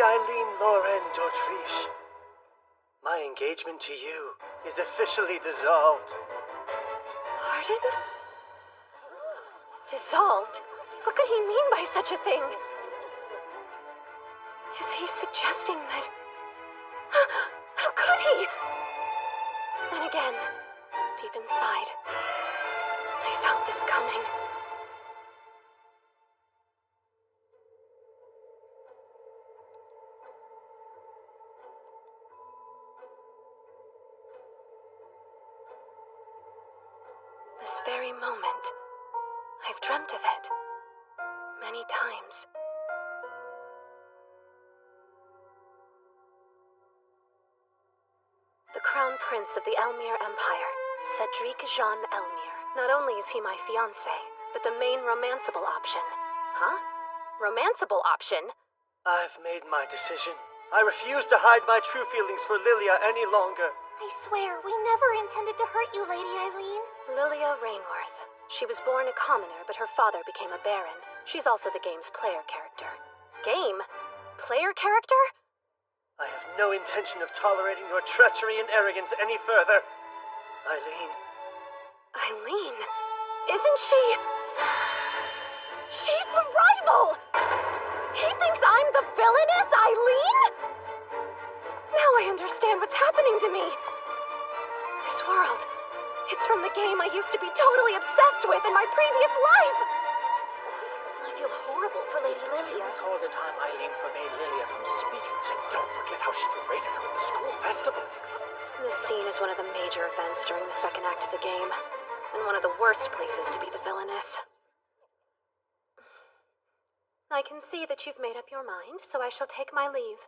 Eileen Loren d'Autriche, my engagement to you is officially dissolved. Pardon? Dissolved? What could he mean by such a thing? Is he suggesting that... How could he? Then again, deep inside, I felt this coming. This very moment, I've dreamt of it many times. The Crown Prince of the Elmire Empire, Cedric Jean Elmire. Not only is he my fiancé, but the main romanceable option. Huh? Romanceable option? I've made my decision. I refuse to hide my true feelings for Lilia any longer. I swear, we never intended to hurt you, Lady Eileen. Lilia Rainworth. She was born a commoner, but her father became a baron. She's also the game's player character. Game? Player character? I have no intention of tolerating your treachery and arrogance any further. Eileen. Eileen? Isn't she... She's the rival! He thinks I'm the villainous Eileen? Now I understand what's happening to me. This world, it's from the game I used to be totally obsessed with in my previous life. I feel horrible for Lady Do you Lilia. recall the time Eileen forbade Lilia from speaking to me? Don't forget how she berated her at the school festival. This scene is one of the major events during the second act of the game, and one of the worst places to be the villainess. I can see that you've made up your mind, so I shall take my leave.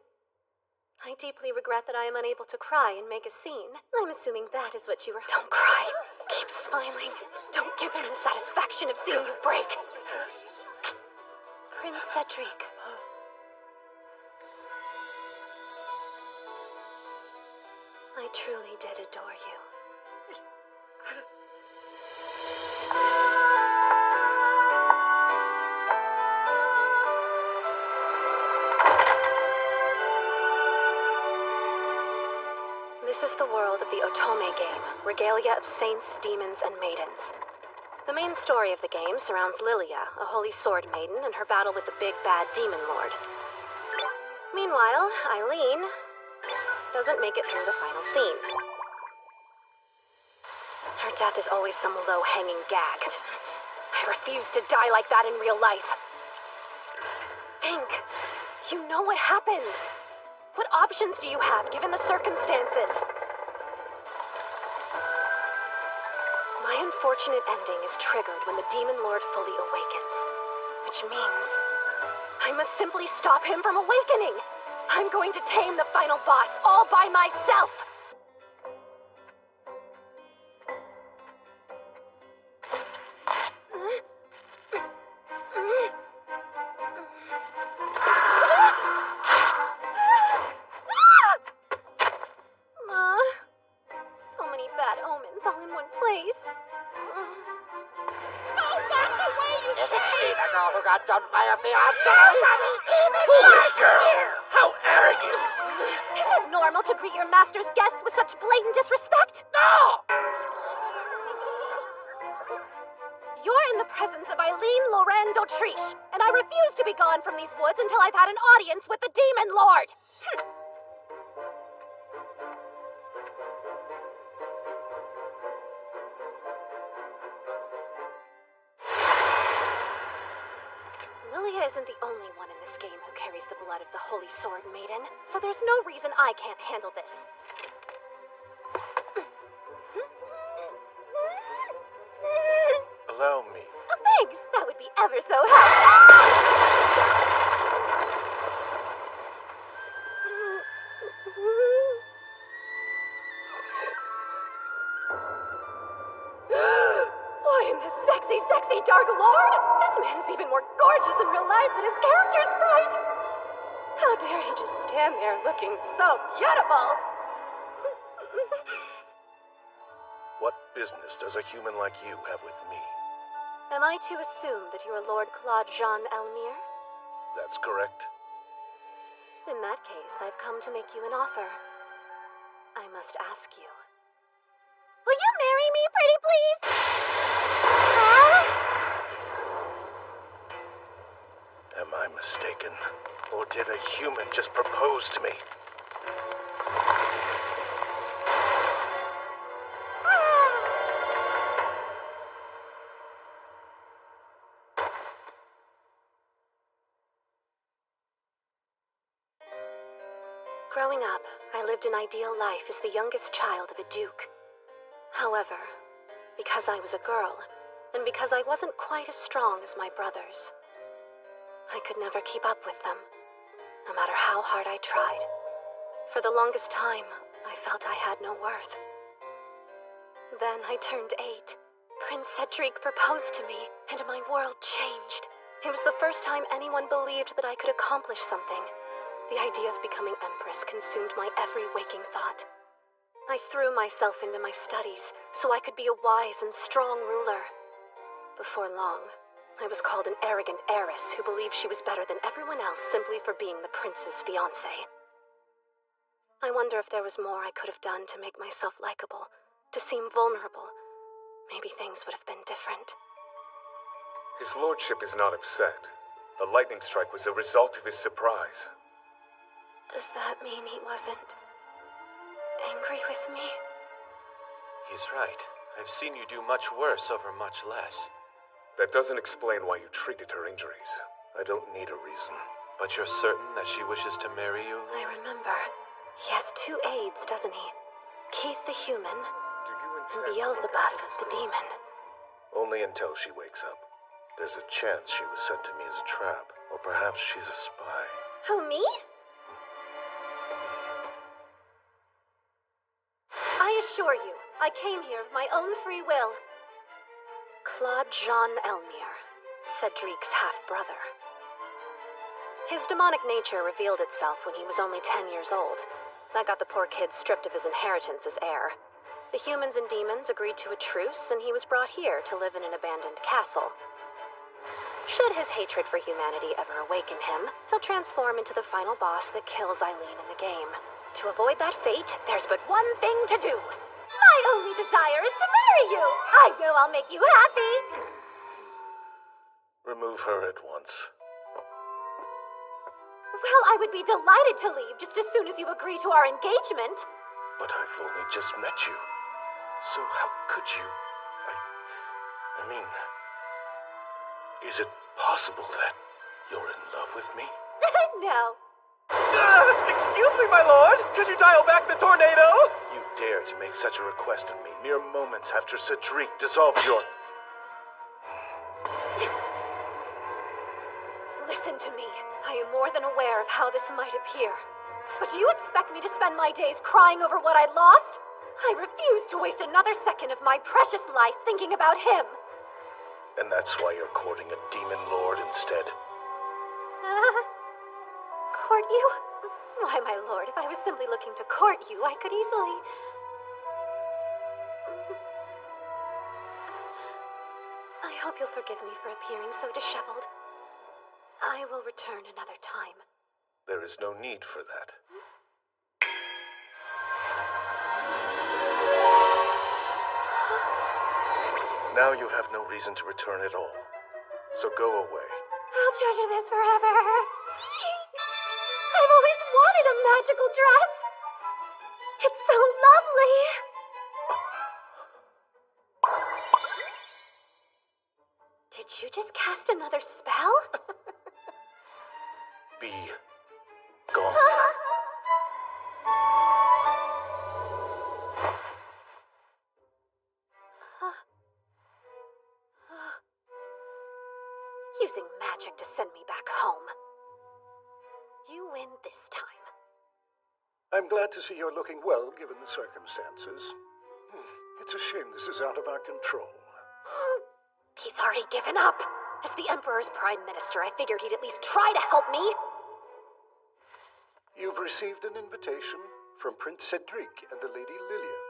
I deeply regret that I am unable to cry and make a scene. I'm assuming that is what you were... Don't cry. Keep smiling. Don't give him the satisfaction of seeing you break. Prince Cedric. I truly did adore you. This is the world of the Otome game, regalia of saints, demons, and maidens. The main story of the game surrounds Lilia, a holy sword maiden, and her battle with the big bad demon lord. Meanwhile, Eileen doesn't make it through the final scene. Her death is always some low-hanging gag. I refuse to die like that in real life. Think. You know what happens. What options do you have, given the circumstances? My unfortunate ending is triggered when the Demon Lord fully awakens. Which means I must simply stop him from awakening. I'm going to tame the final boss all by myself. So many bad omens all in one place. Isn't she the girl who got dumped by her fiancé? Foolish girl! How arrogant! Is it normal to greet your master's guests with such blatant disrespect? No! You're in the presence of Eileen Loren d'Autriche, and I refuse to be gone from these woods until I've had an audience with the Demon Lord! Lilia isn't the only one in this game who carries the blood of the Holy Sword Maiden, so there's no reason I can't handle this. Allow me. Oh, thanks! That would be ever so helpful. What in the sexy, sexy Dark Lord? This man is even more gorgeous in real life than his character sprite! How dare he just stand there looking so beautiful? What business does a human like you have with me? Am I to assume that you are Lord Claude Jean Elmire? That's correct. In that case, I've come to make you an offer. I must ask you. Will you marry me, pretty please? Huh? Am I mistaken? Or did a human just propose to me? Growing up, I lived an ideal life as the youngest child of a duke. However, because I was a girl, and because I wasn't quite as strong as my brothers, I could never keep up with them, no matter how hard I tried. For the longest time, I felt I had no worth. Then I turned 8. Prince Cedric proposed to me, and my world changed. It was the first time anyone believed that I could accomplish something. The idea of becoming Empress consumed my every waking thought. I threw myself into my studies so I could be a wise and strong ruler. Before long, I was called an arrogant heiress who believed she was better than everyone else simply for being the prince's fiancée. I wonder if there was more I could have done to make myself likable, to seem vulnerable. Maybe things would have been different. His lordship is not upset. The lightning strike was the result of his surprise. Does that mean he wasn't angry with me? He's right. I've seen you do much worse over much less. That doesn't explain why you treated her injuries. I don't need a reason. But you're certain that she wishes to marry you? I remember. He has 2 aides, doesn't he? Keith the human, Do you and intend to look Beelzebub after this the girl? demon. Only until she wakes up. There's a chance she was sent to me as a trap, or perhaps she's a spy. Who, me? I assure you, I came here of my own free will. Claude Jean Elmire, Cedric's half-brother. His demonic nature revealed itself when he was only 10 years old. That got the poor kid stripped of his inheritance as heir. The humans and demons agreed to a truce, and he was brought here to live in an abandoned castle. Should his hatred for humanity ever awaken him, he'll transform into the final boss that kills Eileen in the game. To avoid that fate, there's but one thing to do. My only desire is to marry you. I know I'll make you happy. Remove her at once. Well, I would be delighted to leave just as soon as you agree to our engagement. But I've only just met you. So how could you? I mean, is it possible that you're in love with me? No. Excuse me, my lord! Could you dial back the tornado? You dare to make such a request of me mere moments after Cedric dissolved your... Listen to me. I am more than aware of how this might appear. But do you expect me to spend my days crying over what I lost? I refuse to waste another second of my precious life thinking about him. And that's why you're courting a demon lord instead. Court you? Why, my lord, if I was simply looking to court you, I could easily... I hope you'll forgive me for appearing so disheveled. I will return another time. There is no need for that. Now you have no reason to return at all. So go away. I'll treasure this forever. I've always wanted a magical dress. It's so lovely. Did you just cast another spell? Be gone. Using magic to send me back home. You win this time. I'm glad to see you're looking well, given the circumstances. It's a shame this is out of our control. He's already given up. As the Emperor's Prime Minister, I figured he'd at least try to help me. You've received an invitation from Prince Cedric and the Lady Lilia.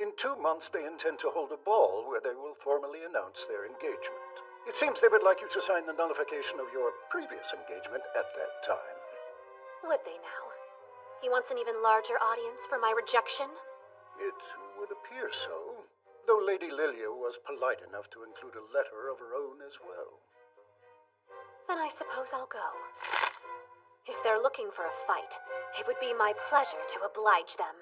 In 2 months, they intend to hold a ball where they will formally announce their engagement. It seems they would like you to sign the nullification of your previous engagement at that time. Would they now? He wants an even larger audience for my rejection? It would appear so, though Lady Lilia was polite enough to include a letter of her own as well. Then I suppose I'll go. If they're looking for a fight, it would be my pleasure to oblige them.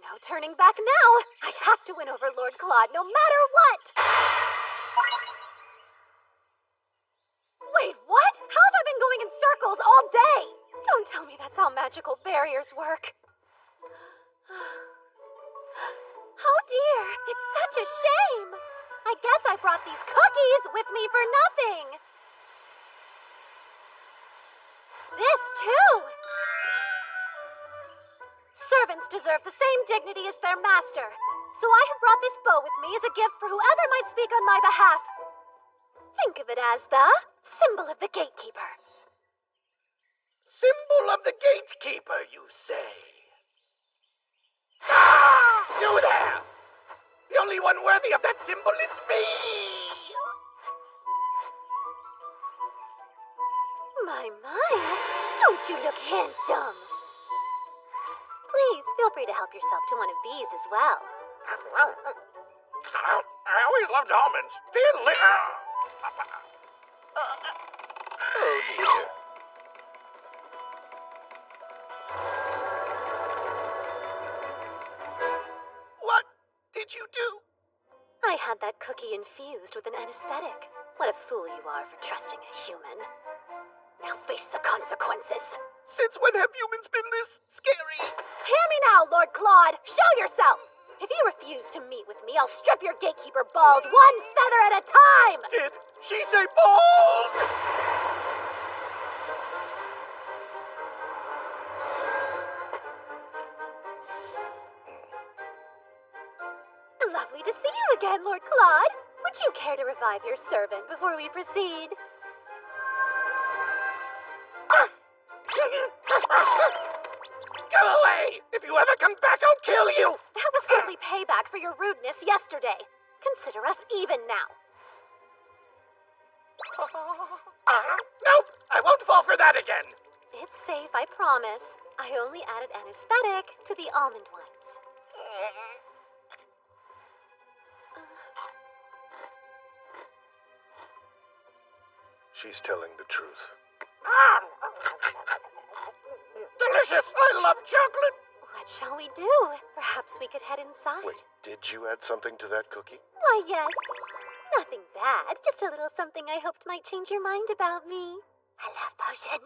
No turning back now! I have to win over Lord Claude, no matter what! Wait, what? How have I been going in circles all day? Don't tell me that's how magical barriers work. Oh dear, it's such a shame. I guess I brought these cookies with me for nothing. This too. Servants deserve the same dignity as their master. So I have brought this bow with me as a gift for whoever might speak on my behalf. Think of it as the symbol of the gatekeeper. Symbol of the gatekeeper, you say? Ah! You there! The only one worthy of that symbol is me! My, don't you look handsome? Please, feel free to help yourself to one of these as well. I always loved almonds. Oh dear. What did you do? I had that cookie infused with an anesthetic. What a fool you are for trusting a human. Now face the consequences. Since when have humans been this scary? Hear me now, Lord Claude. Show yourself. If you refuse to meet with me, I'll strip your gatekeeper bald, one feather at a time! Did she say bald? Lovely to see you again, Lord Claude. Would you care to revive your servant before we proceed? Go away! If you ever come back, I'll kill you! That was simply payback for your rudeness yesterday. Consider us even now. Nope! I won't fall for that again! It's safe, I promise. I only added anesthetic to the almond ones. She's telling the truth. Delicious! I love chocolate! What shall we do? Perhaps we could head inside. Wait, did you add something to that cookie? Why, yes. Nothing bad. Just a little something I hoped might change your mind about me. A love potion.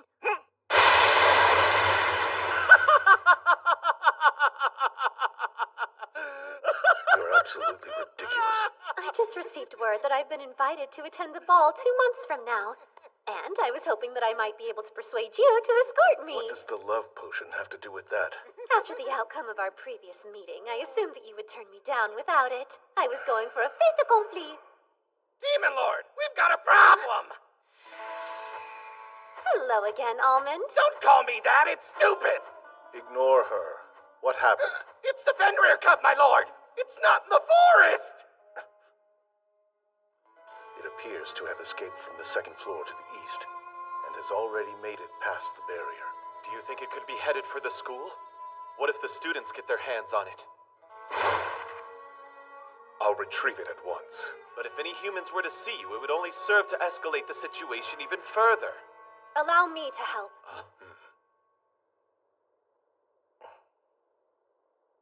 You're absolutely ridiculous. I just received word that I've been invited to attend the ball 2 months from now. And I was hoping that I might be able to persuade you to escort me. What does the love potion have to do with that? After the outcome of our previous meeting, I assumed that you would turn me down without it. I was going for a fait accompli. Demon Lord, we've got a problem! Hello again, Almond. Don't call me that, it's stupid! Ignore her. What happened? It's the Fenrir Cup, my lord! It's not in the forest! It appears to have escaped from the second floor to the east, and has already made it past the barrier. Do you think it could be headed for the school? What if the students get their hands on it? I'll retrieve it at once. But if any humans were to see you, it would only serve to escalate the situation even further. Allow me to help.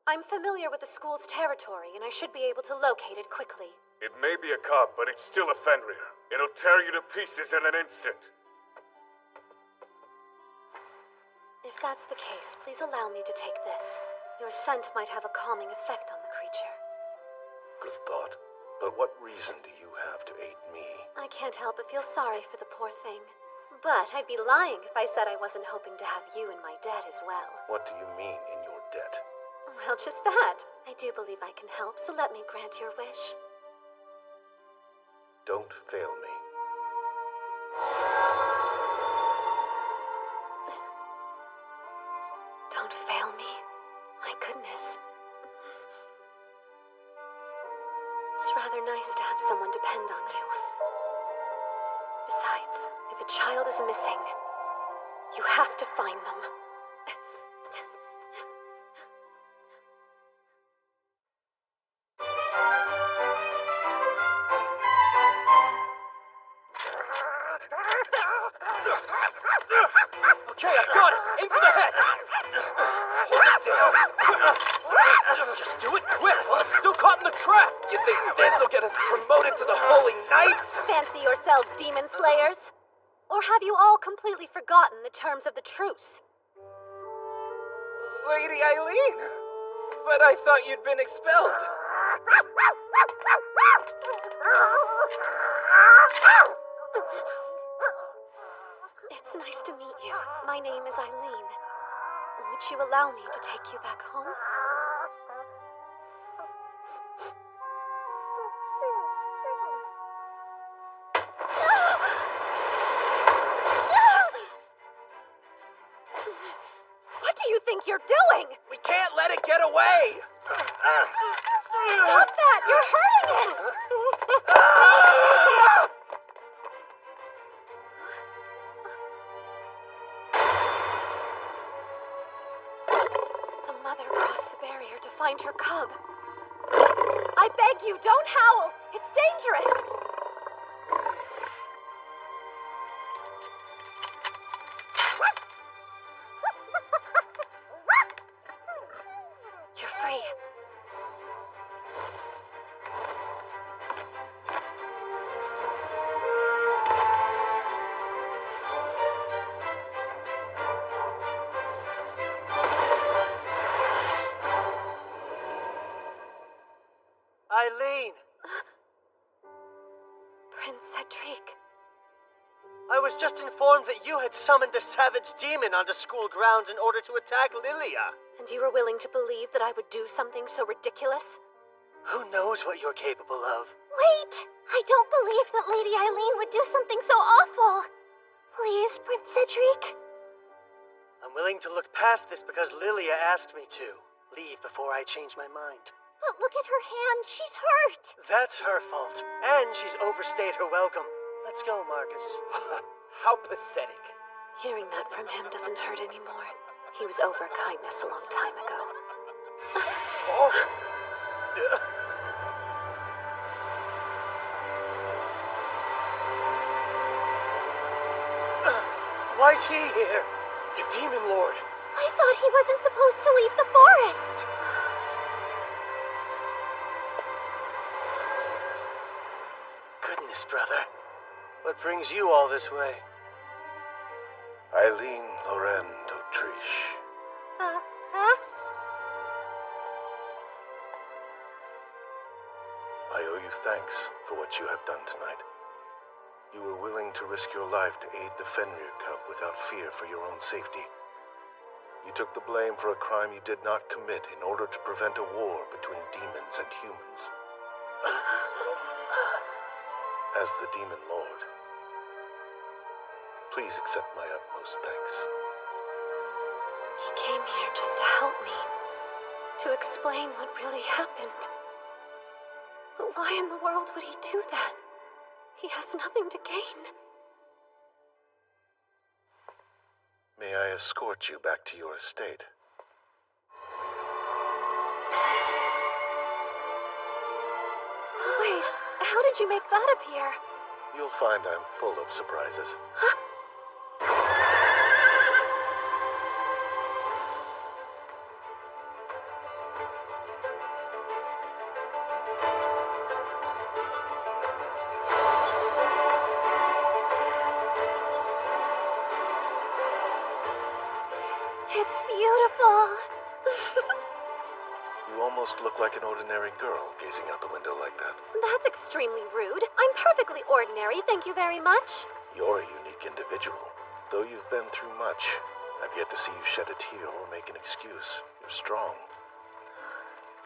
I'm familiar with the school's territory, and I should be able to locate it quickly. It may be a cub, but it's still a Fenrir. It'll tear you to pieces in an instant. If that's the case, please allow me to take this. Your scent might have a calming effect on the creature. Good thought. But what reason do you have to aid me? I can't help but feel sorry for the poor thing. But I'd be lying if I said I wasn't hoping to have you in my debt as well. What do you mean, in your debt? Well, just that. I do believe I can help, so let me grant your wish. Don't fail me. Don't fail me. My goodness. It's rather nice to have someone depend on you. Besides, if a child is missing, you have to find them. Okay, I got it! Aim for the head! Hold it down! Just do it quick while it's still caught in the trap! You think this'll get us promoted to the Holy Knights? Fancy yourselves demon slayers? Or have you all completely forgotten the terms of the truce? Lady Eileen! But I thought you'd been expelled. It's nice to meet you. My name is Eileen. Would you allow me to take you back home? What do you think you're doing? We can't let it get away! Stop that! You're hurting it! The mother crossed the barrier to find her cub. I beg you, don't howl! It's dangerous! You're free. Eileen, Prince Cedric. I was just informed that you had summoned a savage demon onto school grounds in order to attack Lilia. And you were willing to believe that I would do something so ridiculous? Who knows what you're capable of? Wait! I don't believe that Lady Eileen would do something so awful! Please, Prince Cedric? I'm willing to look past this because Lilia asked me to. Leave before I change my mind. But look at her hand, she's hurt! That's her fault. And she's overstayed her welcome. Let's go, Marcus. How pathetic. Hearing that from him doesn't hurt anymore. He was over kindness a long time ago. Why's he here? The Demon Lord. I thought he wasn't supposed to leave the forest! Goodness, brother. What brings you all this way? Eileen Loren d'Autriche. Huh? I owe you thanks for what you have done tonight. You were willing to risk your life to aid the Fenrir cub without fear for your own safety. You took the blame for a crime you did not commit in order to prevent a war between demons and humans. As the Demon Lord, please accept my utmost thanks. He came here just to help me. To explain what really happened. But why in the world would he do that? He has nothing to gain. May I escort you back to your estate? Wait, how did you make that appear? You'll find I'm full of surprises. It's beautiful! You almost look like an ordinary girl gazing out the window like that. That's extremely rude. I'm perfectly ordinary, thank you very much. You're a unique individual. Though you've been through much, I've yet to see you shed a tear or make an excuse. You're strong.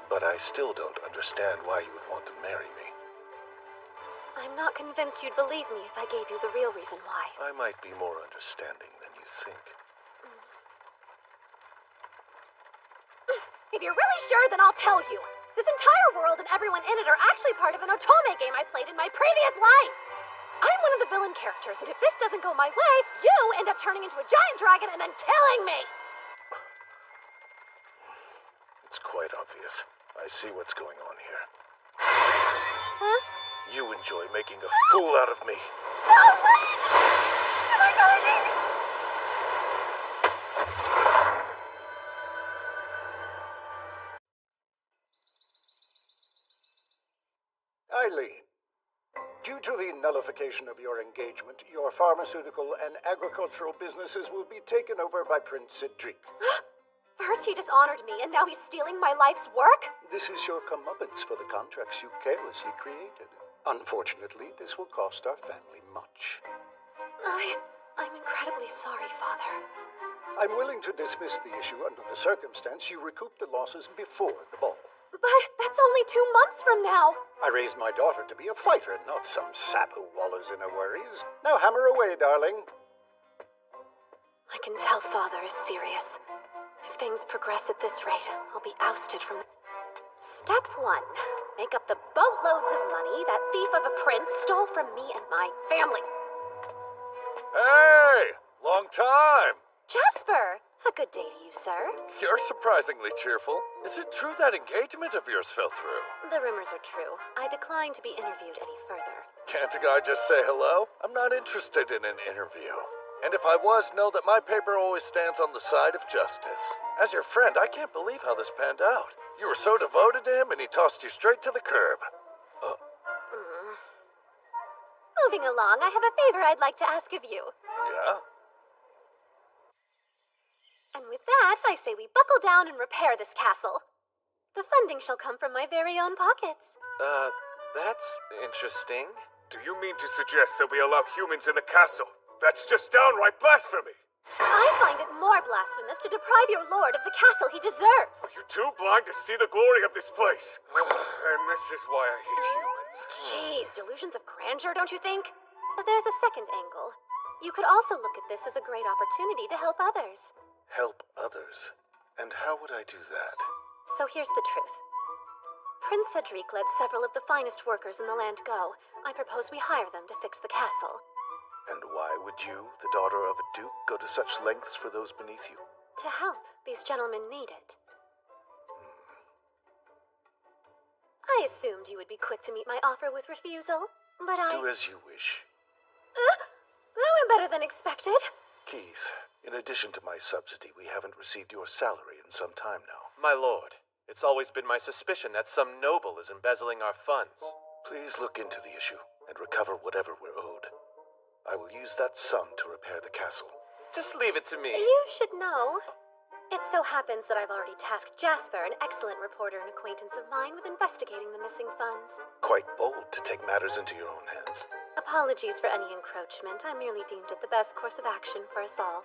But I still don't understand why you would want to marry me. I'm not convinced you'd believe me if I gave you the real reason why. I might be more understanding than you think. If you're really sure, then I'll tell you. This entire world and everyone in it are actually part of an otome game I played in my previous life! I'm one of the villain characters, and if this doesn't go my way, you end up turning into a giant dragon and then killing me! It's quite obvious. I see what's going on here. Huh? You enjoy making a fool out of me. No, wait! Am I dying? Eileen, due to the nullification of your engagement, your pharmaceutical and agricultural businesses will be taken over by Prince Cedric. First he dishonored me, and now he's stealing my life's work? This is your comeuppance for the contracts you carelessly created. Unfortunately, this will cost our family much. I'm incredibly sorry, Father. I'm willing to dismiss the issue under the circumstance you recoup the losses before the ball. But that's only 2 months from now. I raised my daughter to be a fighter, not some sap who wallows in her worries. Now hammer away, darling. I can tell Father is serious. If things progress at this rate, I'll be ousted from... Step 1. Make up the boatloads of money that thief of a prince stole from me and my family. Hey! Long time! Jasper! A good day to you, sir. You're surprisingly cheerful. Is it true that engagement of yours fell through? The rumors are true. I decline to be interviewed any further. Can't a guy just say hello? I'm not interested in an interview. And if I was, know that my paper always stands on the side of justice. As your friend, I can't believe how this panned out. You were so devoted to him and he tossed you straight to the curb. Moving along, I have a favor I'd like to ask of you. Yeah? And with that, I say we buckle down and repair this castle. The funding shall come from my very own pockets. That's interesting. Do you mean to suggest that we allow humans in the castle? That's just downright blasphemy! I find it more blasphemous to deprive your lord of the castle he deserves. Are you too blind to see the glory of this place? And this is why I hate humans. Jeez, delusions of grandeur, don't you think? But there's a second angle. You could also look at this as a great opportunity to help others. Help others? And how would I do that? So here's the truth. Prince Cedric let several of the finest workers in the land go. I propose we hire them to fix the castle. And why would you, the daughter of a duke, go to such lengths for those beneath you? To help. These gentlemen need it. I assumed you would be quick to meet my offer with refusal, but Do as you wish. That went better than expected. Keith, in addition to my subsidy, we haven't received your salary in some time now. My lord, it's always been my suspicion that some noble is embezzling our funds. Please look into the issue and recover whatever we're owed. I will use that sum to repair the castle. Just leave it to me. You should know. It so happens that I've already tasked Jasper, an excellent reporter and acquaintance of mine, with investigating the missing funds. Quite bold to take matters into your own hands. Apologies for any encroachment. I merely deemed it the best course of action for us all.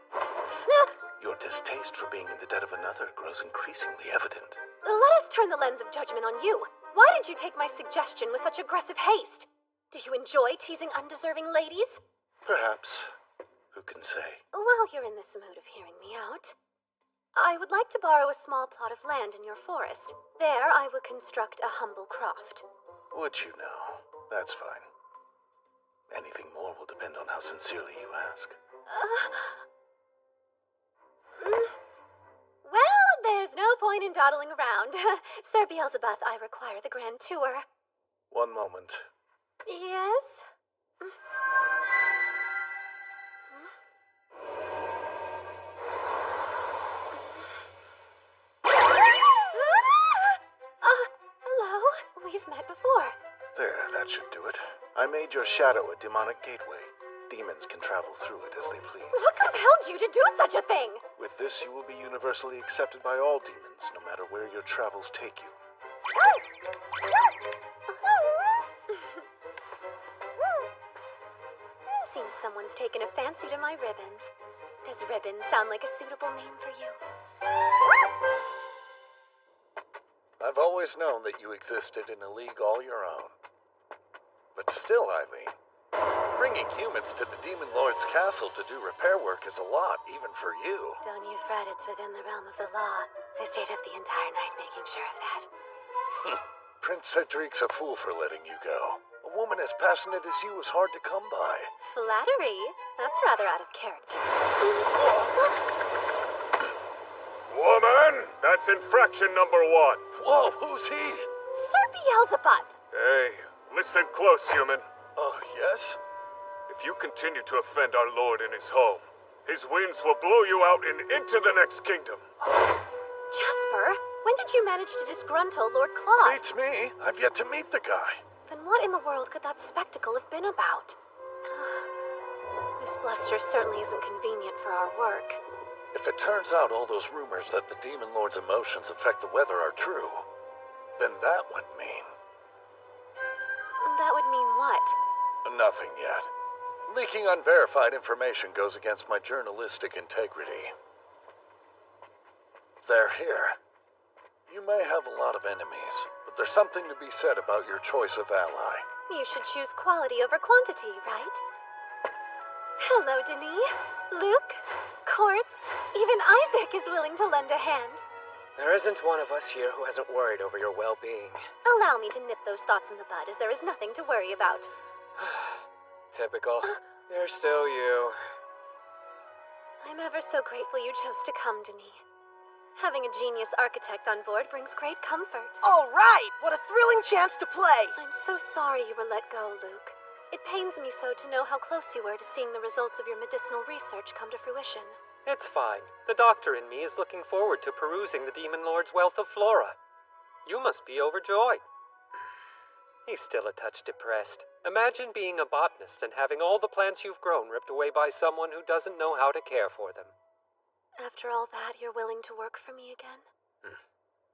Your distaste for being in the debt of another grows increasingly evident. Let us turn the lens of judgment on you. Why did you take my suggestion with such aggressive haste? Do you enjoy teasing undeserving ladies? Perhaps. Who can say? While you're in this mood of hearing me out, I would like to borrow a small plot of land in your forest. There I would construct a humble croft. Would you now? That's fine. Anything more will depend on how sincerely you ask. Well, there's no point in dawdling around. Sir Beelzebub, I require the grand tour. One moment. Yes? Hello. We've met before. There, that should do it. I made your shadow a demonic gateway. Demons can travel through it as they please. What compelled you to do such a thing? With this, you will be universally accepted by all demons, no matter where your travels take you. Seems someone's taken a fancy to my ribbon. Does ribbon sound like a suitable name for you? I've always known that you existed in a league all your own. But still, Eileen, bringing humans to the Demon Lord's castle to do repair work is a lot, even for you. Don't you fret, it's within the realm of the law. I stayed up the entire night making sure of that. Prince Cedric's a fool for letting you go. woman as passionate as you is hard to come by. Flattery? That's rather out of character. Woman, that's infraction number 1. Whoa, who's he? Sir Beelzebub! Hey, listen close, human. Oh, yes? If you continue to offend our lord in his home, his winds will blow you out and into the next kingdom. Jasper, when did you manage to disgruntle Lord Claude? Beats me. I've yet to meet the guy. Then what in the world could that spectacle have been about? This bluster certainly isn't convenient for our work. If it turns out all those rumors that the Demon Lord's emotions affect the weather are true, then that would mean... That would mean what? Nothing yet. Leaking unverified information goes against my journalistic integrity. They're here. You may have a lot of enemies, but there's something to be said about your choice of ally. You should choose quality over quantity, right? Hello, Denis. Luke, Quartz, even Isaac is willing to lend a hand. There isn't one of us here who hasn't worried over your well-being. Allow me to nip those thoughts in the bud, as there is nothing to worry about. Typical. You're still you. I'm ever so grateful you chose to come, Denis. Having a genius architect on board brings great comfort. All right! What a thrilling chance to play! I'm so sorry you were let go, Luke. It pains me so to know how close you were to seeing the results of your medicinal research come to fruition. It's fine. The doctor in me is looking forward to perusing the Demon Lord's wealth of flora. You must be overjoyed. He's still a touch depressed. Imagine being a botanist and having all the plants you've grown ripped away by someone who doesn't know how to care for them. After all that, you're willing to work for me again?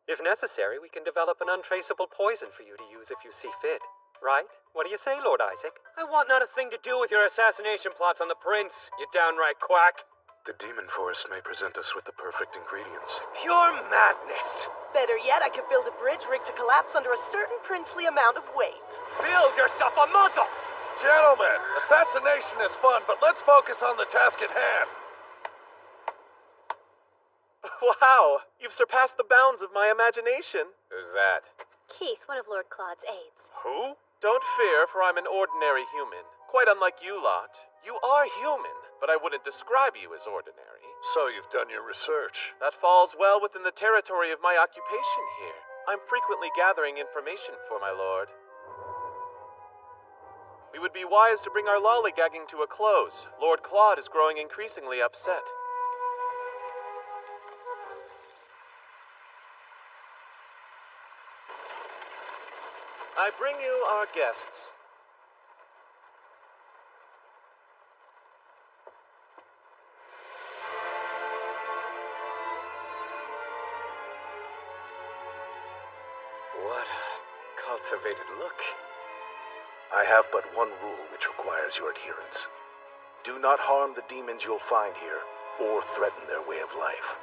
If necessary, we can develop an untraceable poison for you to use if you see fit. Right? What do you say, Lord Isaac? I want not a thing to do with your assassination plots on the prince, you downright quack. The demon forest may present us with the perfect ingredients. Pure madness. Better yet, I could build a bridge rigged to collapse under a certain princely amount of weight. Build yourself a muzzle! Gentlemen, assassination is fun, but let's focus on the task at hand. Wow, you've surpassed the bounds of my imagination. Who's that? Keith, one of Lord Claude's aides. Who? Don't fear, for I'm an ordinary human. Quite unlike you lot. You are human, but I wouldn't describe you as ordinary. So you've done your research. That falls well within the territory of my occupation here. I'm frequently gathering information for my lord. We would be wise to bring our lollygagging to a close. Lord Claude is growing increasingly upset. I bring you our guests. What a cultivated look. I have but one rule which requires your adherence. Do not harm the demons you'll find here, or threaten their way of life.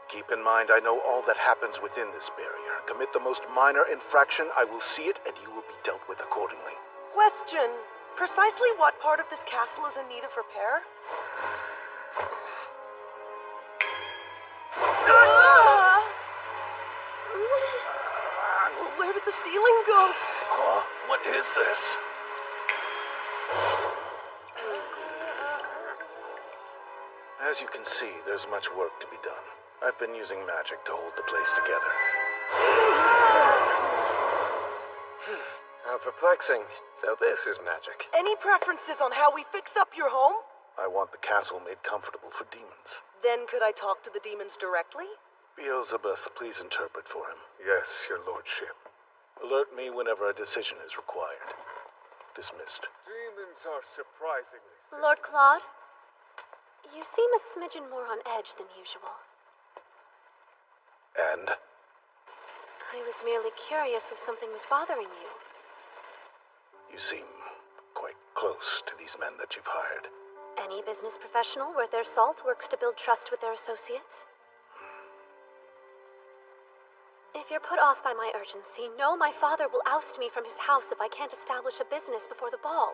Keep in mind, I know all that happens within this barrier. Commit the most minor infraction, I will see it, and you will be dealt with accordingly. Question. Precisely what part of this castle is in need of repair? Where did the ceiling go? Huh? What is this? As you can see, there's much work to be done. I've been using magic to hold the place together. How perplexing. So this is magic. Any preferences on how we fix up your home? I want the castle made comfortable for demons. Then could I talk to the demons directly? Beelzebub, please interpret for him. Yes, your lordship. Alert me whenever a decision is required. Dismissed. Demons are surprisingly... Lord Claude? You seem a smidgen more on edge than usual. And? I was merely curious if something was bothering you. You seem quite close to these men that you've hired. Any business professional worth their salt works to build trust with their associates. If you're put off by my urgency, know my father will oust me from his house if I can't establish a business before the ball.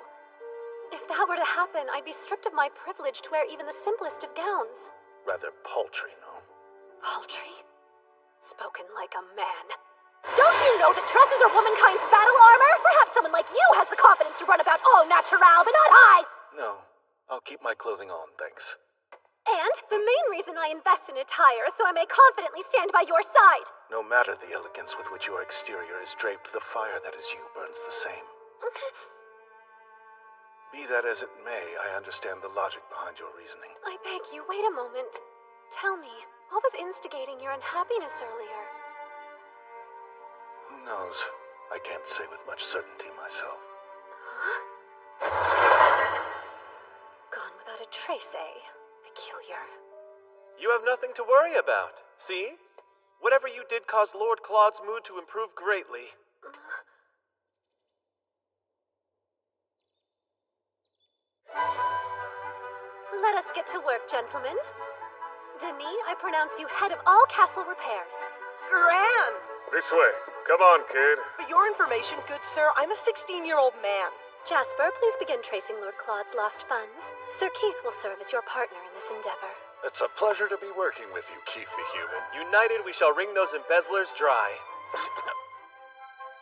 If that were to happen, I'd be stripped of my privilege to wear even the simplest of gowns. Rather paltry, no? Paltry? Spoken like a man. Don't you know that dresses are womankind's battle armor? Perhaps someone like you has the confidence to run about au naturel, but not I! No, I'll keep my clothing on, thanks. And the main reason I invest in attire is so I may confidently stand by your side. No matter the elegance with which your exterior is draped, the fire that is you burns the same. Be that as it may, I understand the logic behind your reasoning. I beg you, wait a moment. Tell me, what was instigating your unhappiness earlier? Who knows? I can't say with much certainty myself. Huh? Gone without a trace, eh? Peculiar. You have nothing to worry about. See? Whatever you did caused Lord Claude's mood to improve greatly. Let us get to work, gentlemen. Denis, I pronounce you head of all castle repairs. Grand! This way. Come on, kid. For your information, good sir, I'm a 16-year-old man. Jasper, please begin tracing Lord Claude's lost funds. Sir Keith will serve as your partner in this endeavor. It's a pleasure to be working with you, Keith the Human. United, we shall wring those embezzlers dry.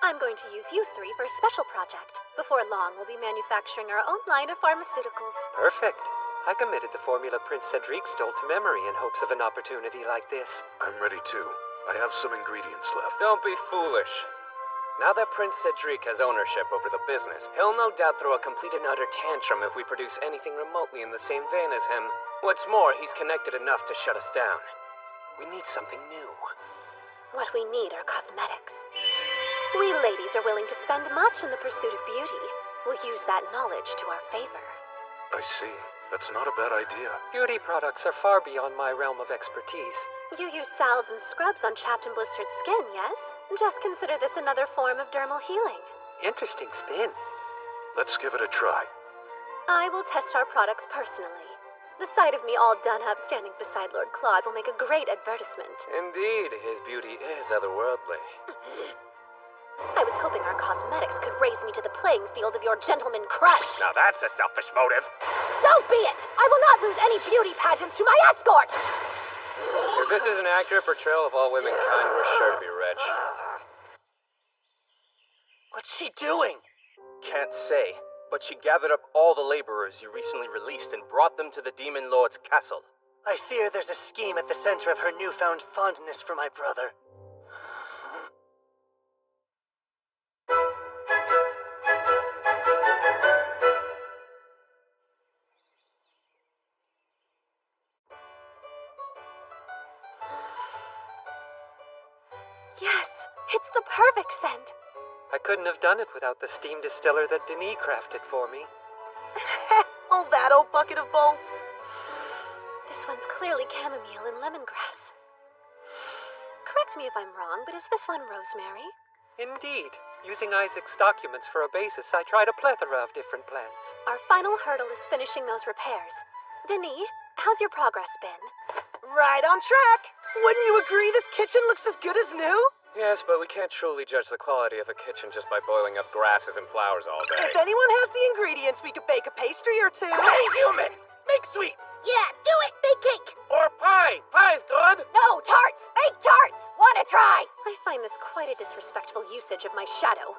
I'm going to use you three for a special project. Before long, we'll be manufacturing our own line of pharmaceuticals. Perfect. I committed the formula Prince Cedric stole to memory in hopes of an opportunity like this. I'm ready too. I have some ingredients left. Don't be foolish. Now that Prince Cedric has ownership over the business, he'll no doubt throw a complete and utter tantrum if we produce anything remotely in the same vein as him. What's more, he's connected enough to shut us down. We need something new. What we need are cosmetics. We ladies are willing to spend much in the pursuit of beauty. We'll use that knowledge to our favor. I see. That's not a bad idea. Beauty products are far beyond my realm of expertise. You use salves and scrubs on chapped and blistered skin, yes? Just consider this another form of dermal healing. Interesting spin. Let's give it a try. I will test our products personally. The sight of me all done up standing beside Lord Claude will make a great advertisement. Indeed, his beauty is otherworldly. I was hoping our cosmetics could raise me to the playing field of your gentleman crush. Now that's a selfish motive. So be it! I will not lose any beauty pageants to my escort! If this is an accurate portrayal of all womankind, we're sure to be rich. What's she doing? Can't say, but she gathered up all the laborers you recently released and brought them to the Demon Lord's castle. I fear there's a scheme at the center of her newfound fondness for my brother. Yes, it's the perfect scent. I couldn't have done it without the steam distiller that Denis crafted for me. Oh, that old bucket of bolts. This one's clearly chamomile and lemongrass. Correct me if I'm wrong, but is this one rosemary? Indeed. Using Isaac's documents for a basis, I tried a plethora of different plants. Our final hurdle is finishing those repairs. Denis, how's your progress been? Right on track. Wouldn't you agree this kitchen looks as good as new? Yes, but we can't truly judge the quality of a kitchen just by boiling up grasses and flowers all day. If anyone has the ingredients, we could bake a pastry or two. Hey, human! Make sweets! Yeah, do it! Bake cake! Or pie! Pie's good! No, tarts! Bake tarts! Wanna try? I find this quite a disrespectful usage of my shadow.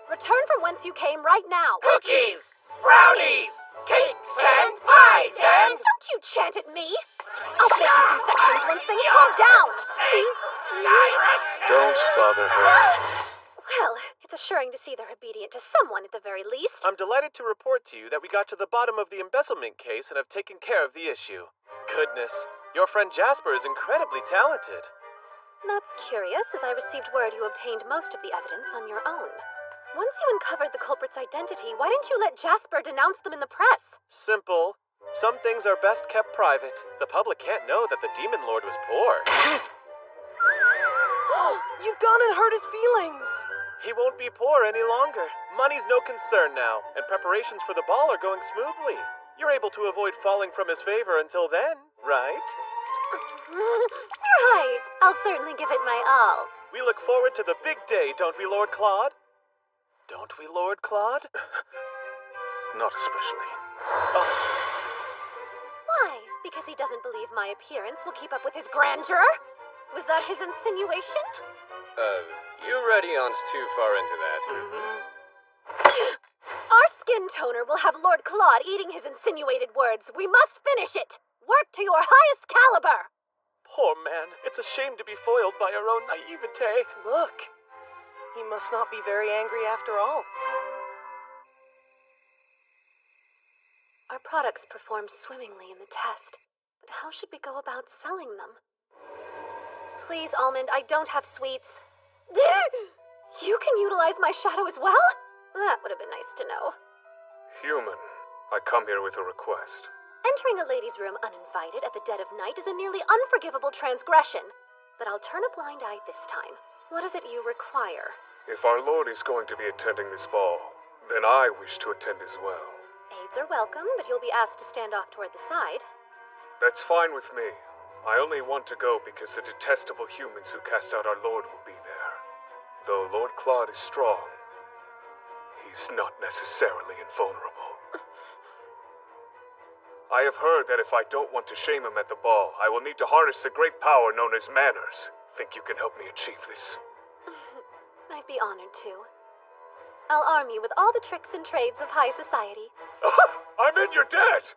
Return from whence you came right now. Cookies! Brownies! Cakes and pies and... Don't you chant at me! I'll bake you confections once things calm down! Don't bother her. Well, it's assuring to see they're obedient to someone at the very least. I'm delighted to report to you that we got to the bottom of the embezzlement case and have taken care of the issue. Goodness, your friend Jasper is incredibly talented. That's curious, as I received word you obtained most of the evidence on your own. Once you uncovered the culprit's identity, why didn't you let Jasper denounce them in the press? Simple. Some things are best kept private. The public can't know that the Demon Lord was poor. You've gone and hurt his feelings. He won't be poor any longer. Money's no concern now, and preparations for the ball are going smoothly. You're able to avoid falling from his favor until then, right? Right. I'll certainly give it my all. We look forward to the big day, don't we, Lord Claude? Don't we, Lord Claude? Not especially. Oh. Why? Because he doesn't believe my appearance will keep up with his grandeur? Was that his insinuation? You ready on too far into that? Our skin toner will have Lord Claude eating his insinuated words. We must finish it. Work to your highest caliber. Poor man. It's a shame to be foiled by our own naivete. Look, he must not be very angry after all. Our products performed swimmingly in the test, but how should we go about selling them? Please, Almond, I don't have sweets. You can utilize my shadow as well? That would have been nice to know. Human, I come here with a request. Entering a lady's room uninvited at the dead of night is a nearly unforgivable transgression. But I'll turn a blind eye this time. What is it you require? If our lord is going to be attending this ball, then I wish to attend as well. Aides are welcome, but you'll be asked to stand off toward the side. That's fine with me. I only want to go because the detestable humans who cast out our lord will be there. Though Lord Claude is strong, he's not necessarily invulnerable. I have heard that if I don't want to shame him at the ball, I will need to harness the great power known as manners. Think you can help me achieve this? I'd be honored to. I'll arm you with all the tricks and trades of high society. I'm in your debt!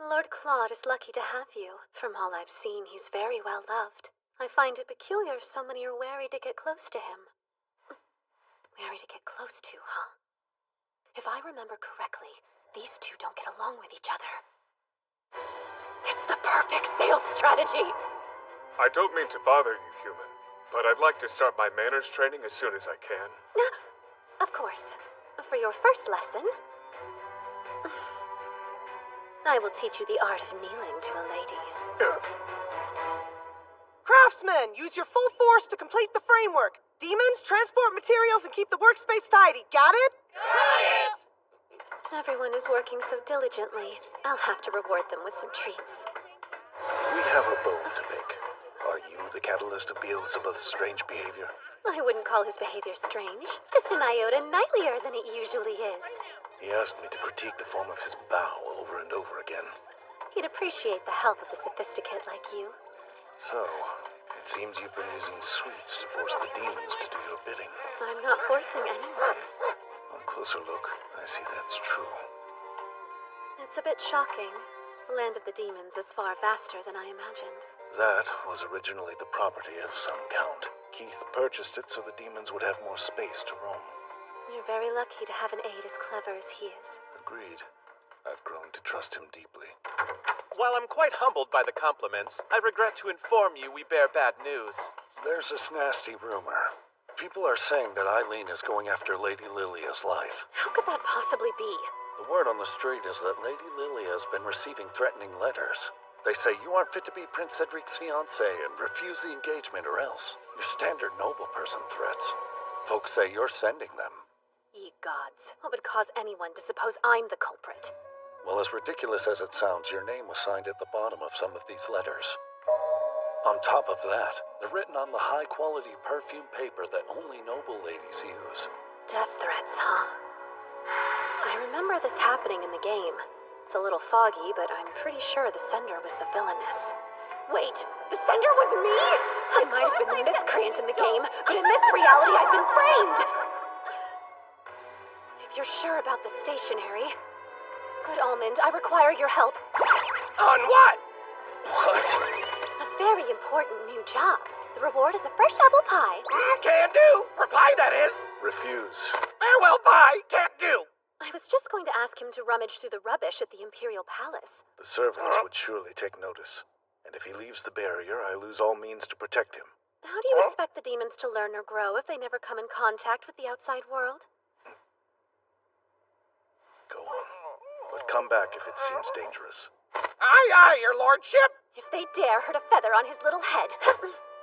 Lord Claude is lucky to have you. From all I've seen, he's very well loved. I find it peculiar so many are wary to get close to him. Wary to get close to, huh? If I remember correctly, these two don't get along with each other. It's the perfect sales strategy! I don't mean to bother you, human, but I'd like to start my manners training as soon as I can. Of course. For your first lesson, I will teach you the art of kneeling to a lady. Craftsmen, use your full force to complete the framework. Demons, transport materials, and keep the workspace tidy. Got it? Got it! Everyone is working so diligently. I'll have to reward them with some treats. We have a bone to pick. Are you the catalyst of Beelzebub's strange behavior? I wouldn't call his behavior strange. Just an iota knightlier than it usually is. He asked me to critique the form of his bow over and over again. He'd appreciate the help of a sophisticate like you. So, it seems you've been using sweets to force the demons to do your bidding. I'm not forcing anyone. On closer look, I see that's true. It's a bit shocking. The land of the demons is far vaster than I imagined. That was originally the property of some count. Keith purchased it so the demons would have more space to roam. You're very lucky to have an aide as clever as he is. Agreed. I've grown to trust him deeply. While I'm quite humbled by the compliments, I regret to inform you we bear bad news. There's this nasty rumor. People are saying that Eileen is going after Lady Lilia's life. How could that possibly be? The word on the street is that Lady Lilia has been receiving threatening letters. They say you aren't fit to be Prince Cedric's fiancée and refuse the engagement or else. Your standard noble person threats. Folks say you're sending them. Ye gods, what would cause anyone to suppose I'm the culprit? Well, as ridiculous as it sounds, your name was signed at the bottom of some of these letters. On top of that, they're written on the high-quality perfume paper that only noble ladies use. Death threats, huh? I remember this happening in the game. It's a little foggy, but I'm pretty sure the sender was the villainess. Wait, the sender was me? I might have been the miscreant in the game, but in this reality I've been framed! If you're sure about the stationery... Good Almond, I require your help. On what? What? A very important new job. The reward is a fresh apple pie. Can do! For pie, that is! Refuse. Farewell, pie! Can't do! I was just going to ask him to rummage through the rubbish at the Imperial Palace. The servants would surely take notice. And if he leaves the barrier, I lose all means to protect him. How do you expect the demons to learn or grow if they never come in contact with the outside world? Go on. But come back if it seems dangerous. Aye, aye, your lordship! If they dare hurt a feather on his little head,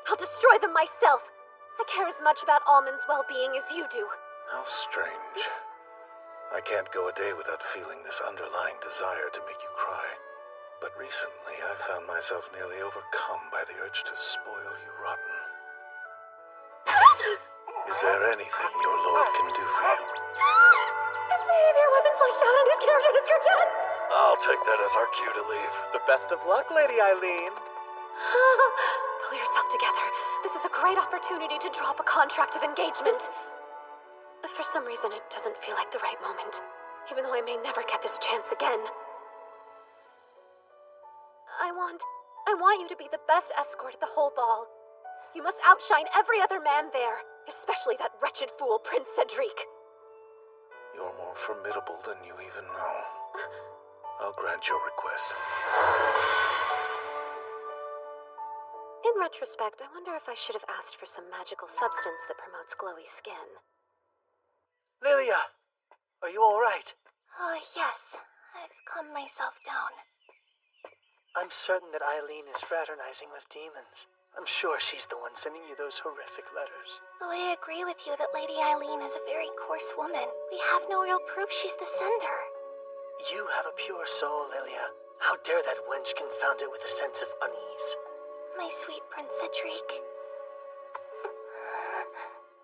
I'll destroy them myself. I care as much about Almond's well-being as you do. How strange. I can't go a day without feeling this underlying desire to make you cry. But recently, I found myself nearly overcome by the urge to spoil you rotten. Is there anything your lord can do for you? This behavior wasn't fleshed out in his character description! I'll take that as our cue to leave. The best of luck, Lady Eileen. Pull yourself together. This is a great opportunity to drop a contract of engagement. For some reason, it doesn't feel like the right moment, even though I may never get this chance again. I want you to be the best escort at the whole ball. You must outshine every other man there, especially that wretched fool, Prince Cedric. You're more formidable than you even know. I'll grant your request. In retrospect, I wonder if I should have asked for some magical substance that promotes glowy skin. Lilia, are you all right? Oh, yes. I've calmed myself down. I'm certain that Eileen is fraternizing with demons. I'm sure she's the one sending you those horrific letters. Though I agree with you that Lady Eileen is a very coarse woman, we have no real proof she's the sender. You have a pure soul, Lilia. How dare that wench confound it with a sense of unease? My sweet Prince Cedric.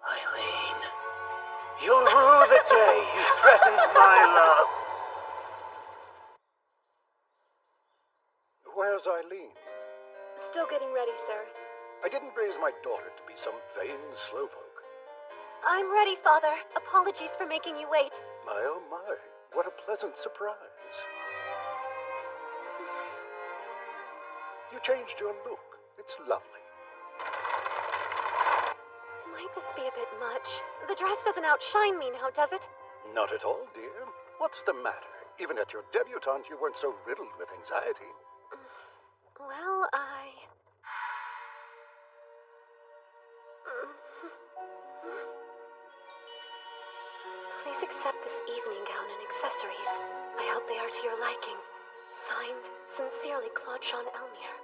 Eileen, you'll rue the day you threatened my love. Where's Eileen? Still getting ready, sir. I didn't raise my daughter to be some vain slowpoke. I'm ready, Father. Apologies for making you wait. My oh my, what a pleasant surprise. You changed your look. It's lovely. Might this be a bit much? The dress doesn't outshine me now, does it? Not at all, dear. What's the matter? Even at your debutante, you weren't so riddled with anxiety. Well, Please accept this evening gown and accessories. I hope they are to your liking. Signed, sincerely, Claude Jean Elmire.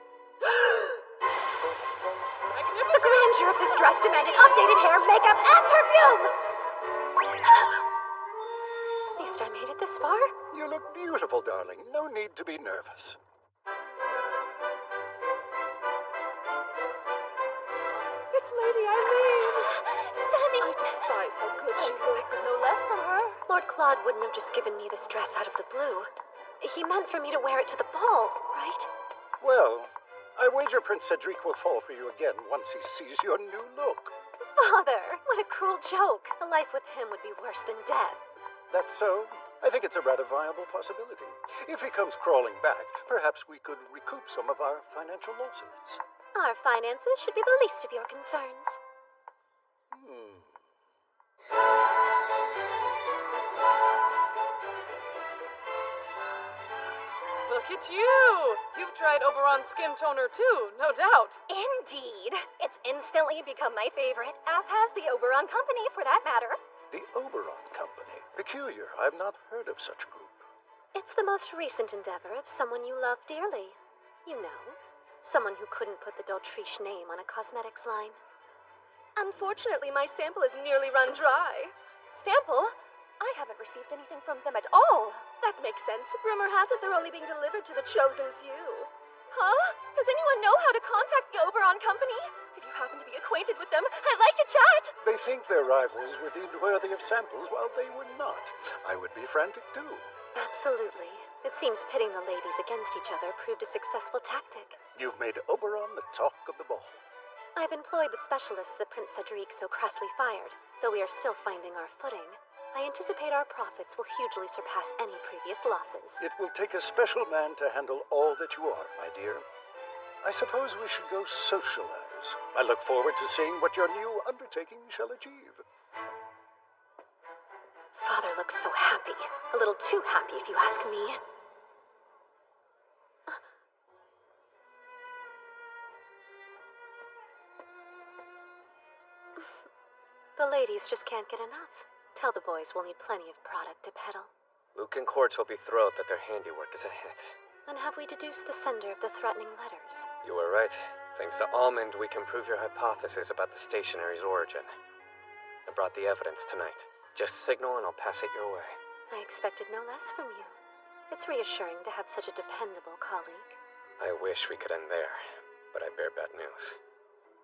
The grandeur of this dress demanded updated hair, makeup, and perfume! At least I made it this far. You look beautiful, darling. No need to be nervous. It's Lady Eileen! Stunning! I despise how good she looks. No less from her. Lord Claude wouldn't have just given me this dress out of the blue. He meant for me to wear it to the ball, right? Well, I wager Prince Cedric will fall for you again once he sees your new look. Father, what a cruel joke. A life with him would be worse than death. That's so? I think it's a rather viable possibility. If he comes crawling back, perhaps we could recoup some of our financial losses. Our finances should be the least of your concerns. Look at you! You've tried Oberon's skin toner too, no doubt. Indeed. It's instantly become my favorite, as has the Oberon Company, for that matter. The Oberon Company. Peculiar. I've not heard of such a group. It's the most recent endeavor of someone you love dearly. You know, someone who couldn't put the Dautriche name on a cosmetics line. Unfortunately, my sample is nearly run dry. Sample? I haven't received anything from them at all. That makes sense. Rumor has it they're only being delivered to the chosen few. Huh? Does anyone know how to contact the Oberon Company? If you happen to be acquainted with them, I'd like to chat! They think their rivals were deemed worthy of samples while they were not. I would be frantic too. Absolutely. It seems pitting the ladies against each other proved a successful tactic. You've made Oberon the talk of the ball. I've employed the specialists that Prince Cedric so crassly fired. Though we are still finding our footing, I anticipate our profits will hugely surpass any previous losses. It will take a special man to handle all that you are, my dear. I suppose we should go socialize. I look forward to seeing what your new undertaking shall achieve. Father looks so happy. A little too happy, if you ask me. The ladies just can't get enough. Tell the boys we'll need plenty of product to peddle. Luke and Quartz will be thrilled that their handiwork is a hit. And have we deduced the sender of the threatening letters? You were right. Thanks to Almond, we can prove your hypothesis about the stationary's origin. I brought the evidence tonight. Just signal and I'll pass it your way. I expected no less from you. It's reassuring to have such a dependable colleague. I wish we could end there, but I bear bad news.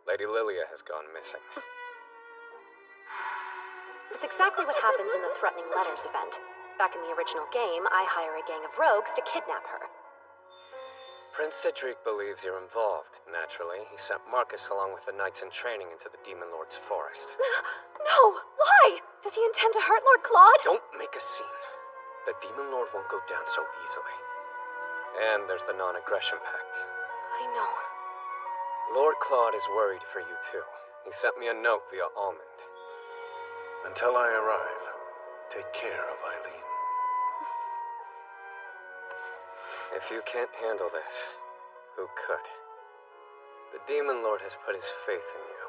Lady Lilia has gone missing. It's exactly what happens in the Threatening Letters event. Back in the original game, I hire a gang of rogues to kidnap her. Prince Cedric believes you're involved. Naturally, he sent Marcus along with the knights in training into the Demon Lord's forest. No! Why? Does he intend to hurt Lord Claude? Don't make a scene. The Demon Lord won't go down so easily. And there's the non-aggression pact. I know. Lord Claude is worried for you too. He sent me a note via Almond. Until I arrive, take care of Eileen. If you can't handle this, who could? The Demon Lord has put his faith in you.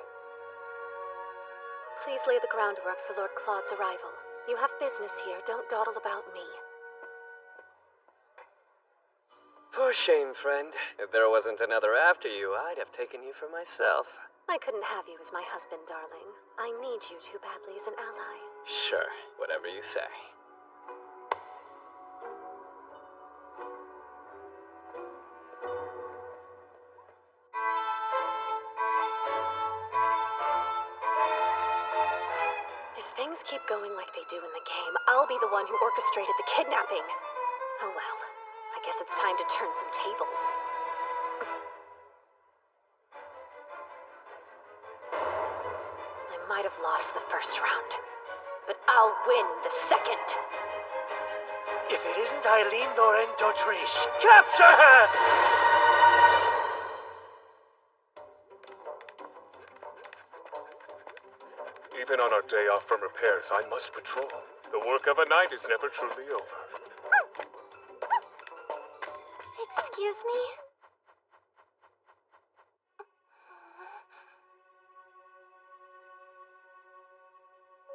Please lay the groundwork for Lord Claude's arrival. You have business here, don't dawdle about me. Poor shame, friend. If there wasn't another after you, I'd have taken you for myself. I couldn't have you as my husband, darling. I need you too badly as an ally. Sure, whatever you say. If things keep going like they do in the game, I'll be the one who orchestrated the kidnapping. Oh well, I guess it's time to turn some tables. I might have lost the first round, but I'll win the second. If it isn't Eileen Lauren d'Autriche, capture her! Even on our day off from repairs, I must patrol. The work of a knight is never truly over. Excuse me?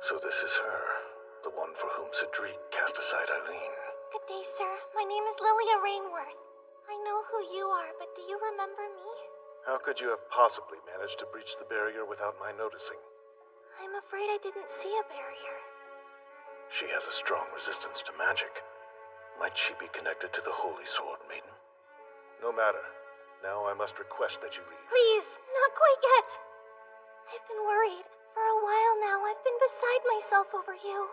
So this is her, the one for whom Cedric cast aside Eileen. Good day, sir. My name is Lilia Rainworth. I know who you are, but do you remember me? How could you have possibly managed to breach the barrier without my noticing? I'm afraid I didn't see a barrier. She has a strong resistance to magic. Might she be connected to the Holy Sword Maiden? No matter. Now I must request that you leave. Please, not quite yet. I've been worried. For a while now, I've been beside myself over you.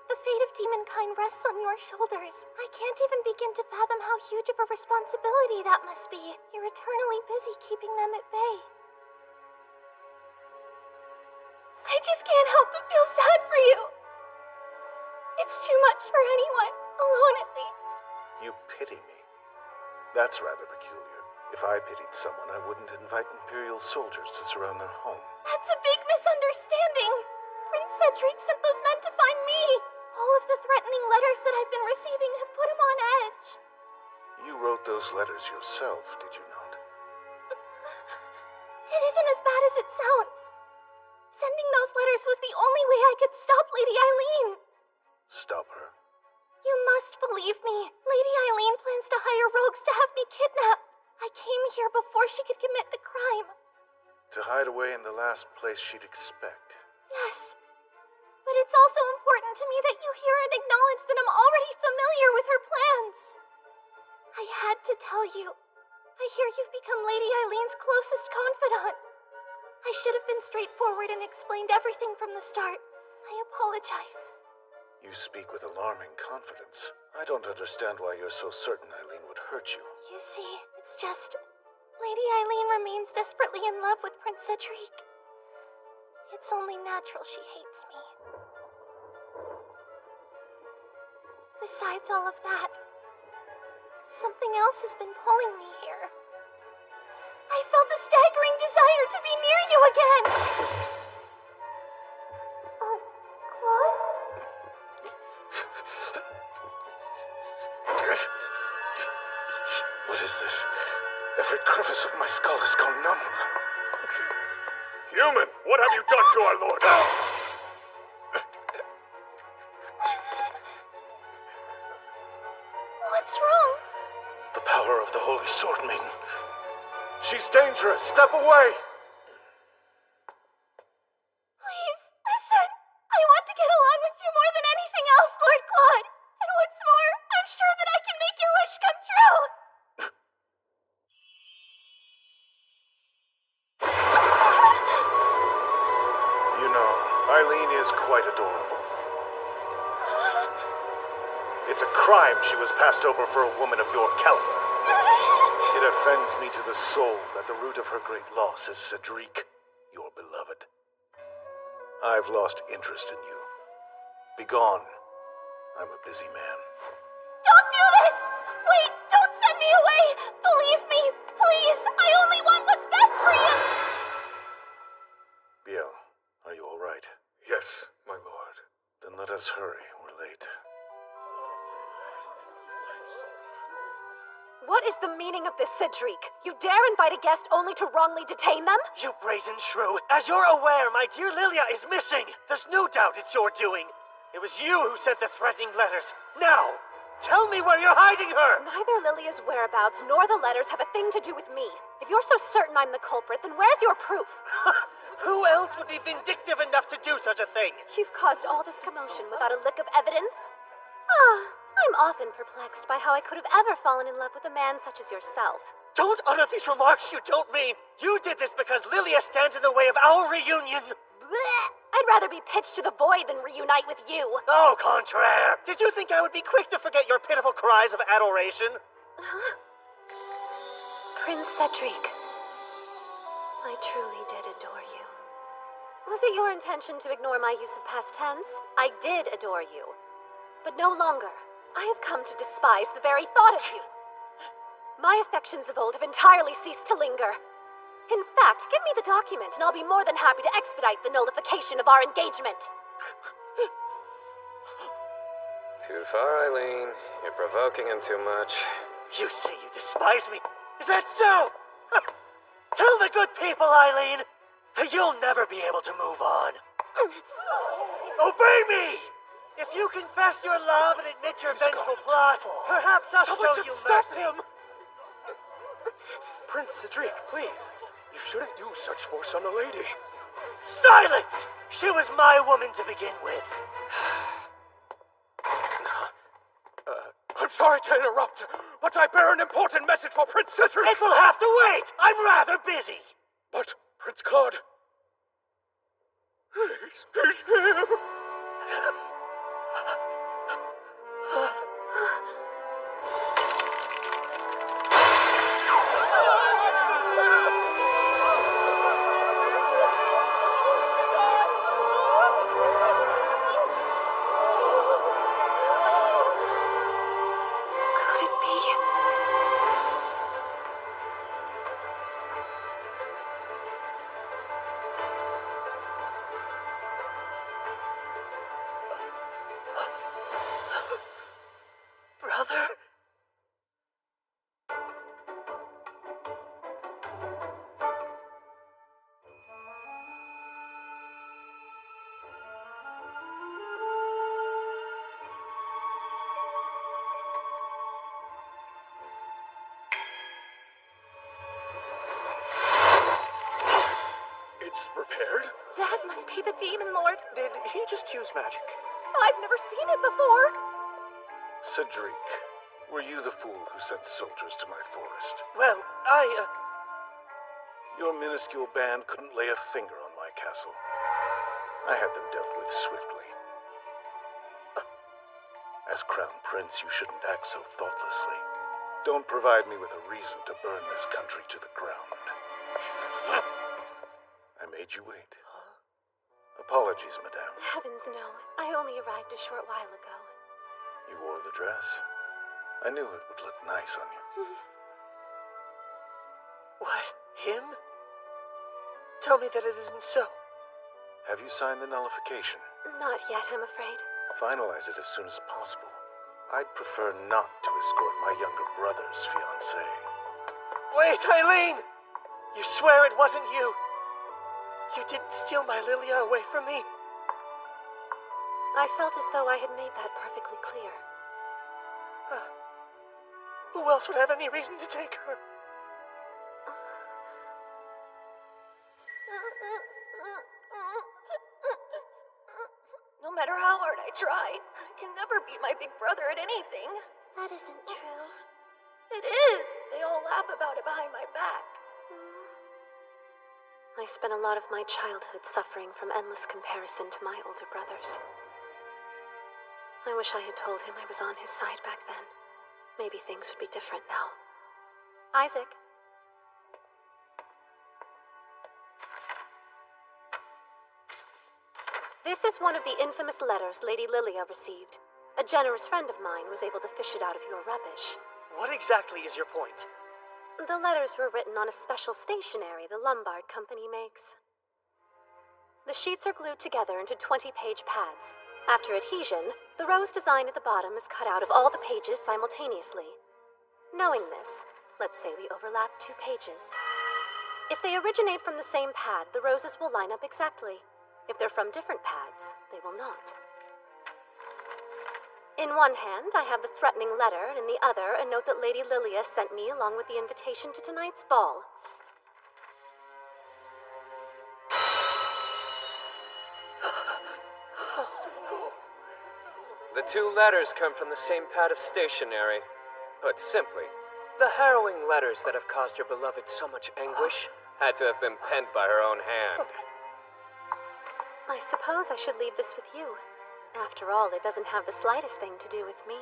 The fate of demonkind rests on your shoulders. I can't even begin to fathom how huge of a responsibility that must be. You're eternally busy keeping them at bay. I just can't help but feel sad for you. It's too much for anyone, alone at least. You pity me. That's rather peculiar. If I pitied someone, I wouldn't invite Imperial soldiers to surround their home. That's a big misunderstanding. Prince Cedric sent those men to find me. All of the threatening letters that I've been receiving have put him on edge. You wrote those letters yourself, did you not? It isn't as bad as it sounds. Sending those letters was the only way I could stop Lady Eileen. Stop her? You must believe me. Lady Eileen plans to hire rogues to have me kidnapped. I came here before she could commit the crime. To hide away in the last place she'd expect. Yes. But it's also important to me that you hear and acknowledge that I'm already familiar with her plans. I had to tell you. I hear you've become Lady Eileen's closest confidant. I should have been straightforward and explained everything from the start. I apologize. You speak with alarming confidence. I don't understand why you're so certain Eileen would hurt you. You see, it's just... Lady Eileen remains desperately in love with Prince Cedric. It's only natural she hates me. Besides all of that, something else has been pulling me here. I felt a staggering desire to be near you again! Claude? What is this? Every crevice of my skull has gone numb. Human, what have you done to our lord? What's wrong? The power of the Holy Sword Maiden. She's dangerous. Step away! Please, listen. I want to get along with you more than anything else, Lord Claude. And what's more, I'm sure that I can make your wish come true. You know, Eileen is quite adorable. It's a crime she was passed over for a woman of your caliber. It offends me to the soul that the root of her great loss is Cedric, your beloved. I've lost interest in you. Begone. I'm a busy man. Don't do this! Wait, don't send me away! Believe me, please! I only want what's best for you! Biel, are you all right? Yes, my lord. Then let us hurry. We're late. What is the meaning of this, Cedric? You dare invite a guest only to wrongly detain them? You brazen shrew! As you're aware, my dear Lilia is missing! There's no doubt it's your doing. It was you who sent the threatening letters. Now, tell me where you're hiding her! Neither Lilia's whereabouts nor the letters have a thing to do with me. If you're so certain I'm the culprit, then where's your proof? Who else would be vindictive enough to do such a thing? You've caused all this commotion without a lick of evidence? I'm often perplexed by how I could have ever fallen in love with a man such as yourself. Don't utter these remarks you don't mean! You did this because Lilia stands in the way of our reunion! Blech! I'd rather be pitched to the void than reunite with you. Au contraire! Did you think I would be quick to forget your pitiful cries of adoration? Prince Cedric, I truly did adore you. Was it your intention to ignore my use of past tense? I did adore you. But no longer. I have come to despise the very thought of you. My affections of old have entirely ceased to linger. In fact, give me the document and I'll be more than happy to expedite the nullification of our engagement. Too far, Eileen. You're provoking him too much. You say you despise me? Is that so? Tell the good people, Eileen, that you'll never be able to move on. Obey me! If you confess your love and admit your vengeful plot, perhaps I'll show you mercy. Him! Prince Cedric, please. You shouldn't use such force on a lady. Silence! She was my woman to begin with. I'm sorry to interrupt, but I bear an important message for Prince Cedric. It will have to wait! I'm rather busy. But, Prince Claude... He's here! Brother? It's prepared? That must be the Demon Lord. Did he just use magic? I've never seen it before. Cedric, were you the fool who sent soldiers to my forest? Well, Your minuscule band couldn't lay a finger on my castle. I had them dealt with swiftly. As Crown Prince, you shouldn't act so thoughtlessly. Don't provide me with a reason to burn this country to the ground. I made you wait. Apologies, madame. Heavens no. I only arrived a short while ago. You wore the dress. I knew it would look nice on you. what? Him? Tell me that it isn't so. Have you signed the nullification? Not yet, I'm afraid. Finalize it as soon as possible. I'd prefer not to escort my younger brother's fiancée. Wait, Eileen! You swear it wasn't you? You didn't steal my Lilia away from me? I felt as though I had made that perfectly clear. Who else would have any reason to take her? No matter how hard I try, I can never beat my big brother at anything. That isn't true. It is! They all laugh about it behind my back. I spent a lot of my childhood suffering from endless comparison to my older brothers. I wish I had told him I was on his side back then. Maybe things would be different now. Isaac. This is one of the infamous letters Lady Lilia received. A generous friend of mine was able to fish it out of your rubbish. What exactly is your point? The letters were written on a special stationery the Lombard Company makes. The sheets are glued together into 20-page pads. After adhesion, the rose design at the bottom is cut out of all the pages simultaneously. Knowing this, let's say we overlap 2 pages. If they originate from the same pad, the roses will line up exactly. If they're from different pads, they will not. In one hand, I have the threatening letter, and in the other, a note that Lady Lilia sent me along with the invitation to tonight's ball. The 2 letters come from the same pad of stationery. Put simply, the harrowing letters that have caused your beloved so much anguish had to have been penned by her own hand. I suppose I should leave this with you. After all, it doesn't have the slightest thing to do with me.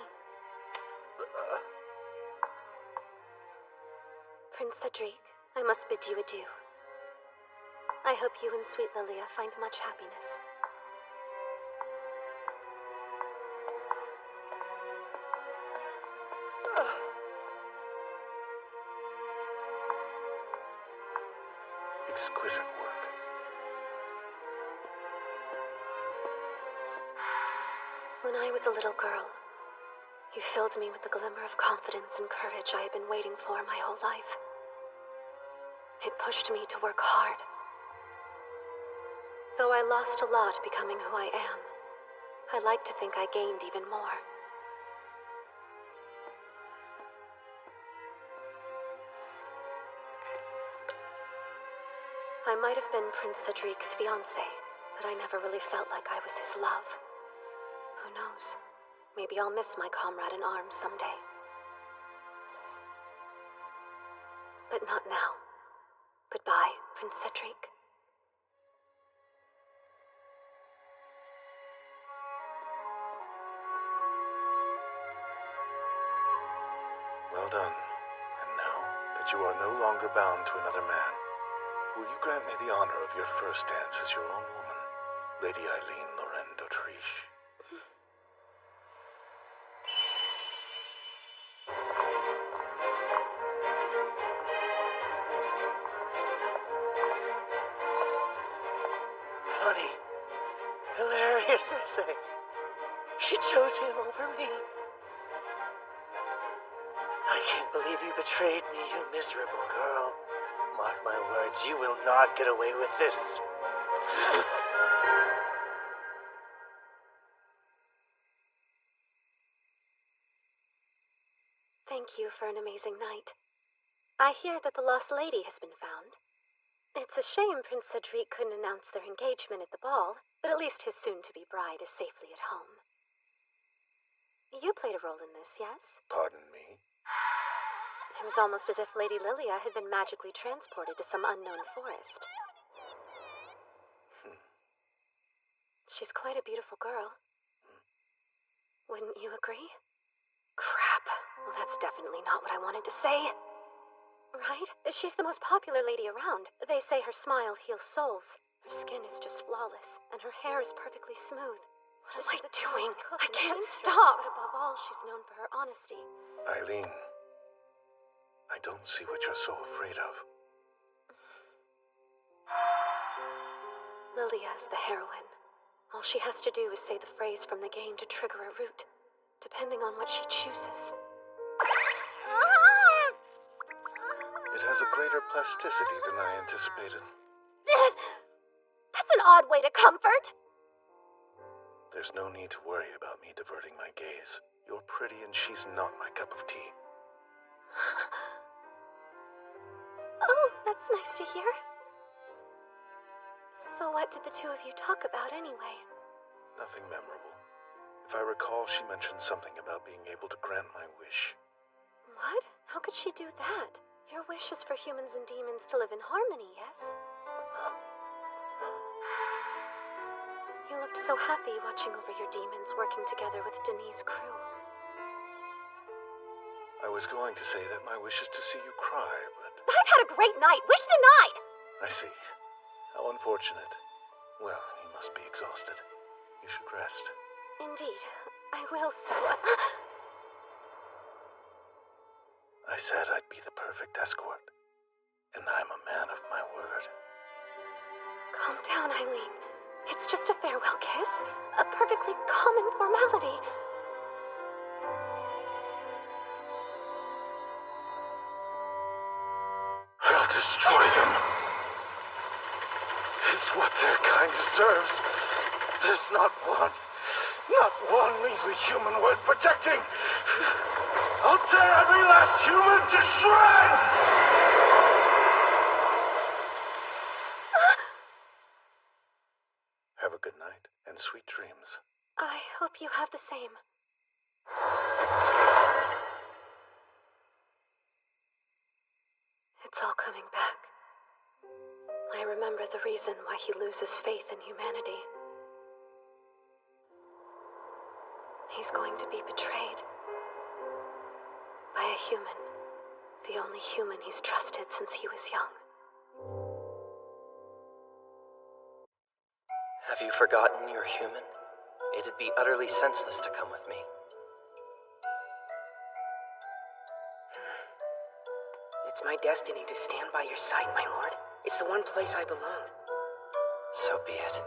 Prince Cedric, I must bid you adieu. I hope you and sweet Lilia find much happiness. Exquisite work. When I was a little girl, you filled me with the glimmer of confidence and courage I had been waiting for my whole life. It pushed me to work hard. Though I lost a lot becoming who I am, I like to think I gained even more. I might have been Prince Cedric's fiancée, but I never really felt like I was his love. Who knows? Maybe I'll miss my comrade in arms someday. But not now. Goodbye, Prince Cedric. Well done. And now that you are no longer bound to another man, will you grant me the honor of your first dance as your own woman, Lady Eileen Lorraine d'Autriche? Funny. Hilarious, I say. She chose him over me. I can't believe you betrayed me, you miserable girl. Mark my words, you will not get away with this. Thank you for an amazing night. I hear that the lost lady has been found. It's a shame Prince Cedric couldn't announce their engagement at the ball, but at least his soon-to-be bride is safely at home. You played a role in this, yes? Pardon me? It was almost as if Lady Lilia had been magically transported to some unknown forest. She's quite a beautiful girl. Wouldn't you agree? Crap. Well, that's definitely not what I wanted to say. Right? She's the most popular lady around. They say her smile heals souls. Her skin is just flawless, and her hair is perfectly smooth. What am I doing? I can't stop! But above all, she's known for her honesty. Eileen, I don't see what you're so afraid of. Lilia is the heroine. All she has to do is say the phrase from the game to trigger a root, depending on what she chooses. It has a greater plasticity than I anticipated. That's an odd way to comfort! There's no need to worry about me diverting my gaze. You're pretty and she's not my cup of tea. Oh, that's nice to hear. So what did the two of you talk about anyway? Nothing memorable. If I recall, she mentioned something about being able to grant my wish. What? How could she do that? Your wish is for humans and demons to live in harmony, yes? You looked so happy watching over your demons working together with Denis' crew. I was going to say that my wish is to see you cry, but... I've had a great night. Wish denied. I see. How unfortunate. Well, you must be exhausted. You should rest. Indeed. I will so. I said I'd be the perfect escort. And I'm a man of my word. Calm down, Eileen. It's just a farewell kiss. A perfectly common formality. I'll destroy them. It's what their kind deserves. There's not one measly human worth protecting. I'll tear every last human to shreds! Have a good night and sweet dreams. I hope you have the same. It's all coming back. I remember the reason why he loses faith in humanity. He's going to be betrayed. By a human. The only human he's trusted since he was young. Have you forgotten you're human? It'd be utterly senseless to come with me. It's my destiny to stand by your side, my lord. It's the one place I belong. So be it.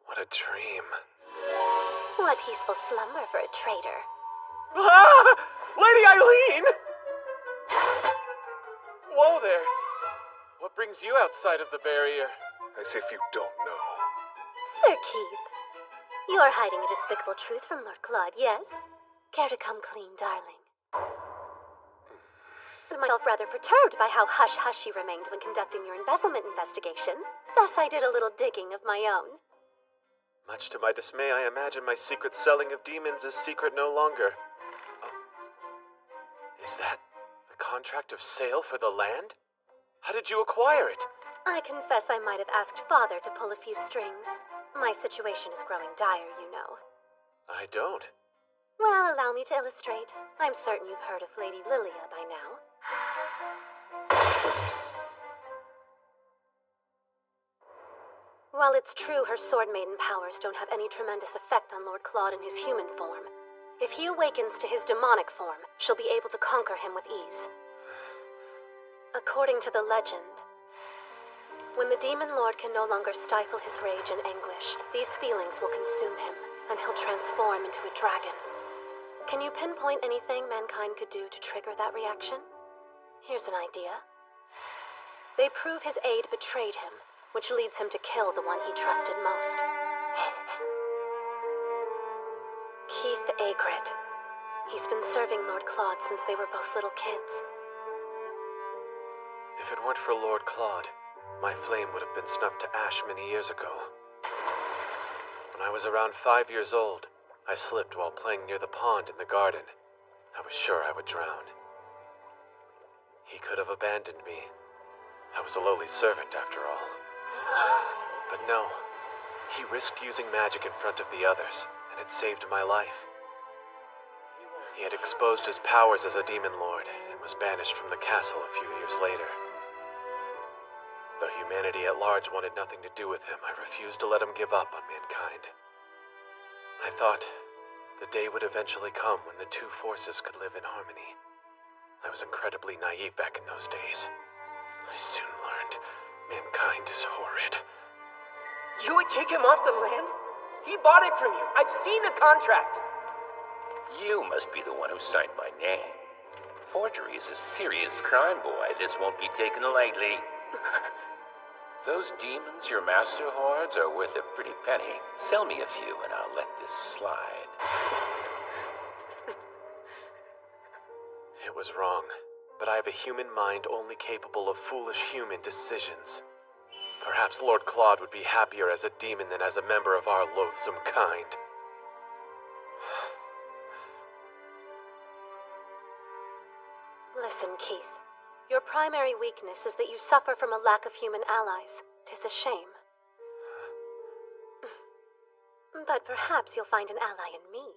What a dream. What peaceful slumber for a traitor. Ah! Lady Eileen! Whoa there. What brings you outside of the barrier? As if you don't know. Sir Keith, you're hiding a despicable truth from Lord Claude, yes? Care to come clean, darling? Myself rather perturbed by how hush-hush you remained when conducting your embezzlement investigation. Thus I did a little digging of my own. Much to my dismay, I imagine my secret selling of demons is secret no longer. Is that the contract of sale for the land? How did you acquire it? I confess I might have asked Father to pull a few strings. My situation is growing dire, you know. I don't. Well, allow me to illustrate. I'm certain you've heard of Lady Lilia by now. While it's true her sword maiden powers don't have any tremendous effect on Lord Claude in his human form, if he awakens to his demonic form, she'll be able to conquer him with ease. According to the legend, when the Demon Lord can no longer stifle his rage and anguish, these feelings will consume him, and he'll transform into a dragon. Can you pinpoint anything mankind could do to trigger that reaction? Here's an idea. They prove his aide betrayed him, which leads him to kill the one he trusted most. Keith Agrid. He's been serving Lord Claude since they were both little kids. If it weren't for Lord Claude, my flame would have been snuffed to ash many years ago. When I was around 5 years old, I slipped while playing near the pond in the garden. I was sure I would drown. He could have abandoned me. I was a lowly servant after all. But no, he risked using magic in front of the others, and it saved my life. He had exposed his powers as a demon lord, and was banished from the castle a few years later. Though humanity at large wanted nothing to do with him, I refused to let him give up on mankind. I thought the day would eventually come when the two forces could live in harmony. I was incredibly naive back in those days. I soon learned mankind is horrid. You would kick him off the land? He bought it from you. I've seen the contract. You must be the one who signed my name. Forgery is a serious crime, boy. This won't be taken lightly. Those demons your master hoards are worth a pretty penny. Sell me a few and I'll let this slide. It was wrong, but I have a human mind only capable of foolish human decisions. Perhaps Lord Claude would be happier as a demon than as a member of our loathsome kind. Listen, Keith. Your primary weakness is that you suffer from a lack of human allies. 'Tis a shame. But perhaps you'll find an ally in me.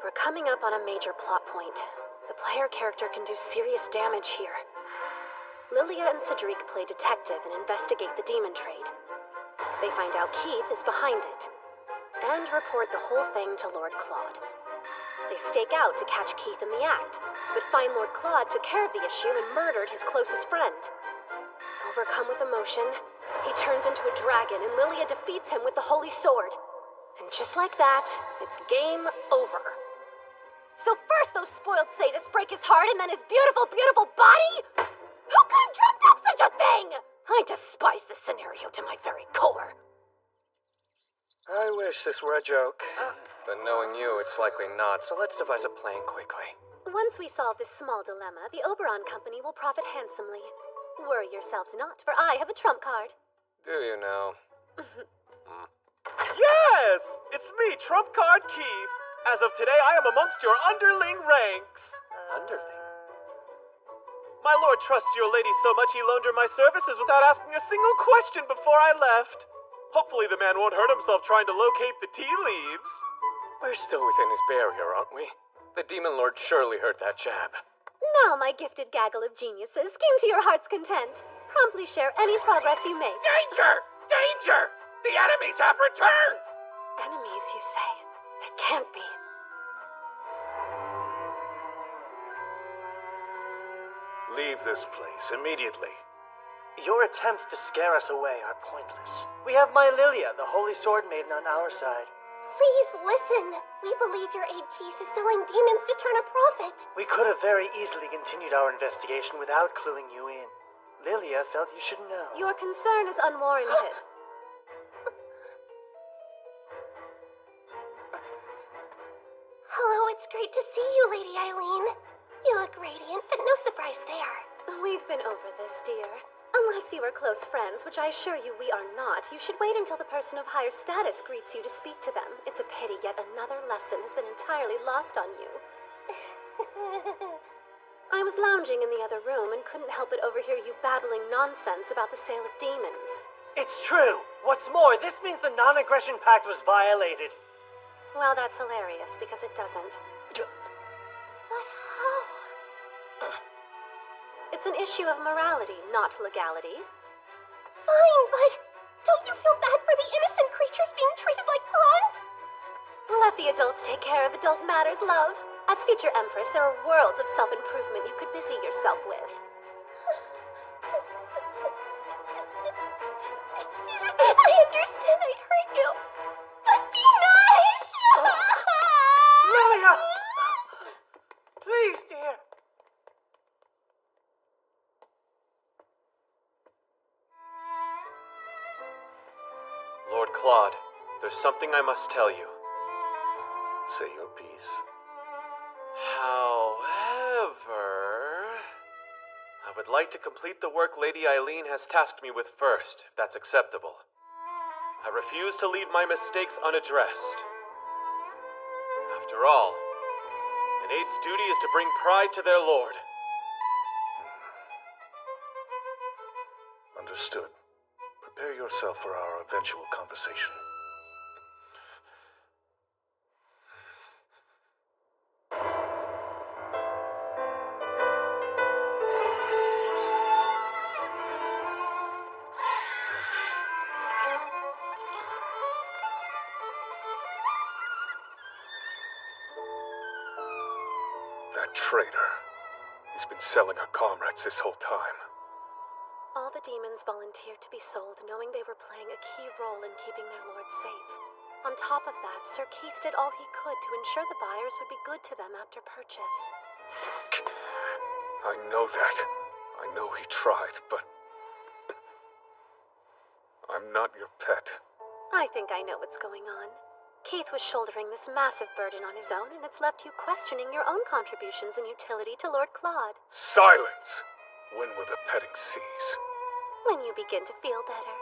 We're coming up on a major plot point. The player character can do serious damage here. Lilia and Cedric play detective and investigate the demon trade. They find out Keith is behind it, and report the whole thing to Lord Claude. They stake out to catch Keith in the act, but find Lord Claude took care of the issue and murdered his closest friend. Overcome with emotion, he turns into a dragon and Lilia defeats him with the Holy Sword. And just like that, it's game over. So first those spoiled sadists break his heart and then his beautiful, beautiful body? Who could have dreamt up such a thing? I despise this scenario to my very core. I wish this were a joke. But knowing you, it's likely not, so let's devise a plan quickly. Once we solve this small dilemma, the Oberon Company will profit handsomely. Worry yourselves not, for I have a trump card. Do you know? Yes! It's me, Trump Card Keith. As of today, I am amongst your underling ranks. Underling? My lord trusts your lady so much he loaned her my services without asking a single question before I left. Hopefully the man won't hurt himself trying to locate the tea leaves. We're still within his barrier, aren't we? The Demon Lord surely heard that jab. Now, my gifted gaggle of geniuses, scheme to your heart's content. Promptly share any progress you make. Danger! Danger! The enemies have returned! Enemies, you say? It can't be. Leave this place immediately. Your attempts to scare us away are pointless. We have my Lilia, the Holy Sword Maiden, on our side. Please listen. We believe your aide Keith is selling demons to turn a profit. We could have very easily continued our investigation without cluing you in. Lilia felt you should know. Your concern is unwarranted. Hello, it's great to see you, Lady Eileen. You look radiant, but no surprise there. We've been over this, dear. Unless you are close friends, which I assure you we are not, you should wait until the person of higher status greets you to speak to them. It's a pity yet another lesson has been entirely lost on you. I was lounging in the other room and couldn't help but overhear you babbling nonsense about the sale of demons. It's true. What's more, this means the non-aggression pact was violated. Well, that's hilarious, because it doesn't. But how? It's an issue of morality, not legality. Fine, but don't you feel bad for the innocent creatures being treated like pawns? Let the adults take care of adult matters, love. As future Empress, there are worlds of self-improvement you could busy yourself with. I understand I'd hurt you, but be nice! Lilia! Please, dear. Lord Claude, there's something I must tell you. Say your piece. However, I would like to complete the work Lady Eileen has tasked me with first, if that's acceptable. I refuse to leave my mistakes unaddressed. After all, an aide's duty is to bring pride to their lord. Understood. Prepare yourself for our eventual conversation. That traitor. He's been selling our comrades this whole time. All the demons volunteered to be sold, knowing they were playing a key role in keeping their lord safe. On top of that, Sir Keith did all he could to ensure the buyers would be good to them after purchase. I know that. I know he tried, but... I'm not your pet. I think I know what's going on. Keith was shouldering this massive burden on his own, and it's left you questioning your own contributions and utility to Lord Claude. Silence! When will the petting cease? When you begin to feel better.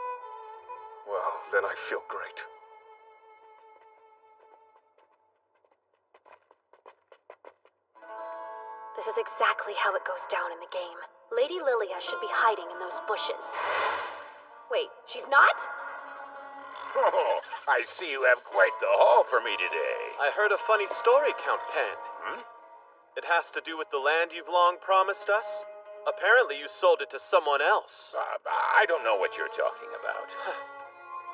Well, then I feel great. This is exactly how it goes down in the game. Lady Lilia should be hiding in those bushes. Wait, she's not? Oh, I see you have quite the haul for me today. I heard a funny story, Count Pen. Hmm? It has to do with the land you've long promised us? Apparently you sold it to someone else. I don't know what you're talking about.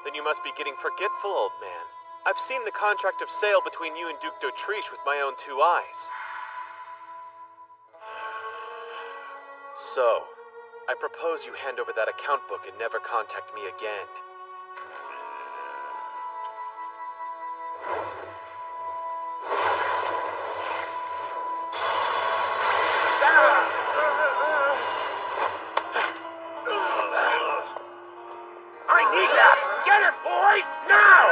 Then you must be getting forgetful, old man. I've seen the contract of sale between you and Duke d'Autriche with my own 2 eyes. So, I propose you hand over that account book and never contact me again. I need that! Get it, boys! Now!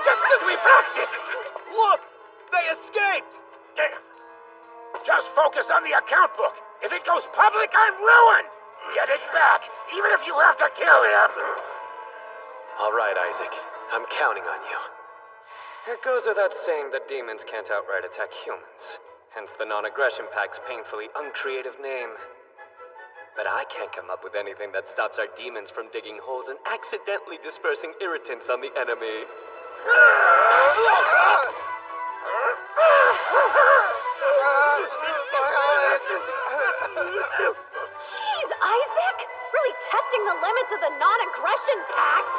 Just as we practiced! Look! They escaped! Damn! Just focus on the account book. If it goes public, I'm ruined! Get it back, even if you have to kill him! All right, Isaac. I'm counting on you. It goes without saying that demons can't outright attack humans. Hence the non-aggression pact's painfully uncreative name. But I can't come up with anything that stops our demons from digging holes and accidentally dispersing irritants on the enemy. Jeez, Isaac! Really testing the limits of the non-aggression pact!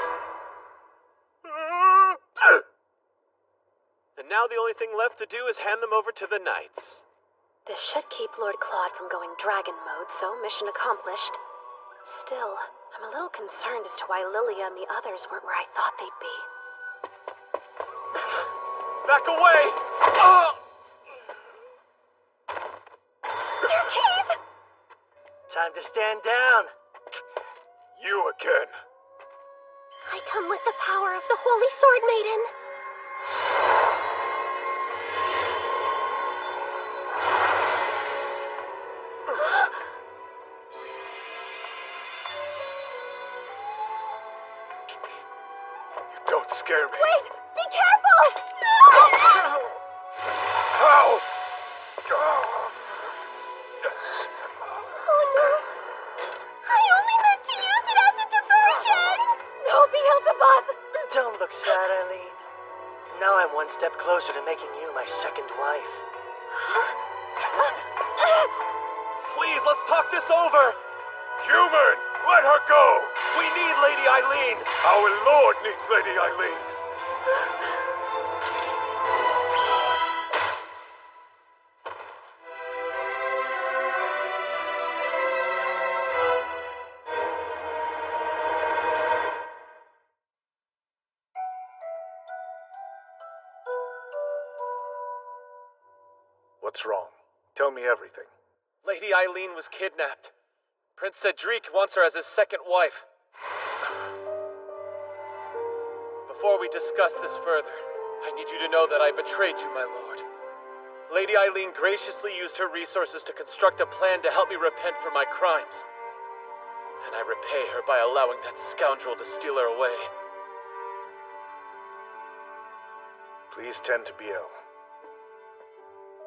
And now the only thing left to do is hand them over to the knights. This should keep Lord Claude from going dragon mode, so mission accomplished. Still, I'm a little concerned as to why Lilia and the others weren't where I thought they'd be. Back away! Sir Keith! Time to stand down. You again. I come with the power of the Holy Sword Maiden. Don't scare me. Wait! Be careful! How? Oh no! I only meant to use it as a diversion! No, Beelzebub! Don't look sad, Eileen. Now I'm one step closer to making you my second wife. Please, let's talk this over! Human, let her go! We need Lady Eileen! Our lord needs Lady Eileen. What's wrong? Tell me everything. Lady Eileen was kidnapped. Prince Cedric wants her as his second wife. Before we discuss this further, I need you to know that I betrayed you, my lord. Lady Eileen graciously used her resources to construct a plan to help me repent for my crimes. And I repay her by allowing that scoundrel to steal her away. Please tend to Biel.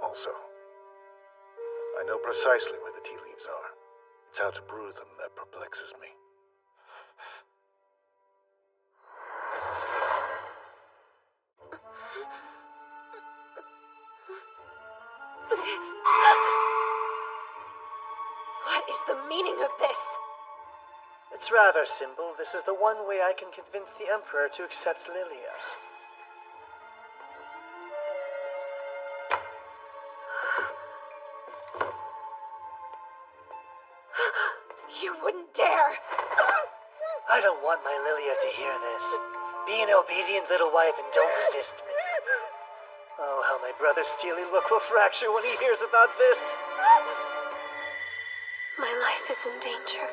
Also, I know precisely where the tea leaves are. It's how to brew them that perplexes me. What is the meaning of this? It's rather simple. This is the one way I can convince the Emperor to accept Lilia. You wouldn't dare! I don't want my Lilia to hear this. Be an obedient little wife and don't resist me. Oh, how my brother's steely look will fracture when he hears about this. My life is in danger,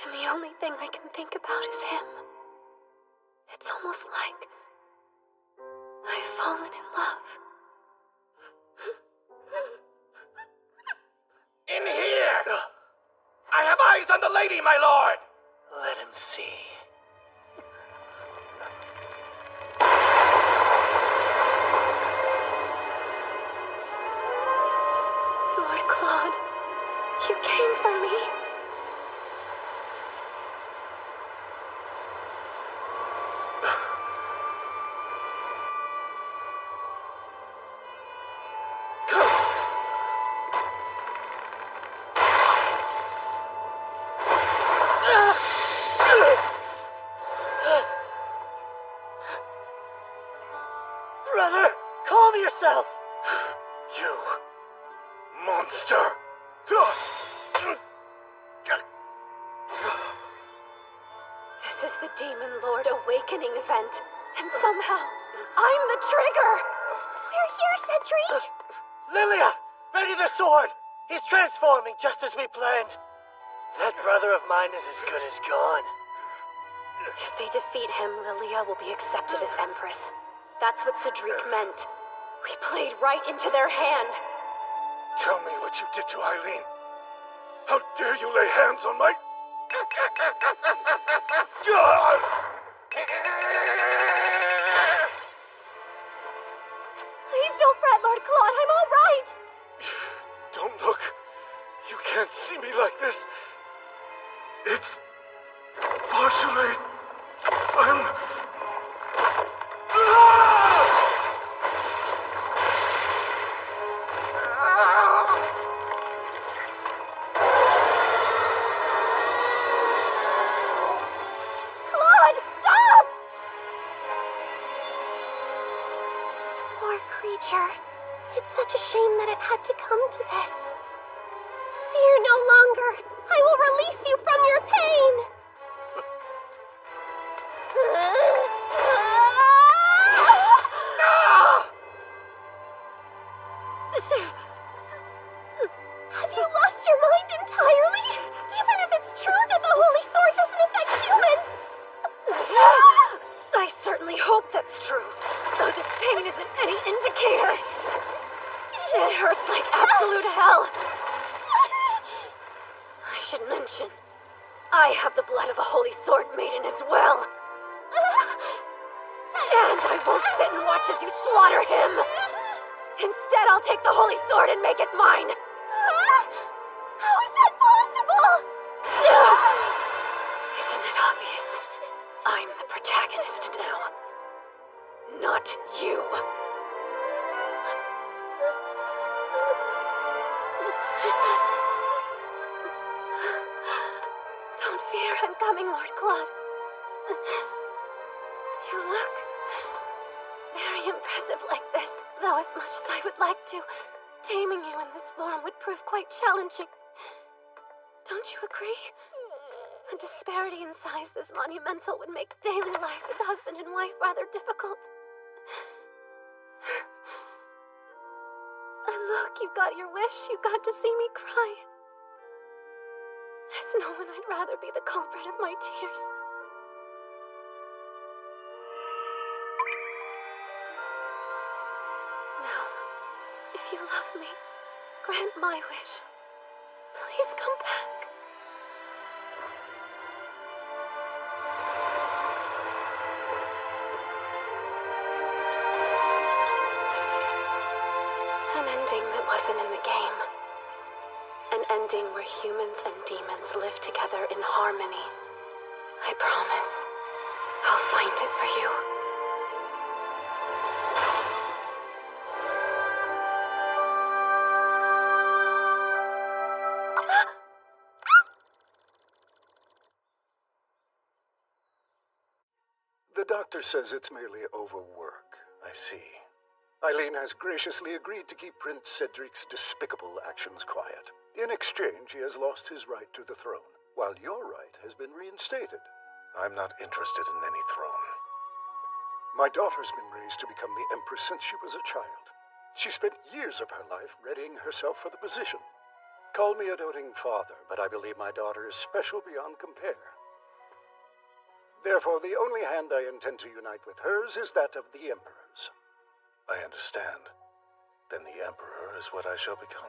and the only thing I can think about is him. It's almost like I've fallen in love. In here! I have eyes on the lady, my lord! Let him see. Lord Claude, you came for me. Brother, calm yourself! You monster! This is the Demon Lord Awakening event, and somehow I'm the trigger! We're here, Cedric! Lilia! Ready the sword! He's transforming just as we planned. That brother of mine is as good as gone. If they defeat him, Lilia will be accepted as Empress. That's what Cedric meant. We played right into their hand. Tell me what you did to Eileen. How dare you lay hands on my... Please don't fret, Lord Claude. I'm all right. Don't look. You can't see me like this. It's... partially... I'm... Claude, stop! Poor creature. It's such a shame that it had to come to this. Fear no longer. I will release you from your pain. Have you lost your mind entirely? Even if it's true that the Holy Sword doesn't affect humans? I certainly hope that's true, though this pain isn't any indicator. It hurts like absolute hell. I should mention, I have the blood of a Holy Sword Maiden as well. And I won't sit and watch as you slaughter him. Instead, I'll take the Holy Sword and make it mine. How is that possible? Isn't it obvious? I'm the protagonist now. Not you. Don't fear, I'm coming, Lord Claude. You look very impressive like this, though as much as I would like to, taming you in this form would prove quite challenging. Don't you agree? A disparity in size this monumental would make daily life as husband and wife rather difficult. And look, you got your wish. You got to see me cry. There's no one I'd rather be the culprit of my tears. Now, if you love me, grant my wish. Please come back. An ending that wasn't in the game. An ending where humans and demons live together in harmony. I promise. I'll find it for you. The doctor says it's merely overwork. I see. Eileen has graciously agreed to keep Prince Cedric's despicable actions quiet. In exchange, he has lost his right to the throne, while your right has been reinstated. I'm not interested in any throne. My daughter's been raised to become the Empress since she was a child. She spent years of her life readying herself for the position. Call me a doting father, but I believe my daughter is special beyond compare. Therefore, the only hand I intend to unite with hers is that of the Emperor's. I understand. Then the Emperor is what I shall become.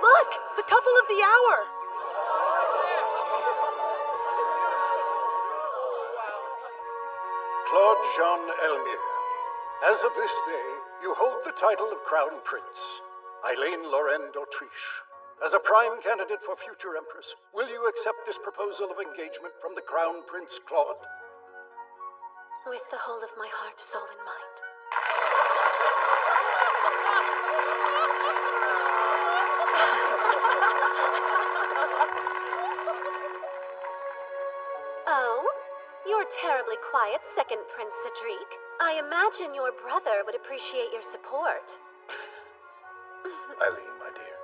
Look! The couple of the hour! Claude Jean Elmire. As of this day, you hold the title of Crown Prince, Eileen Lorraine d'Autriche. As a prime candidate for future Empress, will you accept this proposal of engagement from the Crown Prince Claude? With the whole of my heart, soul, and mind. Oh? You're terribly quiet, second Prince Cedric. I imagine your brother would appreciate your support. Eileen, my dear.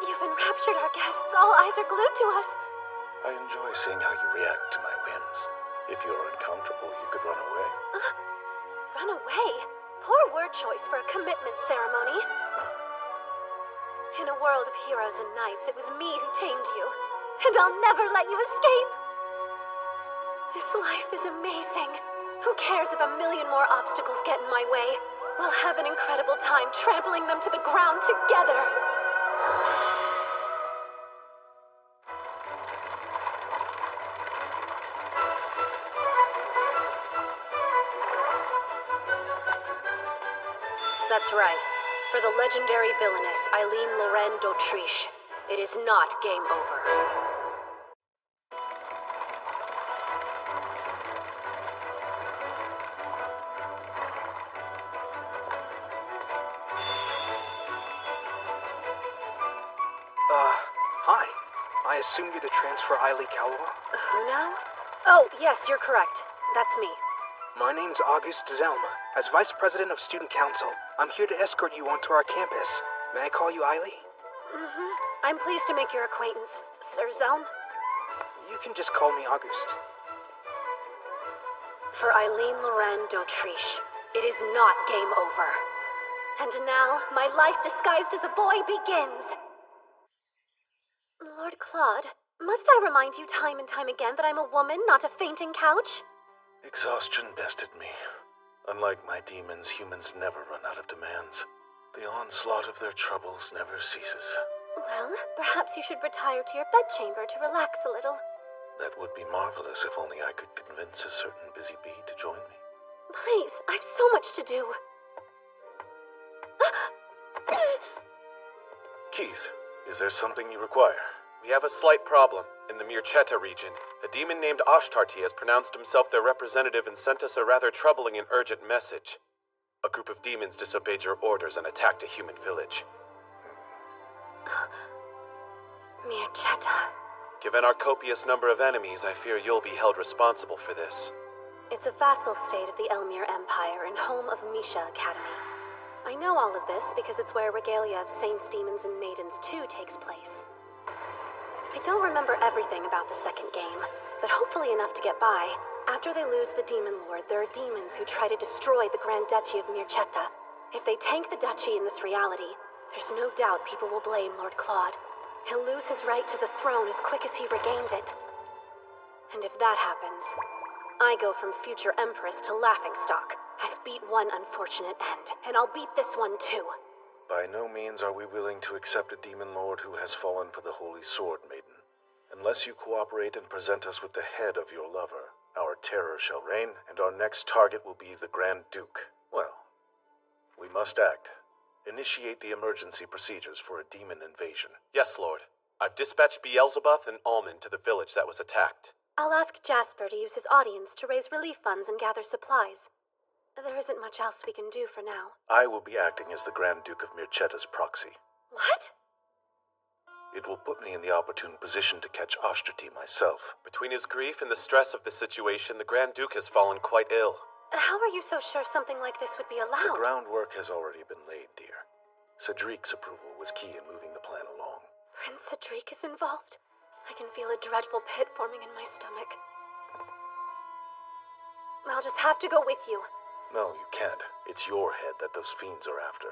You've enraptured our guests. All eyes are glued to us. I enjoy seeing how you react to my whims. If you're uncomfortable, you could run away. Run away? Poor word choice for a commitment ceremony. In a world of heroes and knights, it was me who tamed you. And I'll never let you escape. This life is amazing. Who cares if a million more obstacles get in my way? We'll have an incredible time trampling them to the ground together. That's right. For the legendary villainess, Eileen Lorraine d'Autriche, it is not game over. Hi. I assume you're the transfer Eileen Calor? Who now? Oh, yes, you're correct. That's me. My name's August Zelma. As Vice President of Student Council, I'm here to escort you onto our campus. May I call you Eileen? Mm-hmm. I'm pleased to make your acquaintance, Sir Zelm. You can just call me August. For Eileen Lorraine d'Autriche, it is not game over. And now, my life disguised as a boy begins. Lord Claude, must I remind you time and time again that I'm a woman, not a fainting couch? Exhaustion bested me. Unlike my demons, humans never run out of demands. The onslaught of their troubles never ceases. Well, perhaps you should retire to your bedchamber to relax a little. That would be marvelous if only I could convince a certain busy bee to join me. Please, I've so much to do. Keith, is there something you require? We have a slight problem. In the Mirchetta region, a demon named Ashtarti has pronounced himself their representative and sent us a rather troubling and urgent message. A group of demons disobeyed your orders and attacked a human village. Mirchetta. Given our copious number of enemies, I fear you'll be held responsible for this. It's a vassal state of the Elmire Empire and home of Misha Academy. I know all of this because it's where Regalia of Saints, Demons, and Maidens 2 takes place. I don't remember everything about the second game, but hopefully enough to get by. After they lose the Demon Lord, there are demons who try to destroy the Grand Duchy of Mirchetta. If they tank the duchy in this reality, there's no doubt people will blame Lord Claude. He'll lose his right to the throne as quick as he regained it. And if that happens, I go from future Empress to laughingstock. I've beat one unfortunate end, and I'll beat this one too. By no means are we willing to accept a demon lord who has fallen for the Holy Sword, Maiden. Unless you cooperate and present us with the head of your lover, our terror shall reign, and our next target will be the Grand Duke. Well, we must act. Initiate the emergency procedures for a demon invasion. Yes, Lord. I've dispatched Beelzebub and Almond to the village that was attacked. I'll ask Jasper to use his audience to raise relief funds and gather supplies. There isn't much else we can do for now. I will be acting as the Grand Duke of Mirchetta's proxy. What? It will put me in the opportune position to catch Ashtarti myself. Between his grief and the stress of the situation, the Grand Duke has fallen quite ill. How are you so sure something like this would be allowed? The groundwork has already been laid, dear. Cedric's approval was key in moving the plan along. Prince Cedric is involved? I can feel a dreadful pit forming in my stomach. I'll just have to go with you. No, you can't. It's your head that those fiends are after.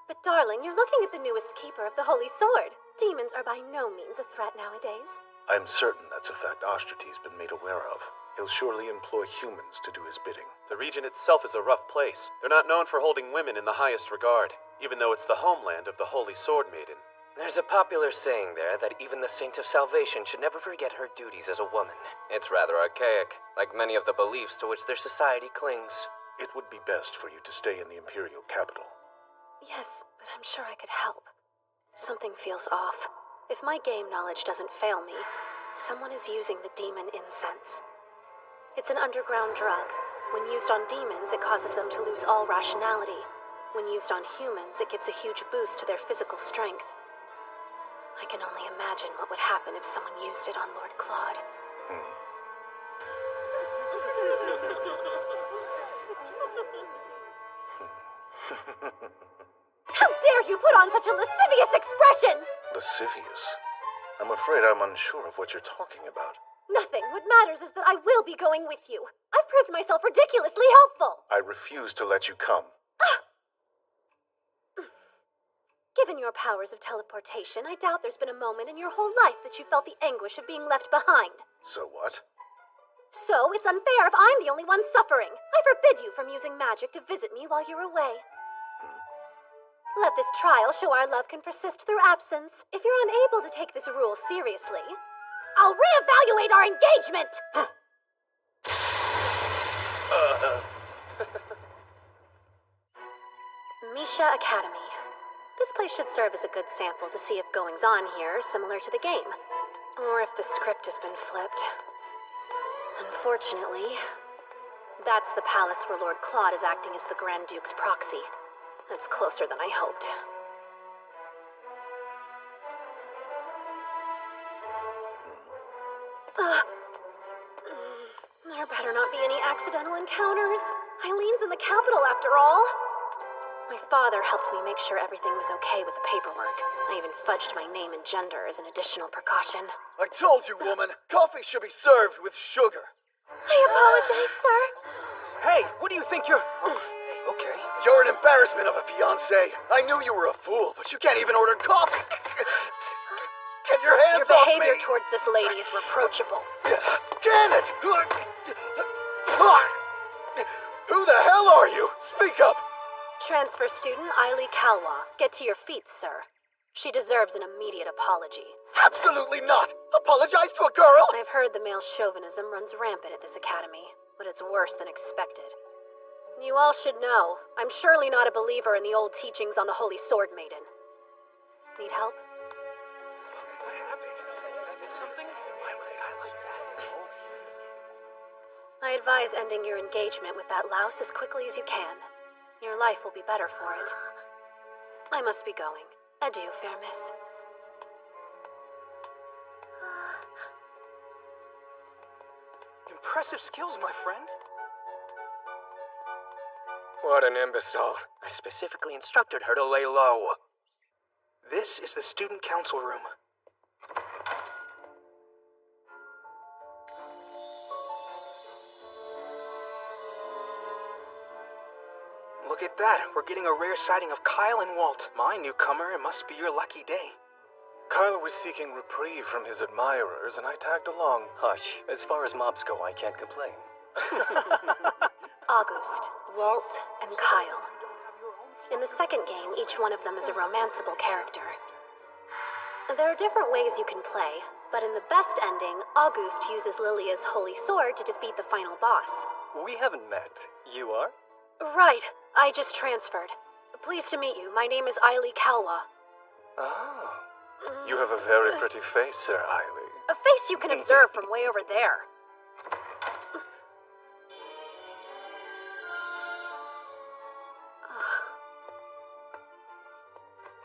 But darling, you're looking at the newest keeper of the Holy Sword. Demons are by no means a threat nowadays. I'm certain that's a fact Oshtrati's been made aware of. He'll surely employ humans to do his bidding. The region itself is a rough place. They're not known for holding women in the highest regard, even though it's the homeland of the Holy Sword Maiden. There's a popular saying there that even the Saint of Salvation should never forget her duties as a woman. It's rather archaic, like many of the beliefs to which their society clings. It would be best for you to stay in the Imperial capital. Yes, but I'm sure I could help. Something feels off. If my game knowledge doesn't fail me, someone is using the demon incense. It's an underground drug. When used on demons, it causes them to lose all rationality. When used on humans, it gives a huge boost to their physical strength. I can only imagine what would happen if someone used it on Lord Claude. How dare you put on such a lascivious expression! Lascivious? I'm afraid I'm unsure of what you're talking about. Nothing. What matters is that I will be going with you. I've proved myself ridiculously helpful. I refuse to let you come. Given your powers of teleportation, I doubt there's been a moment in your whole life that you felt the anguish of being left behind. So what? So it's unfair if I'm the only one suffering. I forbid you from using magic to visit me while you're away. Let this trial show our love can persist through absence. If you're unable to take this rule seriously, I'll reevaluate our engagement! Misha Academy. This place should serve as a good sample to see if goings-on here are similar to the game, or if the script has been flipped. Unfortunately, that's the palace where Lord Claude is acting as the Grand Duke's proxy. That's closer than I hoped. There better not be any accidental encounters. Eileen's in the capital, after all. My father helped me make sure everything was okay with the paperwork. I even fudged my name and gender as an additional precaution. I told you, woman. Coffee should be served with sugar. I apologize, sir. Hey, what do you think you're... Oh, okay. You're an embarrassment of a fiancé. I knew you were a fool, but you can't even order coffee. Get your hands off me! Your behavior towards this lady is reproachable. Can it! Who the hell are you? Speak up! Transfer student Ailey Kalwa. Get to your feet, sir. She deserves an immediate apology. Absolutely not! Apologize to a girl? I've heard the male chauvinism runs rampant at this academy, but it's worse than expected. You all should know, I'm surely not a believer in the old teachings on the Holy Sword Maiden. Need help? I advise ending your engagement with that louse as quickly as you can. Your life will be better for it. I must be going. Adieu, fair miss. Impressive skills, my friend. What an imbecile. I specifically instructed her to lay low. This is the student council room. Look at that. We're getting a rare sighting of Kyle and Walt. My newcomer, it must be your lucky day. Kyle was seeking reprieve from his admirers, and I tagged along. Hush. As far as mobs go, I can't complain. August, Walt, and Kyle. In the second game, each one of them is a romanceable character. There are different ways you can play, but in the best ending, August uses Lilia's holy sword to defeat the final boss. We haven't met. You are? Right. I just transferred. Pleased to meet you. My name is Ailey Kalwa. Ah. You have a very pretty face, Sir Ailey. A face you can observe from way over there.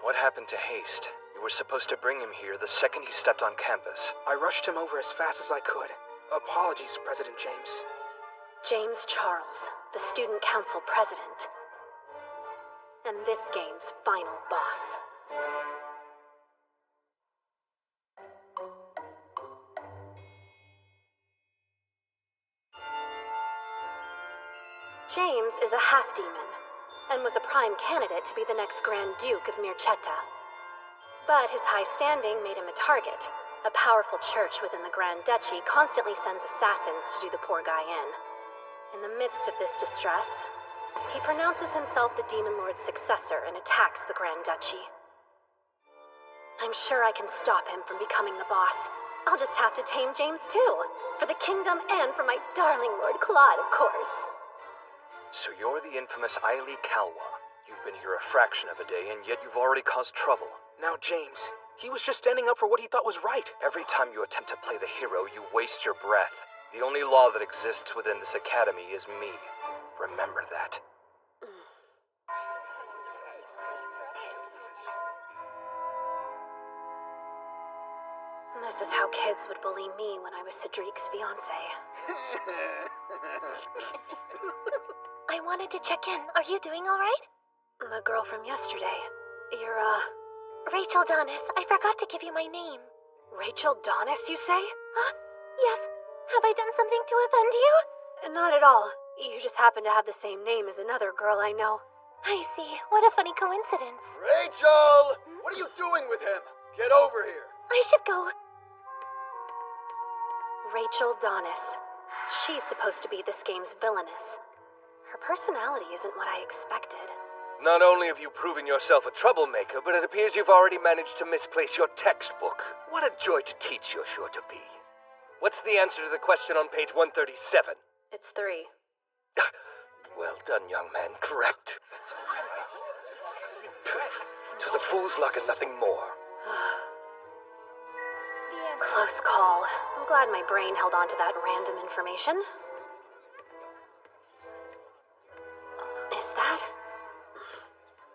What happened to Haste? You were supposed to bring him here the second he stepped on campus. I rushed him over as fast as I could. Apologies, President James. James Charles, the student council president. And this game's final boss. James is a half-demon, and was a prime candidate to be the next Grand Duke of Mircetta. But his high standing made him a target. A powerful church within the Grand Duchy constantly sends assassins to do the poor guy in. In the midst of this distress, he pronounces himself the Demon Lord's successor and attacks the Grand Duchy. I'm sure I can stop him from becoming the boss. I'll just have to tame James too. For the kingdom and for my darling Lord Claude, of course. So you're the infamous Ailey Kalwa. You've been here a fraction of a day, and yet you've already caused trouble. Now, James, he was just standing up for what he thought was right. Every time you attempt to play the hero, you waste your breath. The only law that exists within this academy is me. Remember that. This is how kids would bully me when I was Cedric's fiancé. I wanted to check in. Are you doing all right? The girl from yesterday. You're, Rachel Donis. I forgot to give you my name. Rachel Donis, you say? Yes. Have I done something to offend you? Not at all. You just happen to have the same name as another girl I know. I see. What a funny coincidence. Rachel! What are you doing with him? Get over here. I should go. Rachel Donis. She's supposed to be this game's villainess. Her personality isn't what I expected. Not only have you proven yourself a troublemaker, but it appears you've already managed to misplace your textbook. What a joy to teach you're sure to be. What's the answer to the question on page 137? It's 3. Well done, young man. Correct. Twas a fool's luck and nothing more. Close call. I'm glad my brain held on to that random information. Is that?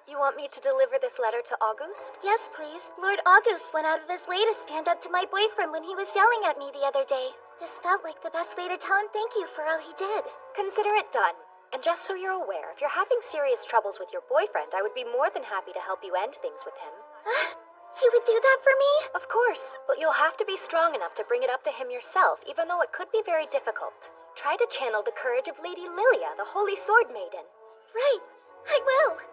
You want me to deliver this letter to August? Yes, please. Lord August went out of his way to stand up to my boyfriend when he was yelling at me the other day. This felt like the best way to tell him thank you for all he did. Consider it done. And just so you're aware, if you're having serious troubles with your boyfriend, I would be more than happy to help you end things with him. You would do that for me? Of course, but you'll have to be strong enough to bring it up to him yourself, even though it could be very difficult. Try to channel the courage of Lady Lilia, the Holy Sword Maiden. Right, I will.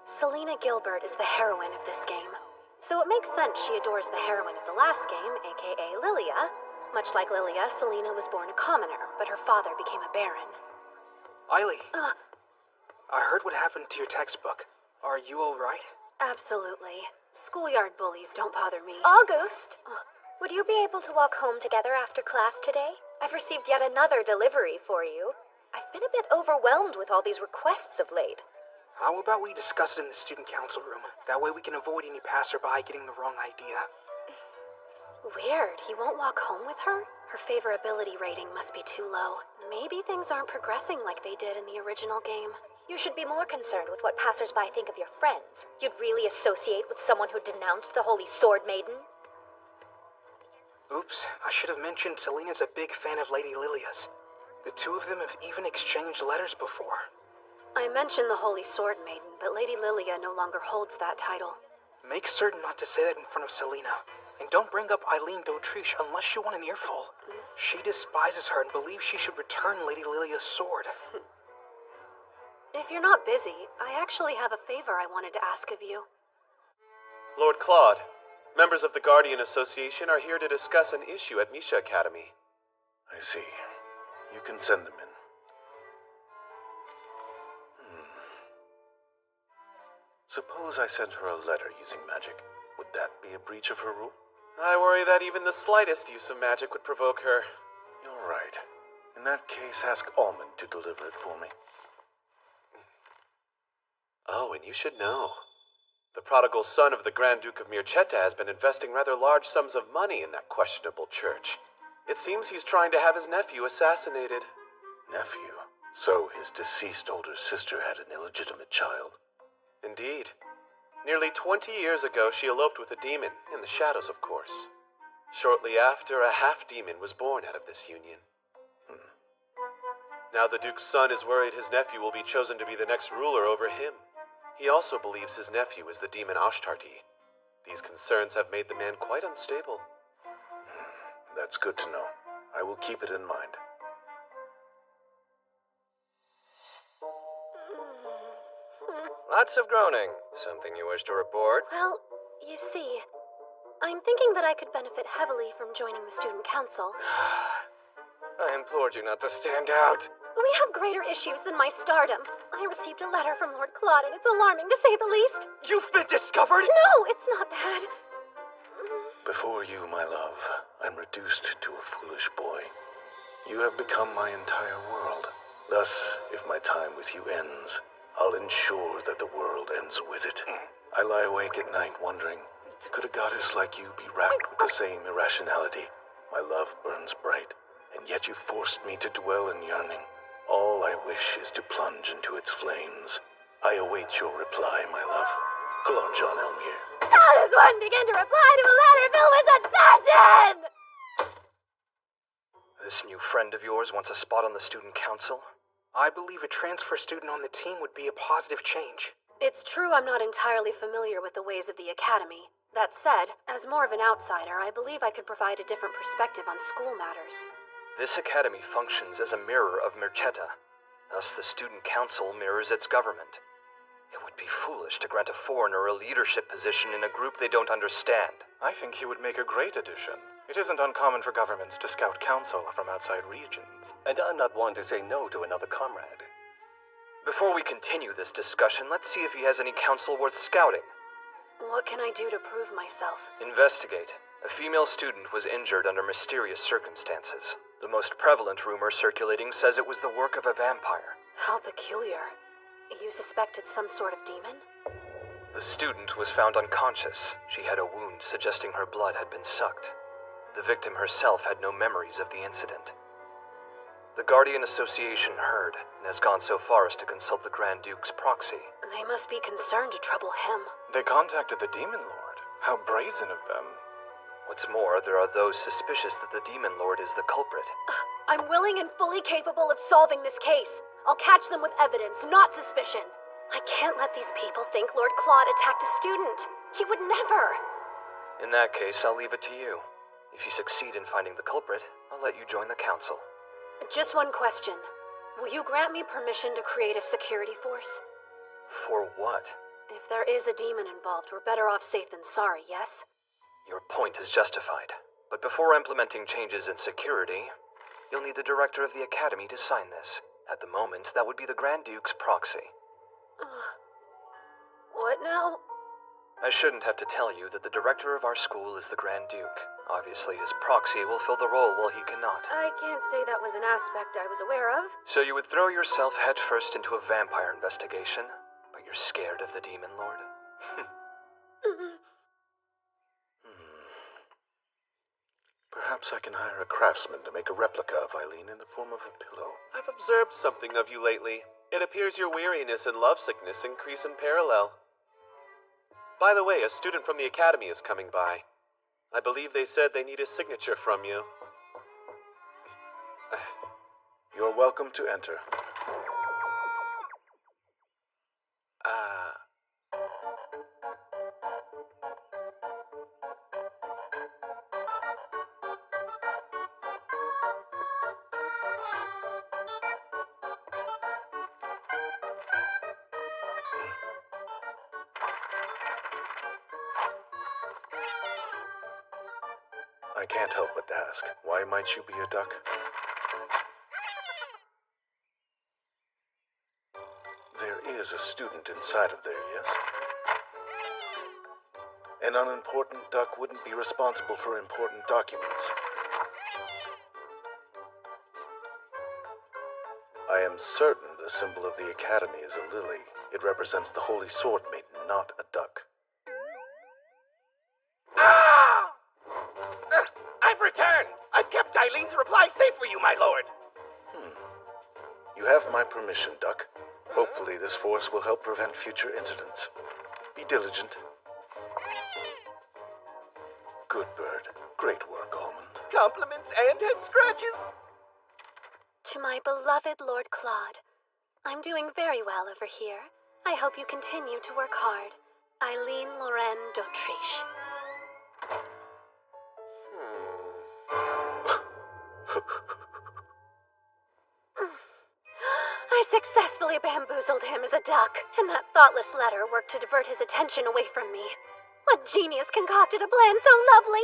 Selena Gilbert is the heroine of this game. So it makes sense she adores the heroine of the last game, aka Lilia. Much like Lilia, Selena was born a commoner, but her father became a baron. Ailey, I heard what happened to your textbook. Are you alright? Absolutely. Schoolyard bullies don't bother me. August! Would you be able to walk home together after class today? I've received yet another delivery for you. I've been a bit overwhelmed with all these requests of late. How about we discuss it in the student council room? That way we can avoid any passerby getting the wrong idea. Weird. He won't walk home with her? Her favorability rating must be too low. Maybe things aren't progressing like they did in the original game. You should be more concerned with what passersby think of your friends. You'd really associate with someone who denounced the Holy Sword Maiden? Oops, I should have mentioned Selena's a big fan of Lady Lilia's. The two of them have even exchanged letters before. I mentioned the Holy Sword Maiden, but Lady Lilia no longer holds that title. Make certain not to say that in front of Selena. And don't bring up Eileen Dautriche unless you want an earful. She despises her and believes she should return Lady Lilia's sword. If you're not busy, I actually have a favor I wanted to ask of you. Lord Claude, members of the Guardian Association are here to discuss an issue at Misha Academy. I see. You can send them in. Suppose I sent her a letter using magic. Would that be a breach of her rule? I worry that even the slightest use of magic would provoke her. You're right. In that case, ask Almond to deliver it for me. Oh, and you should know. The prodigal son of the Grand Duke of Mircetta has been investing rather large sums of money in that questionable church. It seems he's trying to have his nephew assassinated. Nephew? So his deceased older sister had an illegitimate child? Indeed. Nearly 20 years ago, she eloped with a demon, in the shadows, of course. Shortly after, a half-demon was born out of this union. Now the Duke's son is worried his nephew will be chosen to be the next ruler over him. He also believes his nephew is the demon Ashtarti. These concerns have made the man quite unstable. That's good to know. I will keep it in mind. Lots of groaning. Something you wish to report? Well, you see, I'm thinking that I could benefit heavily from joining the student council. I implored you not to stand out. We have greater issues than my stardom. I received a letter from Lord Claude, and it's alarming to say the least. You've been discovered? No, it's not that. Before you, my love, I'm reduced to a foolish boy. You have become my entire world. Thus, if my time with you ends, I'll ensure that the world ends with it. I lie awake at night wondering, could a goddess like you be racked with the same irrationality? My love burns bright, and yet you forced me to dwell in yearning. All I wish is to plunge into its flames. I await your reply, my love. Claude Jean Elmire. How does one begin to reply to a letter filled with such passion? This new friend of yours wants a spot on the student council? I believe a transfer student on the team would be a positive change. It's true I'm not entirely familiar with the ways of the academy. That said, as more of an outsider, I believe I could provide a different perspective on school matters. This academy functions as a mirror of Merchetta. Thus, the student council mirrors its government. It would be foolish to grant a foreigner a leadership position in a group they don't understand. I think he would make a great addition. It isn't uncommon for governments to scout counsel from outside regions. And I'm not one to say no to another comrade. Before we continue this discussion, let's see if he has any counsel worth scouting. What can I do to prove myself? Investigate. A female student was injured under mysterious circumstances. The most prevalent rumor circulating says it was the work of a vampire. How peculiar. You suspected some sort of demon? The student was found unconscious. She had a wound suggesting her blood had been sucked. The victim herself had no memories of the incident. The Guardian Association heard and has gone so far as to consult the Grand Duke's proxy. They must be concerned to trouble him. They contacted the Demon Lord. How brazen of them. What's more, there are those suspicious that the Demon Lord is the culprit. I'm willing and fully capable of solving this case. I'll catch them with evidence, not suspicion. I can't let these people think Lord Claude attacked a student. He would never. In that case, I'll leave it to you. If you succeed in finding the culprit, I'll let you join the council. Just one question. Will you grant me permission to create a security force? For what? If there is a demon involved, we're better off safe than sorry, yes? Your point is justified. But before implementing changes in security, you'll need the director of the academy to sign this. At the moment, that would be the Grand Duke's proxy. What now? I shouldn't have to tell you that the director of our school is the Grand Duke. Obviously, his proxy will fill the role while he cannot. I can't say that was an aspect I was aware of. So you would throw yourself headfirst into a vampire investigation, but you're scared of the Demon Lord? Perhaps I can hire a craftsman to make a replica of Eileen in the form of a pillow. I've observed something of you lately. It appears your weariness and lovesickness increase in parallel. By the way, a student from the academy is coming by. I believe they said they need a signature from you. You're welcome to enter. I can't help but ask, why might you be a duck? There is a student inside of there, yes? An unimportant duck wouldn't be responsible for important documents. I am certain the symbol of the Academy is a lily. It represents the Holy Sword Maiden, not a duck. I've returned! I've kept Eileen's reply safe for you, my lord! You have my permission, Duck. Hopefully this force will help prevent future incidents. Be diligent. Good bird. Great work, Almond. Compliments and head scratches! To my beloved Lord Claude, I'm doing very well over here. I hope you continue to work hard. Eileen Lorraine d'Autriche. I successfully bamboozled him as a duck, and that thoughtless letter worked to divert his attention away from me. What genius concocted a plan so lovely?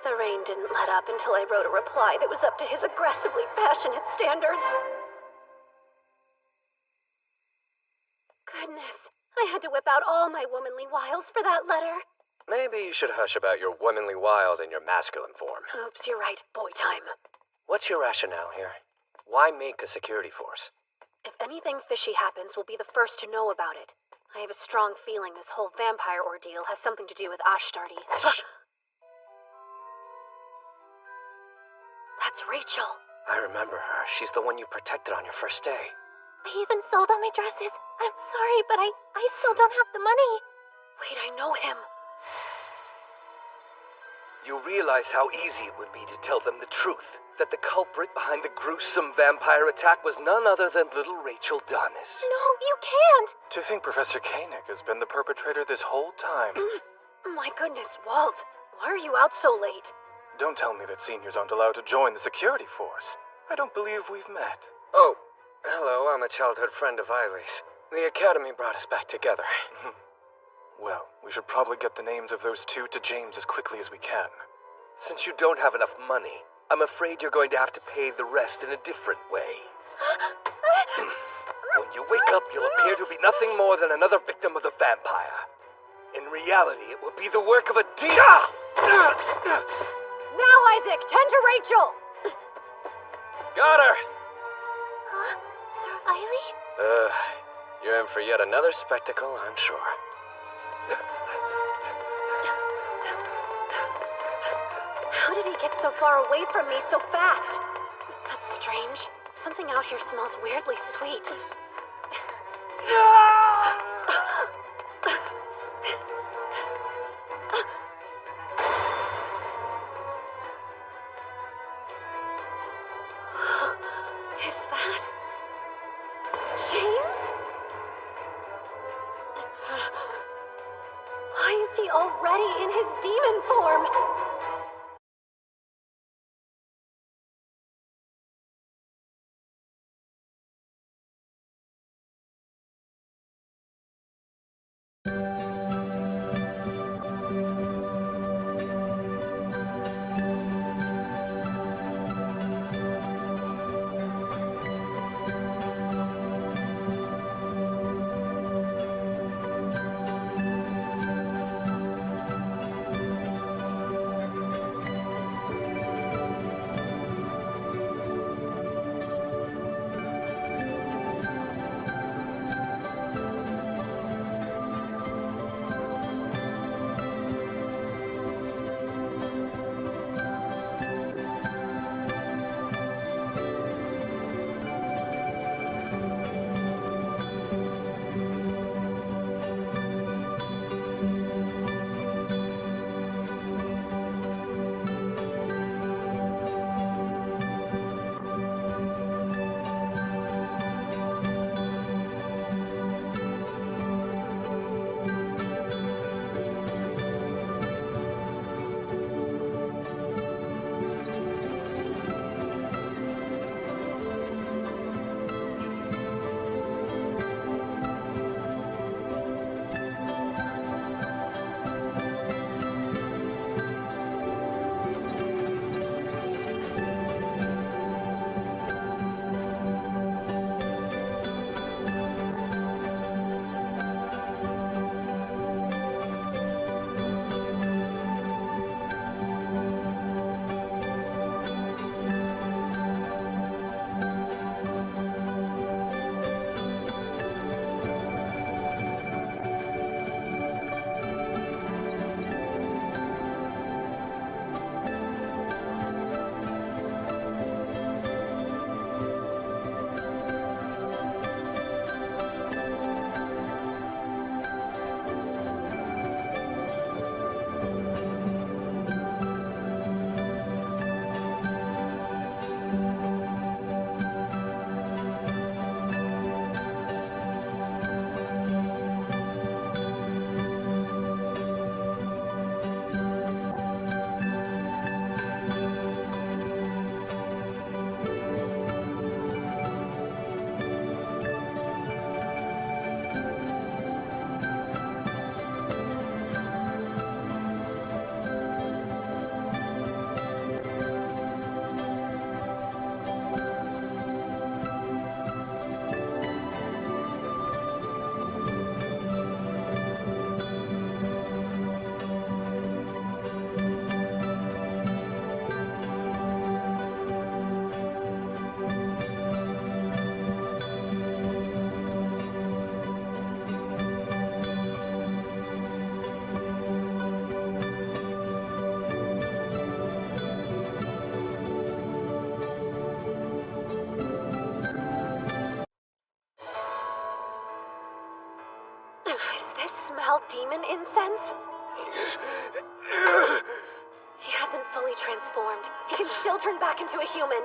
The rain didn't let up until I wrote a reply that was up to his aggressively passionate standards. Goodness, I had to whip out all my womanly wiles for that letter. Maybe you should hush about your womanly wiles in your masculine form. Oops, you're right. Boy time. What's your rationale here? Why make a security force? If anything fishy happens, we'll be the first to know about it. I have a strong feeling this whole vampire ordeal has something to do with Ashtardi. That's Rachel. I remember her. She's the one you protected on your first day. I even sold all my dresses. I'm sorry, but I still don't have the money. Wait, I know him. You realize how easy it would be to tell them the truth. That the culprit behind the gruesome vampire attack was none other than little Rachel Donis. No, you can't! To think Professor Koenig has been the perpetrator this whole time. My goodness, Walt. Why are you out so late? Don't tell me that seniors aren't allowed to join the security force. I don't believe we've met. Oh, hello, I'm a childhood friend of Eileen's. The Academy brought us back together. Well, we should probably get the names of those two to James as quickly as we can. Since you don't have enough money, I'm afraid you're going to have to pay the rest in a different way. When you wake up, you'll appear to be nothing more than another victim of the vampire. In reality, it will be the work of a demon. Now, Isaac, tend to Rachel! Got her! Sir Eileen? You're in for yet another spectacle, I'm sure. How did he get so far away from me so fast? That's strange. Something out here smells weirdly sweet. Is that James? Why is he already in his demon form? demon incense? He hasn't fully transformed. He can still turn back into a human.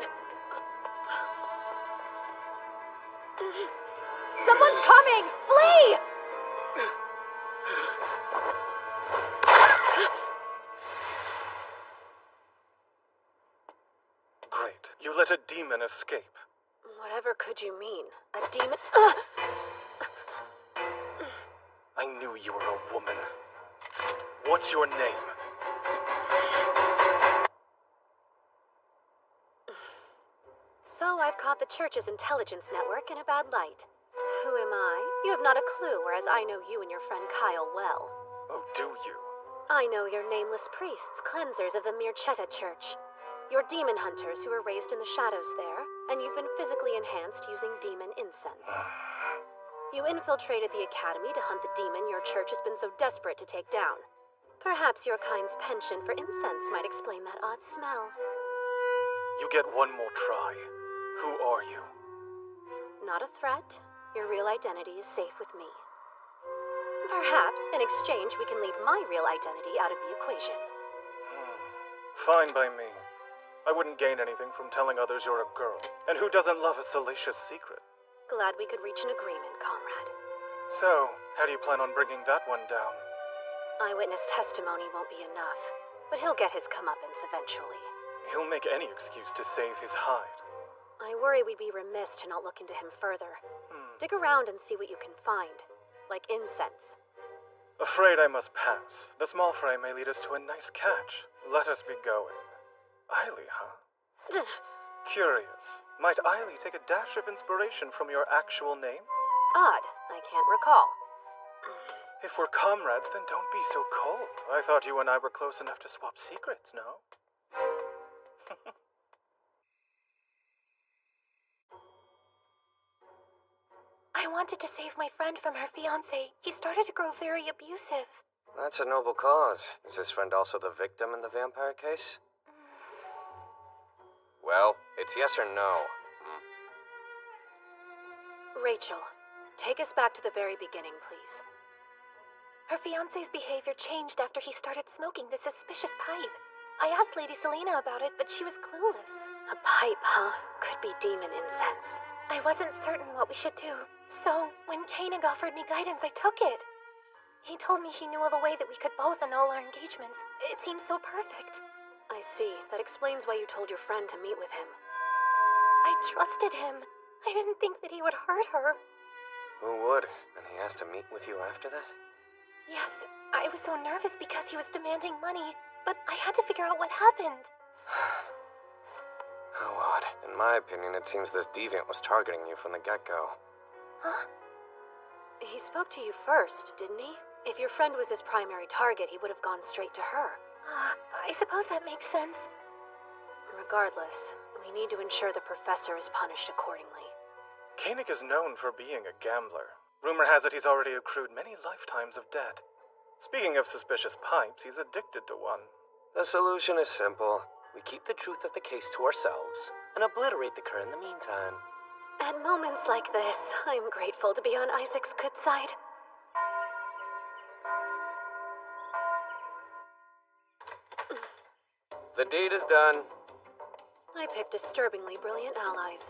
Someone's coming! Flee! Great. You let a demon escape. Whatever could you mean? A demon? I knew you were a woman. What's your name? So I've caught the church's intelligence network in a bad light. Who am I? You have not a clue, whereas I know you and your friend Kyle well. Oh, do you? I know your nameless priests, cleansers of the Mirchetta Church. You're demon hunters who were raised in the shadows there, and you've been physically enhanced using demon incense. You infiltrated the academy to hunt the demon your church has been so desperate to take down. Perhaps your kind's penchant for incense might explain that odd smell. You get one more try. Who are you? Not a threat. Your real identity is safe with me. Perhaps, in exchange, we can leave my real identity out of the equation. Fine by me. I wouldn't gain anything from telling others you're a girl. And who doesn't love a salacious secret? Glad we could reach an agreement, comrade. So, how do you plan on bringing that one down? Eyewitness testimony won't be enough, but he'll get his comeuppance eventually. He'll make any excuse to save his hide. I worry we'd be remiss to not look into him further. Dig around and see what you can find. Like incense. Afraid I must pass. The small fry may lead us to a nice catch. Let us be going. Eiley, huh? Curious. Might Eiley take a dash of inspiration from your actual name? Odd. I can't recall. If we're comrades, then don't be so cold. I thought you and I were close enough to swap secrets, no? I wanted to save my friend from her fiancé. He started to grow very abusive. That's a noble cause. Is this friend also the victim in the vampire case? Well, it's yes or no. Rachel, take us back to the very beginning, please. Her fiancé's behavior changed after he started smoking the suspicious pipe. I asked Lady Selena about it, but she was clueless. A pipe, huh? Could be demon incense. I wasn't certain what we should do, so when Koenig offered me guidance, I took it. He told me he knew of a way that we could both annul our engagements. It seemed so perfect. I see. That explains why you told your friend to meet with him. I trusted him. I didn't think that he would hurt her. Who would? And he asked to meet with you after that? Yes, I was so nervous because he was demanding money, but I had to figure out what happened. How odd. In my opinion, it seems this deviant was targeting you from the get-go. Huh? He spoke to you first, didn't he? If your friend was his primary target, he would have gone straight to her. I suppose that makes sense. Regardless, we need to ensure the professor is punished accordingly. Koenig is known for being a gambler. Rumor has it he's already accrued many lifetimes of debt. Speaking of suspicious pipes, he's addicted to one. The solution is simple. We keep the truth of the case to ourselves and obliterate the cur in the meantime. At moments like this, I'm grateful to be on Isaac's good side. The deed is done. I picked disturbingly brilliant allies.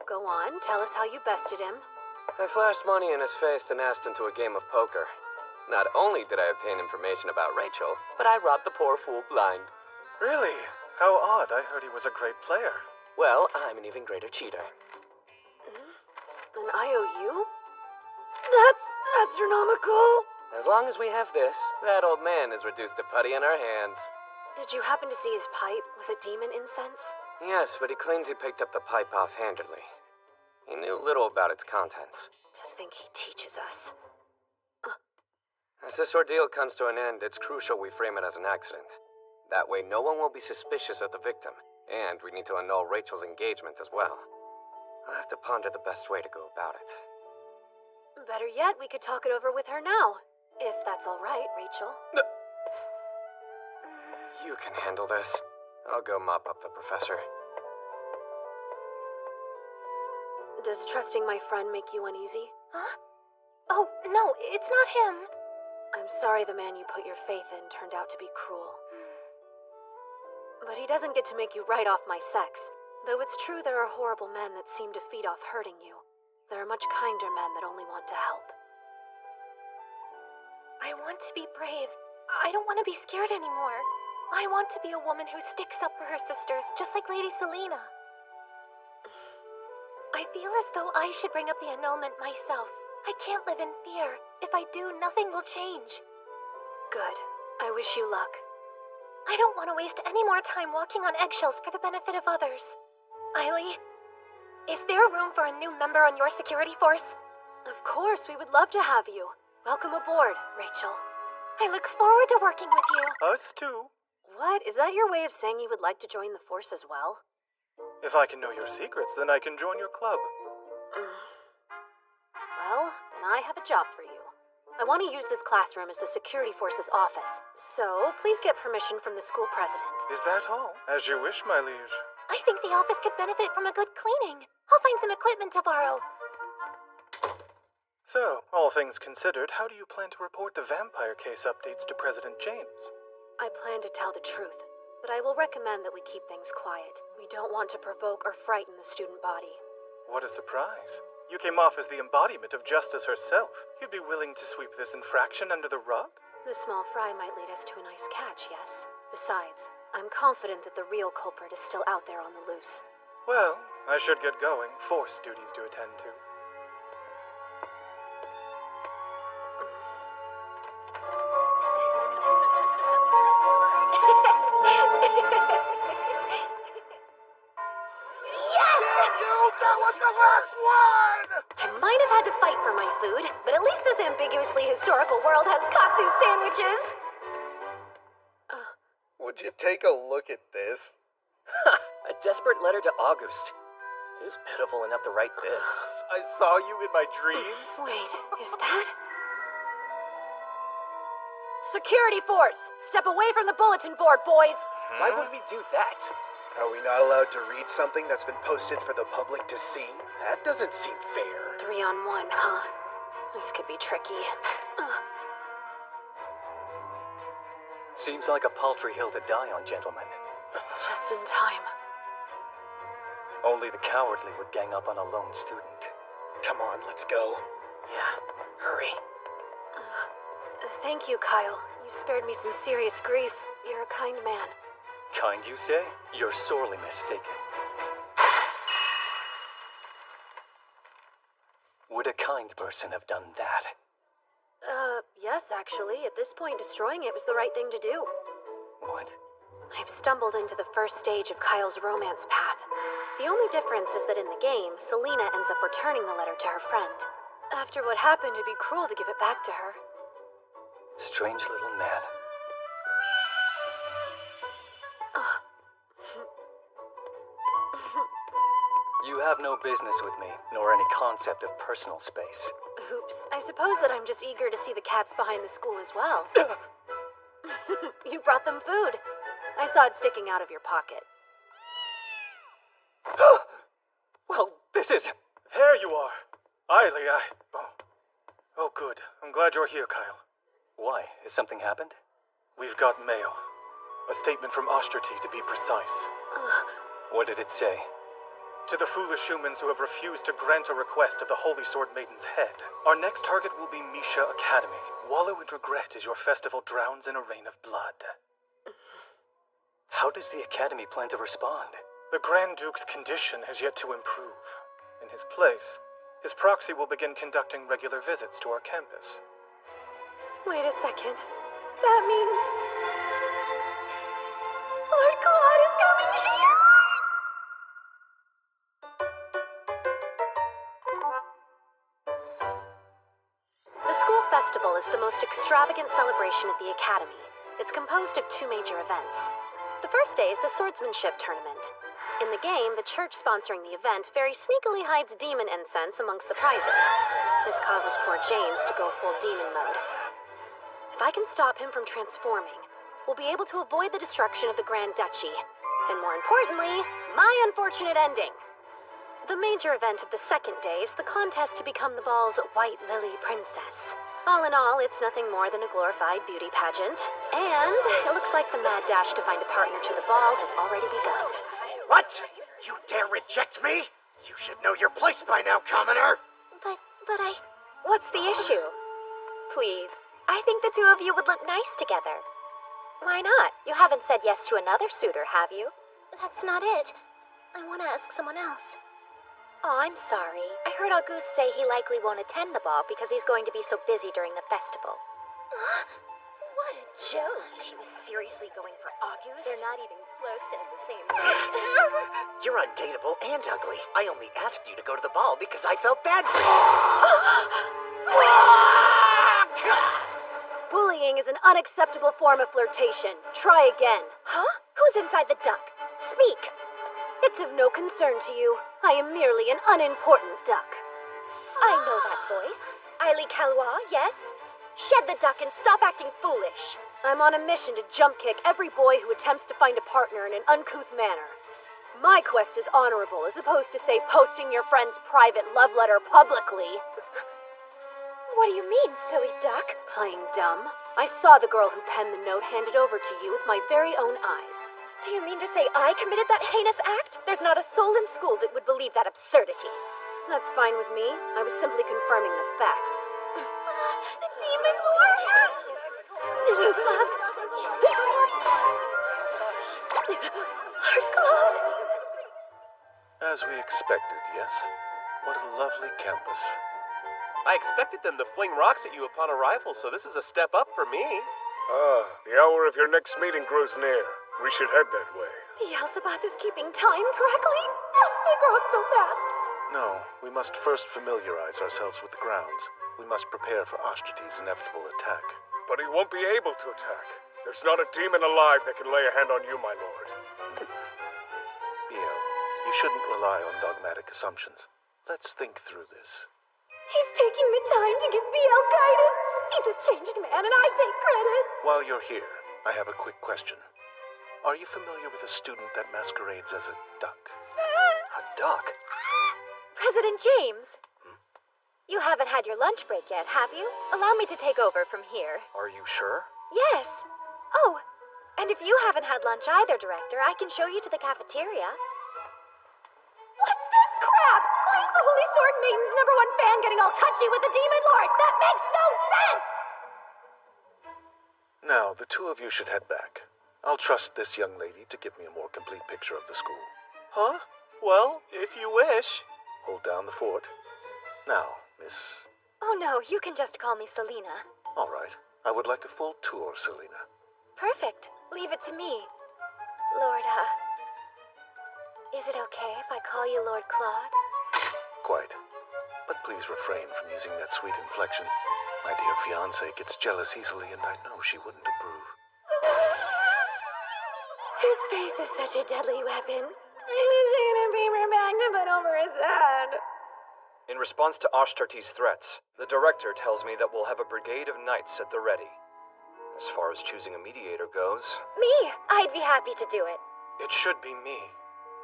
Go on, tell us how you bested him. I flashed money in his face and asked him to a game of poker. Not only did I obtain information about Rachel, but I robbed the poor fool blind. Really? How odd. I heard he was a great player. Well, I'm an even greater cheater. An IOU? That's astronomical! As long as we have this, that old man is reduced to putty in our hands. Did you happen to see his pipe? Was it demon incense? Yes, but he claims he picked up the pipe offhandedly. He knew little about its contents. To think he teaches us. As this ordeal comes to an end, it's crucial we frame it as an accident. That way no one will be suspicious of the victim, and we need to annul Rachel's engagement as well. I'll have to ponder the best way to go about it. Better yet, we could talk it over with her now. If that's all right, Rachel. You can handle this. I'll go mop up the professor. Does trusting my friend make you uneasy? Huh? Oh, no, it's not him. I'm sorry the man you put your faith in turned out to be cruel. But he doesn't get to make you write off my sex. Though it's true there are horrible men that seem to feed off hurting you. There are much kinder men that only want to help. I want to be brave. I don't want to be scared anymore. I want to be a woman who sticks up for her sisters, just like Lady Selena. I feel as though I should bring up the annulment myself. I can't live in fear. If I do, nothing will change. Good. I wish you luck. I don't want to waste any more time walking on eggshells for the benefit of others. Eiley, is there room for a new member on your security force? Of course, we would love to have you. Welcome aboard, Rachel. I look forward to working with you. Us too. What? Is that your way of saying you would like to join the force as well? If I can know your secrets, then I can join your club. Well, then I have a job for you. I want to use this classroom as the security force's office, so please get permission from the school president. Is that all? As you wish, my liege. I think the office could benefit from a good cleaning. I'll find some equipment to borrow. So, all things considered, how do you plan to report the vampire case updates to President James? I plan to tell the truth, but I will recommend that we keep things quiet. We don't want to provoke or frighten the student body. What a surprise. You came off as the embodiment of justice herself. You'd be willing to sweep this infraction under the rug? The small fry might lead us to a nice catch, yes. Besides, I'm confident that the real culprit is still out there on the loose. Well, I should get going. Force duties to attend to. That was the last one! I might have had to fight for my food, but at least this ambiguously historical world has katsu sandwiches! Would you take a look at this? A desperate letter to August. Who's pitiful enough to write this? I saw you in my dreams. Wait, is that? Security force! Step away from the bulletin board, boys! Why would we do that? Are we not allowed to read something that's been posted for the public to see? That doesn't seem fair. 3-on-1, huh? This could be tricky. Seems like a paltry hill to die on, gentlemen. Just in time. Only the cowardly would gang up on a lone student. Come on, let's go. Yeah, hurry. Thank you, Kyle. You spared me some serious grief. You're a kind man. Kind, you say? You're sorely mistaken. Would a kind person have done that? Yes, actually. At this point, destroying it was the right thing to do. What? I've stumbled into the first stage of Kyle's romance path. The only difference is that in the game, Selena ends up returning the letter to her friend. After what happened, it'd be cruel to give it back to her. Strange little man. You have no business with me, nor any concept of personal space. Oops, I suppose that I'm just eager to see the cats behind the school as well. You brought them food. I saw it sticking out of your pocket. Well, this is... There you are. Eiley, Oh, good. I'm glad you're here, Kyle. Why? Has something happened? We've got mail. A statement from Osterty, to be precise. What did it say? To the foolish humans who have refused to grant a request of the Holy Sword Maiden's head, our next target will be Misha Academy. Wallow in regret as your festival drowns in a rain of blood. How does the Academy plan to respond? The Grand Duke's condition has yet to improve. In his place, his proxy will begin conducting regular visits to our campus. Wait a second. That means... Lord Clannad is coming here! The school festival is the most extravagant celebration at the Academy. It's composed of two major events. The first day is the swordsmanship tournament. In the game, the church sponsoring the event very sneakily hides demon incense amongst the prizes. This causes poor James to go full demon mode. If I can stop him from transforming, we'll be able to avoid the destruction of the Grand Duchy. And more importantly, my unfortunate ending. The major event of the second day is the contest to become the ball's White Lily Princess. All in all, it's nothing more than a glorified beauty pageant. And it looks like the mad dash to find a partner to the ball has already begun. What? You dare reject me? You should know your place by now, commoner! But What's the issue? Please, I think the two of you would look nice together. Why not? You haven't said yes to another suitor, have you? That's not it. I want to ask someone else. Oh, I'm sorry. I heard Auguste say he likely won't attend the ball because he's going to be so busy during the festival. What a joke. She was seriously going for Auguste? They're not even close to the same You're undateable and ugly. I only asked you to go to the ball because I felt bad for you. Bullying is an unacceptable form of flirtation. Try again. Huh? Who's inside the duck? Speak. It's of no concern to you. I am merely an unimportant duck. I know that voice. Eileen Calois, yes? Shed the duck and stop acting foolish. I'm on a mission to jump kick every boy who attempts to find a partner in an uncouth manner. My quest is honorable, as opposed to, say, posting your friend's private love letter publicly. What do you mean, silly duck? Playing dumb. I saw the girl who penned the note handed over to you with my very own eyes. Do you mean to say I committed that heinous act? There's not a soul in school that would believe that absurdity. That's fine with me. I was simply confirming the facts. The Demon Lord! You bug! Lord Claude! As we expected, yes? What a lovely campus. I expected them to fling rocks at you upon arrival, so this is a step up for me. The hour of your next meeting grows near. We should head that way. Beelzebub is keeping time correctly? They grow up so fast. No, we must first familiarize ourselves with the grounds. We must prepare for Ashtartes' inevitable attack. But he won't be able to attack. There's not a demon alive that can lay a hand on you, my lord. Biel, you shouldn't rely on dogmatic assumptions. Let's think through this. He's taking the time to give BL guidance. He's a changed man, and I take credit. While you're here, I have a quick question. Are you familiar with a student that masquerades as a duck? A duck? President James. You haven't had your lunch break yet, have you? Allow me to take over from here. Are you sure? Yes. Oh, and if you haven't had lunch either, Director, I can show you to the cafeteria. What's this crap? Why is the Holy Sword Maiden's #1 fan getting all touchy with the Demon Lord? That makes no sense! Now, the two of you should head back. I'll trust this young lady to give me a more complete picture of the school. Huh? Well, if you wish. Hold down the fort. Now, Miss... Oh no, you can just call me Selena. All right. I would like a full tour, Selena. Perfect. Leave it to me. Lord, is it okay if I call you Lord Claude? Quite. But please refrain from using that sweet inflection. My dear fiancé gets jealous easily, and I know she wouldn't approve. His face is such a deadly weapon. He's taking a paper bag to put over his head. In response to Ashtartes' threats, the director tells me that we'll have a brigade of knights at the ready. As far as choosing a mediator goes... Me! I'd be happy to do it. It should be me.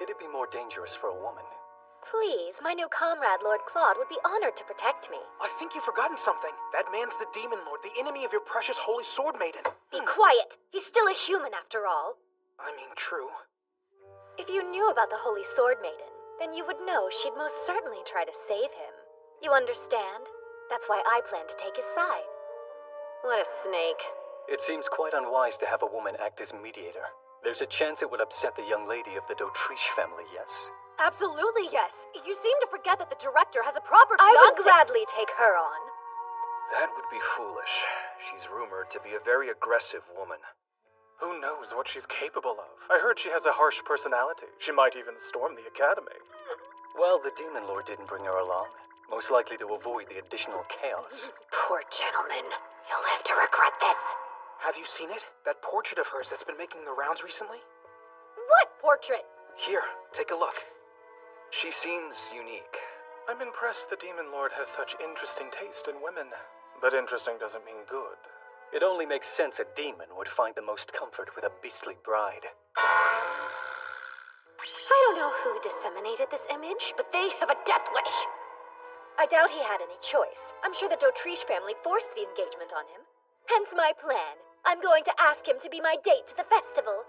It'd be more dangerous for a woman. Please, my new comrade, Lord Claude, would be honored to protect me. I think you've forgotten something. That man's the Demon Lord, the enemy of your precious Holy Sword Maiden. Be quiet. He's still a human, after all. I mean, true. If you knew about the Holy Sword Maiden, then you would know she'd most certainly try to save him. You understand? That's why I plan to take his side. What a snake. It seems quite unwise to have a woman act as mediator. There's a chance it would upset the young lady of the d'Autriche family, yes? Absolutely yes. You seem to forget that the director has a proper I fiancé. would gladly take her on. That would be foolish. She's rumored to be a very aggressive woman. Who knows what she's capable of? I heard she has a harsh personality. She might even storm the academy. Well, the Demon Lord didn't bring her along. Most likely to avoid the additional chaos. Poor gentleman. You'll live to regret this. Have you seen it? That portrait of hers that's been making the rounds recently? What portrait? Here, take a look. She seems unique. I'm impressed the Demon Lord has such interesting taste in women. But interesting doesn't mean good. It only makes sense a demon would find the most comfort with a beastly bride. I don't know who disseminated this image, but they have a death wish. I doubt he had any choice. I'm sure the Dotriche family forced the engagement on him. Hence my plan. I'm going to ask him to be my date to the festival.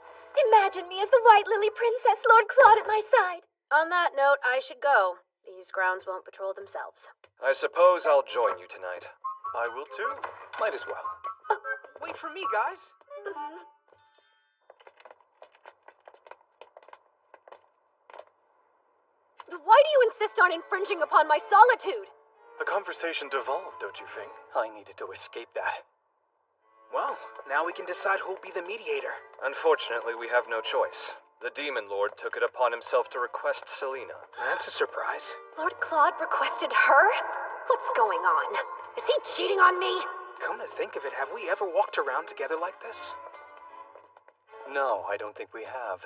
Imagine me as the White Lily Princess, Lord Claude at my side. On that note, I should go. These grounds won't patrol themselves. I suppose I'll join you tonight. I will too. Might as well. Wait for me, guys. Why do you insist on infringing upon my solitude? The conversation devolved, don't you think? I needed to escape that. Well, now we can decide who'll be the mediator. Unfortunately, we have no choice. The Demon Lord took it upon himself to request Selena. That's a surprise. Lord Claude requested her? What's going on? Is he cheating on me? Come to think of it, have we ever walked around together like this? No, I don't think we have.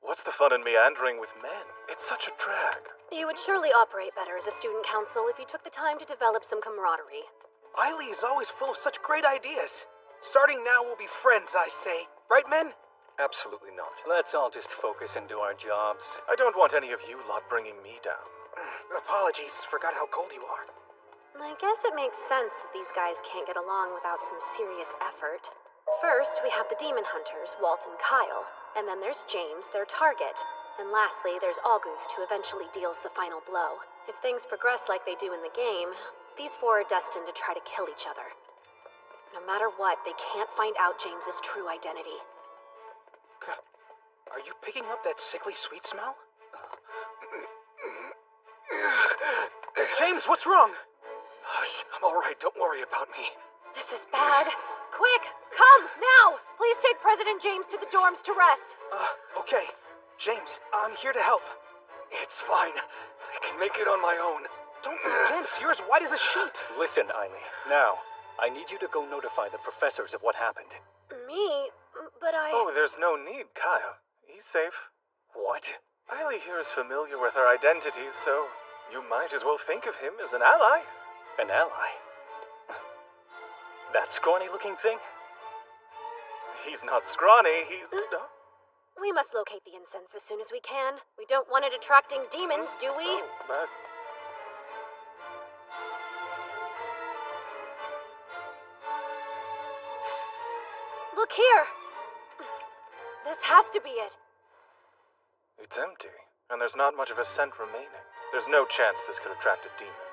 What's the fun in meandering with men? It's such a drag. You would surely operate better as a student council if you took the time to develop some camaraderie. Eiley is always full of such great ideas. Starting now, we'll be friends, I say. Right, men? Absolutely not. Let's all just focus and do our jobs. I don't want any of you lot bringing me down. Apologies, forgot how cold you are. I guess it makes sense that these guys can't get along without some serious effort. First, we have the demon hunters, Walt and Kyle. And then there's James, their target. And lastly, there's August, who eventually deals the final blow. If things progress like they do in the game, these four are destined to try to kill each other. No matter what, they can't find out James's true identity. Are you picking up that sickly sweet smell? James, what's wrong? Hush, I'm alright, don't worry about me. This is bad. Quick, come, now! Please take President James to the dorms to rest. Okay. James, I'm here to help. It's fine. I can make it on my own. Don't be tense, you're as white as a sheet. Listen, Eiley. Now, I need you to go notify the professors of what happened. Me? But I... Oh, there's no need, Kyle. He's safe. What? Eiley here is familiar with her identities, so you might as well think of him as an ally. An ally? That scrawny-looking thing? He's not scrawny, he's... We must locate the incense as soon as we can. We don't want it attracting demons, do we? Oh, but... Look here! This has to be it. It's empty, and there's not much of a scent remaining. There's no chance this could attract a demon.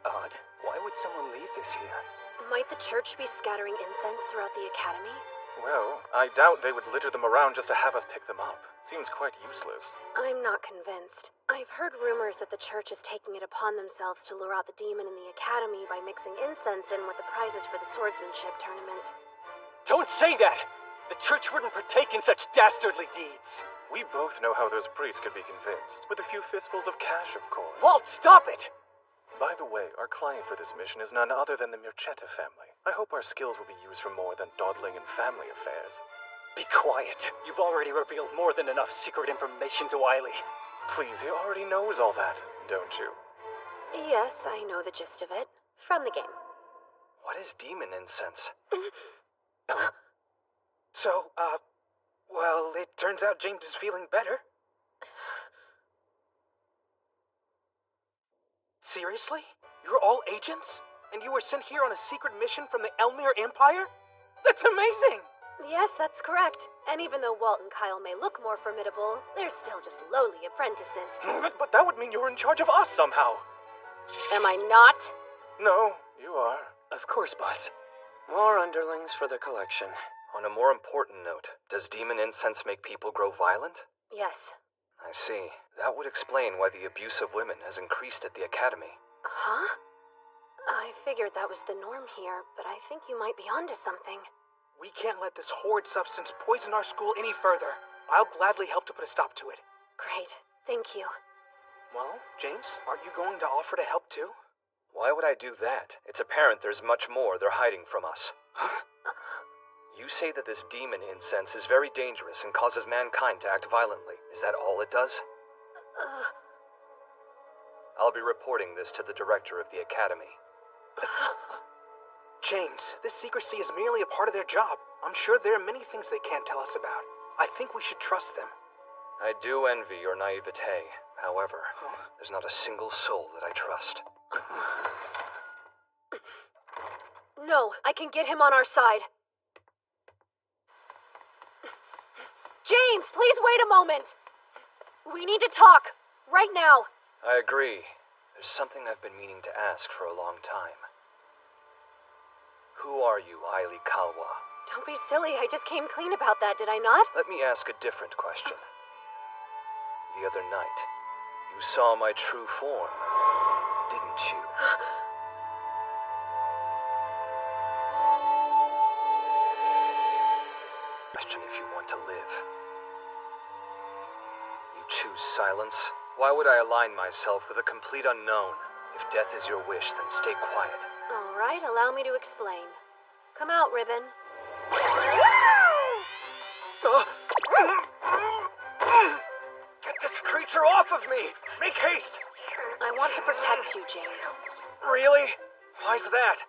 Odd. Why would someone leave this here? Might the church be scattering incense throughout the academy? Well, I doubt they would litter them around just to have us pick them up. Seems quite useless. I'm not convinced. I've heard rumors that the church is taking it upon themselves to lure out the demon in the academy by mixing incense in with the prizes for the swordsmanship tournament. Don't say that! The church wouldn't partake in such dastardly deeds. We both know how those priests could be convinced. With a few fistfuls of cash, of course. Walt, stop it! By the way, our client for this mission is none other than the Murchetta family. I hope our skills will be used for more than dawdling in family affairs. Be quiet. You've already revealed more than enough secret information to Eiley. Please, he already knows all that, don't you? Yes, I know the gist of it. From the game. What is demon incense? So, well, it turns out James is feeling better. Seriously? You're all agents? And you were sent here on a secret mission from the Elmir Empire? That's amazing! Yes, that's correct. And even though Walt and Kyle may look more formidable, they're still just lowly apprentices. But that would mean you're in charge of us somehow. Am I not? No, you are. Of course, boss. More underlings for the collection. On a more important note, does demon incense make people grow violent? Yes. I see. That would explain why the abuse of women has increased at the academy. Huh? I figured that was the norm here, but I think you might be onto something. We can't let this horrid substance poison our school any further. I'll gladly help to put a stop to it. Great. Thank you. Well, James, aren't you going to offer to help too? Why would I do that? It's apparent there's much more they're hiding from us. You say that this demon incense is very dangerous and causes mankind to act violently. Is that all it does? I'll be reporting this to the director of the academy. James, this secrecy is merely a part of their job. I'm sure there are many things they can't tell us about. I think we should trust them. I do envy your naivete. However, there's not a single soul that I trust. No, I can get him on our side. James, please wait a moment. We need to talk. Right now. I agree. There's something I've been meaning to ask for a long time. Who are you, Aili Kalwa? Don't be silly. I just came clean about that, did I not? Let me ask a different question. The other night, you saw my true form, didn't you? Question if you want to live. You choose silence? Why would I align myself with a complete unknown? If death is your wish, then stay quiet. All right, allow me to explain. Come out, Ribbon. Get this creature off of me! Make haste! I want to protect you, James. Really? Why's that?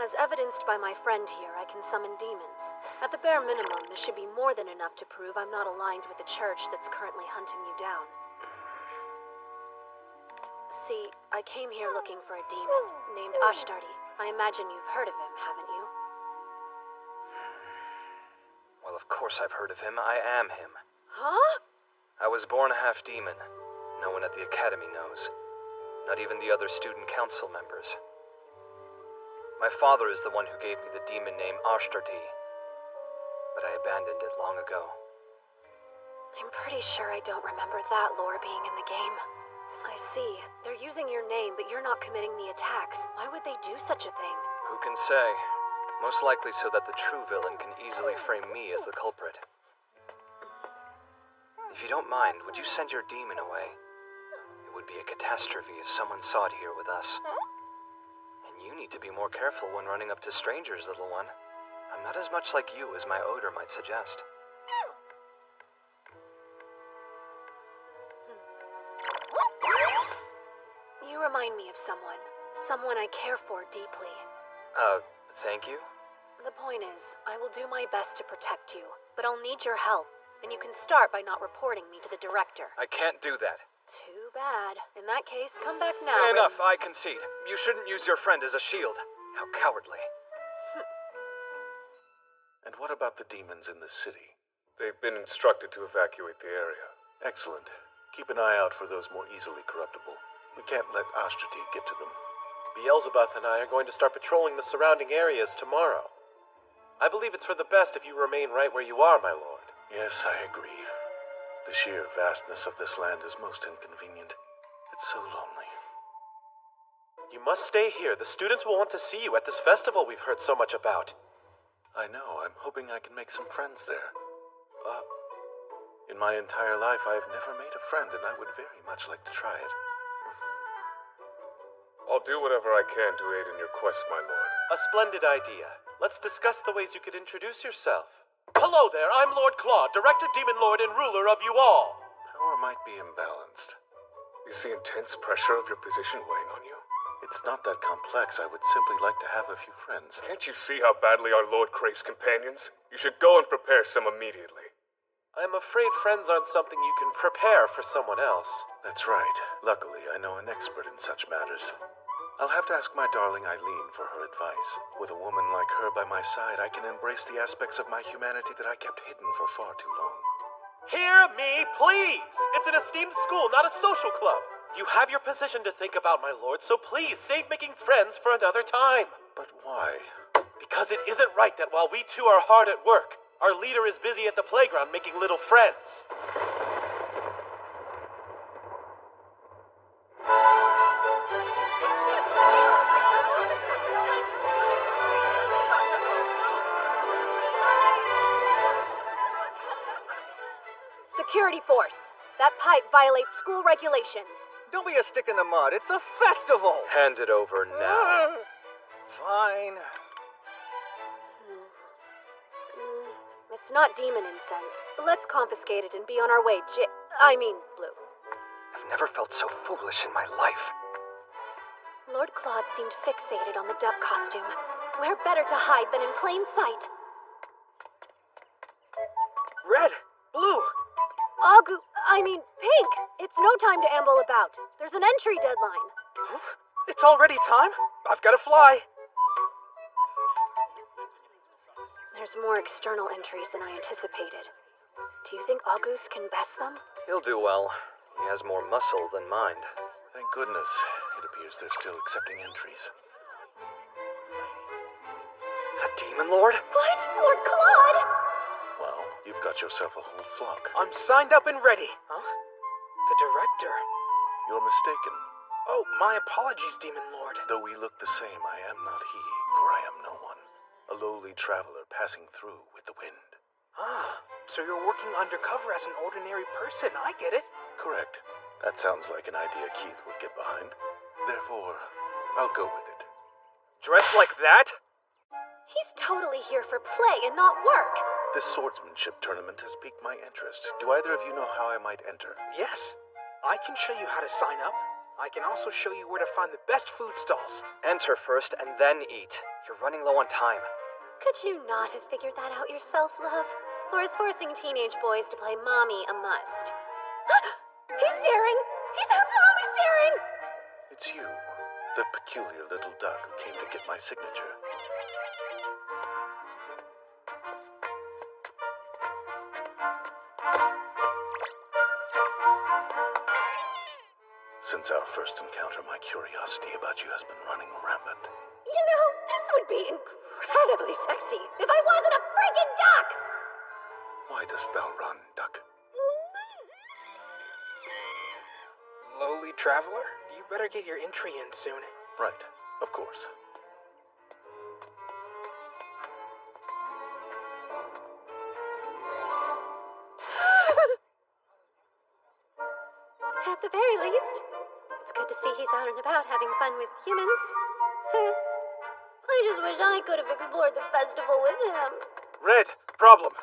As evidenced by my friend here, I can summon demons. At the bare minimum, this should be more than enough to prove I'm not aligned with the church that's currently hunting you down. See, I came here looking for a demon named Ashtardi. I imagine you've heard of him, haven't you? Well, of course I've heard of him. I am him. Huh? I was born half demon. No one at the academy knows. Not even the other student council members. My father is the one who gave me the demon name Ashtardi, but I abandoned it long ago. I'm pretty sure I don't remember that lore being in the game. I see. They're using your name, but you're not committing the attacks. Why would they do such a thing? Who can say? Most likely so that the true villain can easily frame me as the culprit. If you don't mind, would you send your demon away? It would be a catastrophe if someone saw it here with us. And you need to be more careful when running up to strangers, little one. I'm not as much like you as my odor might suggest. You remind me of someone. Someone I care for deeply. Thank you? The point is, I will do my best to protect you, but I'll need your help, and you can start by not reporting me to the director. I can't do that. Too bad. In that case, come back now. Enough, I concede. You shouldn't use your friend as a shield. How cowardly. And what about the demons in the city? They've been instructed to evacuate the area. Excellent. Keep an eye out for those more easily corruptible. We can't let Ashtardi get to them. Beelzebub and I are going to start patrolling the surrounding areas tomorrow. I believe it's for the best if you remain right where you are, my lord. Yes, I agree. The sheer vastness of this land is most inconvenient. It's so lonely. You must stay here. The students will want to see you at this festival we've heard so much about. I know. I'm hoping I can make some friends there. In my entire life, I've never made a friend, and I would very much like to try it. I'll do whatever I can to aid in your quest, my lord. A splendid idea. Let's discuss the ways you could introduce yourself. Hello there, I'm Lord Claude, Director, Demon Lord, and Ruler of you all. Power might be imbalanced. Is the intense pressure of your position weighing on you? It's not that complex. I would simply like to have a few friends. Can't you see how badly our lord craves companions? You should go and prepare some immediately. I'm afraid friends aren't something you can prepare for someone else. That's right. Luckily, I know an expert in such matters. I'll have to ask my darling Eileen for her advice. With a woman like her by my side, I can embrace the aspects of my humanity that I kept hidden for far too long. Hear me, please! It's an esteemed school, not a social club. You have your position to think about, my lord, so please save making friends for another time. But why? Because it isn't right that while we two are hard at work, our leader is busy at the playground making little friends. Security force. That pipe violates school regulations. Don't be a stick in the mud. It's a festival. Hand it over now. Fine. It's not demon incense. Let's confiscate it and be on our way, Blue. I've never felt so foolish in my life. Lord Claude seemed fixated on the duck costume. Where better to hide than in plain sight? Red! Blue! I mean, Pink, it's no time to amble about. There's an entry deadline. Huh? It's already time? I've got to fly. There's more external entries than I anticipated. Do you think August can best them? He'll do well. He has more muscle than mind. Thank goodness. It appears they're still accepting entries. The Demon Lord? What? Lord Claude? Well, you've got yourself a whole flock. I'm signed up and ready. Huh? The director. You're mistaken. Oh, my apologies, Demon Lord. Though we look the same, I am not he, for I am no one. A lowly traveler passing through with the wind. Ah, so you're working undercover as an ordinary person. I get it. Correct. That sounds like an idea Keith would get behind. Therefore, I'll go with it. Dressed like that? He's totally here for play and not work. This swordsmanship tournament has piqued my interest. Do either of you know how I might enter? Yes. I can show you how to sign up. I can also show you where to find the best food stalls. Enter first and then eat. You're running low on time. Could you not have figured that out yourself, love? Or is forcing teenage boys to play mommy a must? He's staring! He's absolutely staring! It's you, the peculiar little duck who came to get my signature. Since our first encounter, my curiosity about you has been running rampant. You know, this would be incredibly sexy if I wasn't a freaking duck! Why dost thou run, duck? Lowly traveler, you better get your entry in soon. Right, of course. At the very least, it's good to see he's out and about having fun with humans. I just wish I could have explored the festival with him. Red, problem.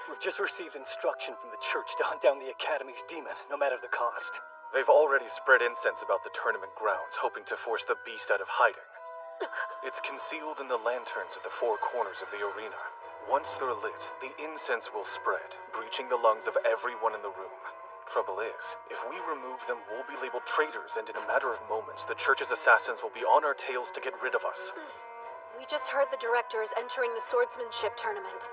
We've just received instruction from the church to hunt down the Academy's demon, no matter the cost. They've already spread incense about the tournament grounds, hoping to force the beast out of hiding. It's concealed in the lanterns at the four corners of the arena. Once they're lit, the incense will spread, breaching the lungs of everyone in the room. Trouble is, if we remove them, we'll be labeled traitors, and in a matter of moments, the church's assassins will be on our tails to get rid of us. We just heard the director is entering the swordsmanship tournament.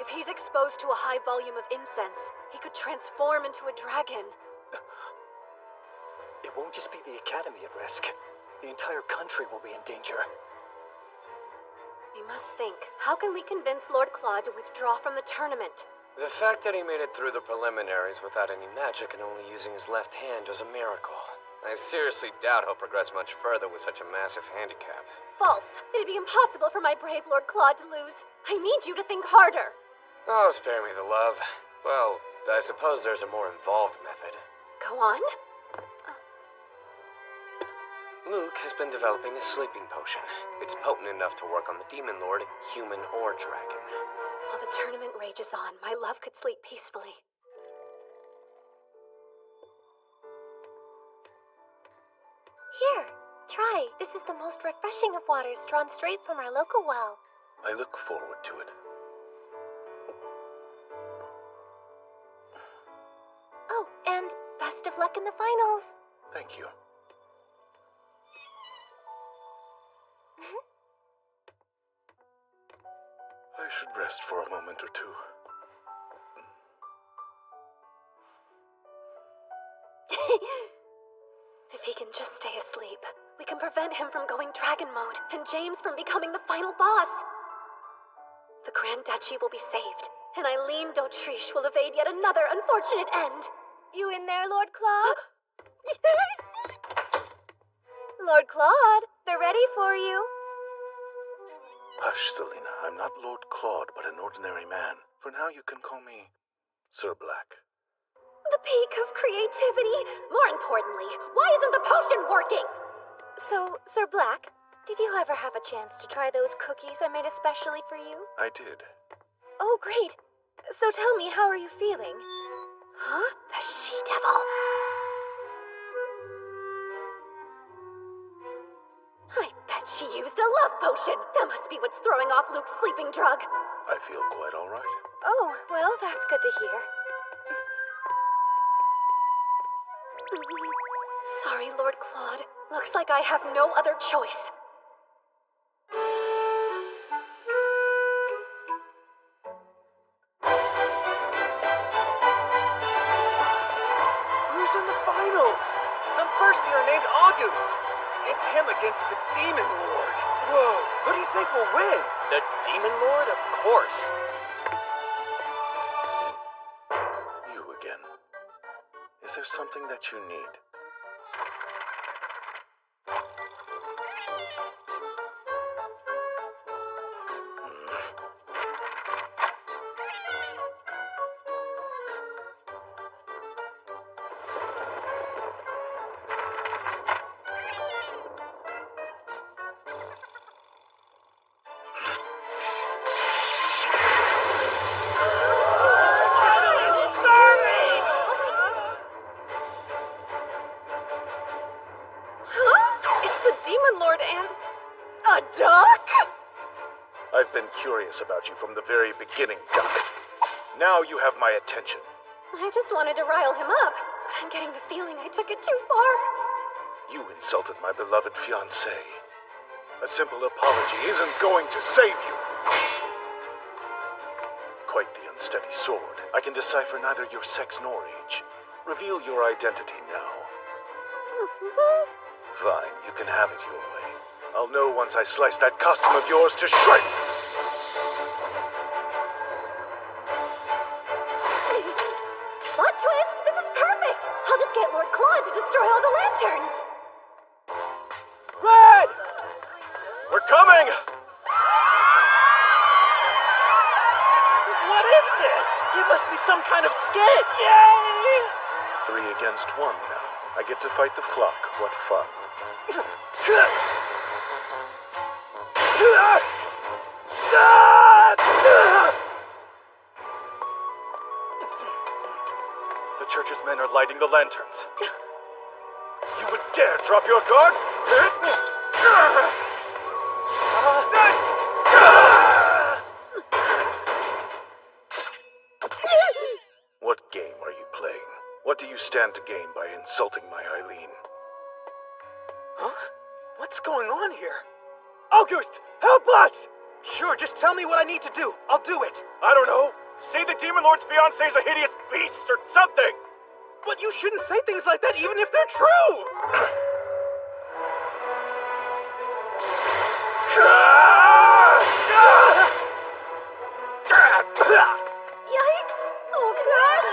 If he's exposed to a high volume of incense, he could transform into a dragon. It won't just be the Academy at risk. The entire country will be in danger. We must think, how can we convince Lord Claude to withdraw from the tournament? The fact that he made it through the preliminaries without any magic and only using his left hand was a miracle. I seriously doubt he'll progress much further with such a massive handicap. False. It'd be impossible for my brave Lord Claude to lose. I need you to think harder. Oh, spare me the love. Well, I suppose there's a more involved method. Go on. Luke has been developing a sleeping potion. It's potent enough to work on the Demon Lord, human or dragon. While the tournament rages on, my love could sleep peacefully. Here, try. This is the most refreshing of waters drawn straight from our local well. I look forward to it. Oh, and best of luck in the finals. Thank you. I should rest for a moment or two. If he can just stay asleep, we can prevent him from going dragon mode and James from becoming the final boss. The Grand Duchy will be saved, and Eileen d'Autriche will evade yet another unfortunate end. You in there, Lord Claude? Lord Claude, they're ready for you. Hush, Selena. I'm not Lord Claude, but an ordinary man. For now, you can call me Sir Black. The peak of creativity. More importantly, why isn't the potion working? So, Sir Black, did you ever have a chance to try those cookies I made especially for you? I did. Oh, great. So tell me, how are you feeling? Huh? The she-devil. I bet She used a love potion. That must be what's throwing off Luke's sleeping drug. I feel quite all right. Oh, well, that's good to hear. Sorry, Lord Claude. Looks like I have no other choice. Who's in the finals? Some first year named August. It's him against the Demon Lord. Whoa, who do you think will win? The Demon Lord? Of course. You again. Is there something that you need? I've been curious about you from the very beginning, Duck. Now you have my attention. I just wanted to rile him up, but I'm getting the feeling I took it too far. You insulted my beloved fiancé. A simple apology isn't going to save you. Quite the unsteady sword. I can decipher neither your sex nor age. Reveal your identity now. Fine, you can have it your way. I'll know once I slice that costume of yours to shreds! Plot twist! This is perfect! I'll just get Lord Claude to destroy all the lanterns! Red! We're coming! What is this? It must be some kind of skit! Yay! 3 against 1 now. I get to fight the flock. What fun. The church's men are lighting the lanterns. You would dare drop your guard? What game are you playing? What do you stand to gain by insulting my Eileen? Huh? What's going on here? August, help us! Sure, just tell me what I need to do. I'll do it. I don't know. Say the Demon Lord's fiancé is a hideous beast or something! But you shouldn't say things like that even if they're true! Yikes! Oh gosh!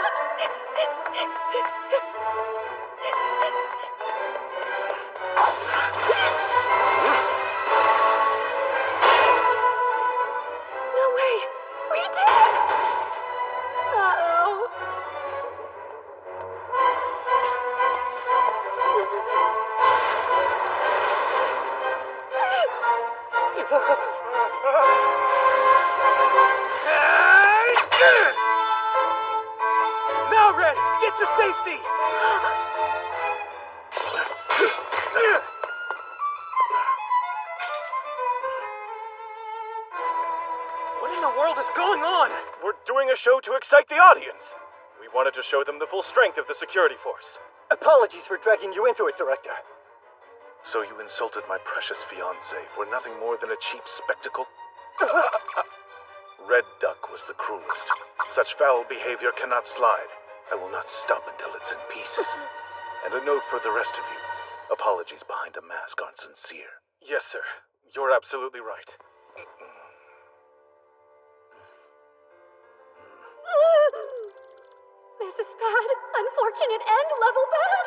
No way! We did! Uh-oh. Now, Red, get to safety! What in the world is going on? We're doing a show to excite the audience. We wanted to show them the full strength of the security force. Apologies for dragging you into it, Director. So you insulted my precious fiancé for nothing more than a cheap spectacle? Red Duck was the cruelest. Such foul behavior cannot slide. I will not stop until it's in pieces. And a note for the rest of you. Apologies behind a mask aren't sincere. Yes, sir. You're absolutely right. This is bad. Unfortunate and level bad.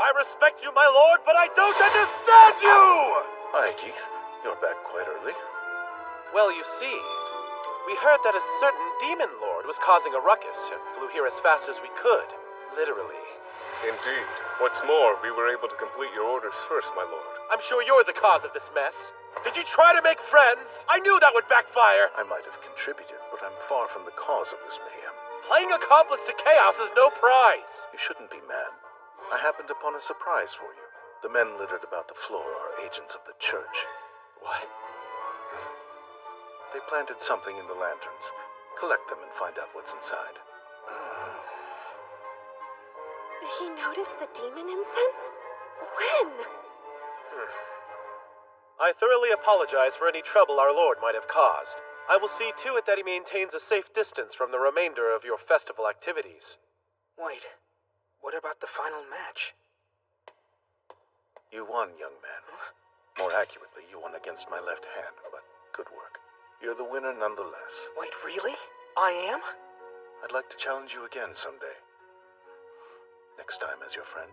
I respect you, my lord, but I don't understand you! Hi, Keith. You're back quite early. Well, you see, we heard that a certain demon lord was causing a ruckus and flew here as fast as we could. Literally. Indeed. What's more, we were able to complete your orders first, my lord. I'm sure you're the cause of this mess. Did you try to make friends? I knew that would backfire. I might have contributed, but I'm far from the cause of this mayhem. Playing accomplice to chaos is no prize. You shouldn't be mad. I happened upon a surprise for you. The men littered about the floor are agents of the church. What? They planted something in the lanterns. Collect them and find out what's inside. He noticed the demon incense? When? I thoroughly apologize for any trouble our lord might have caused. I will see to it that he maintains a safe distance from the remainder of your festival activities. Wait, what about the final match? You won, young man. More accurately, you won against my left hand, but good work. You're the winner nonetheless. Wait, really? I am? I'd like to challenge you again someday. Next time as your friend.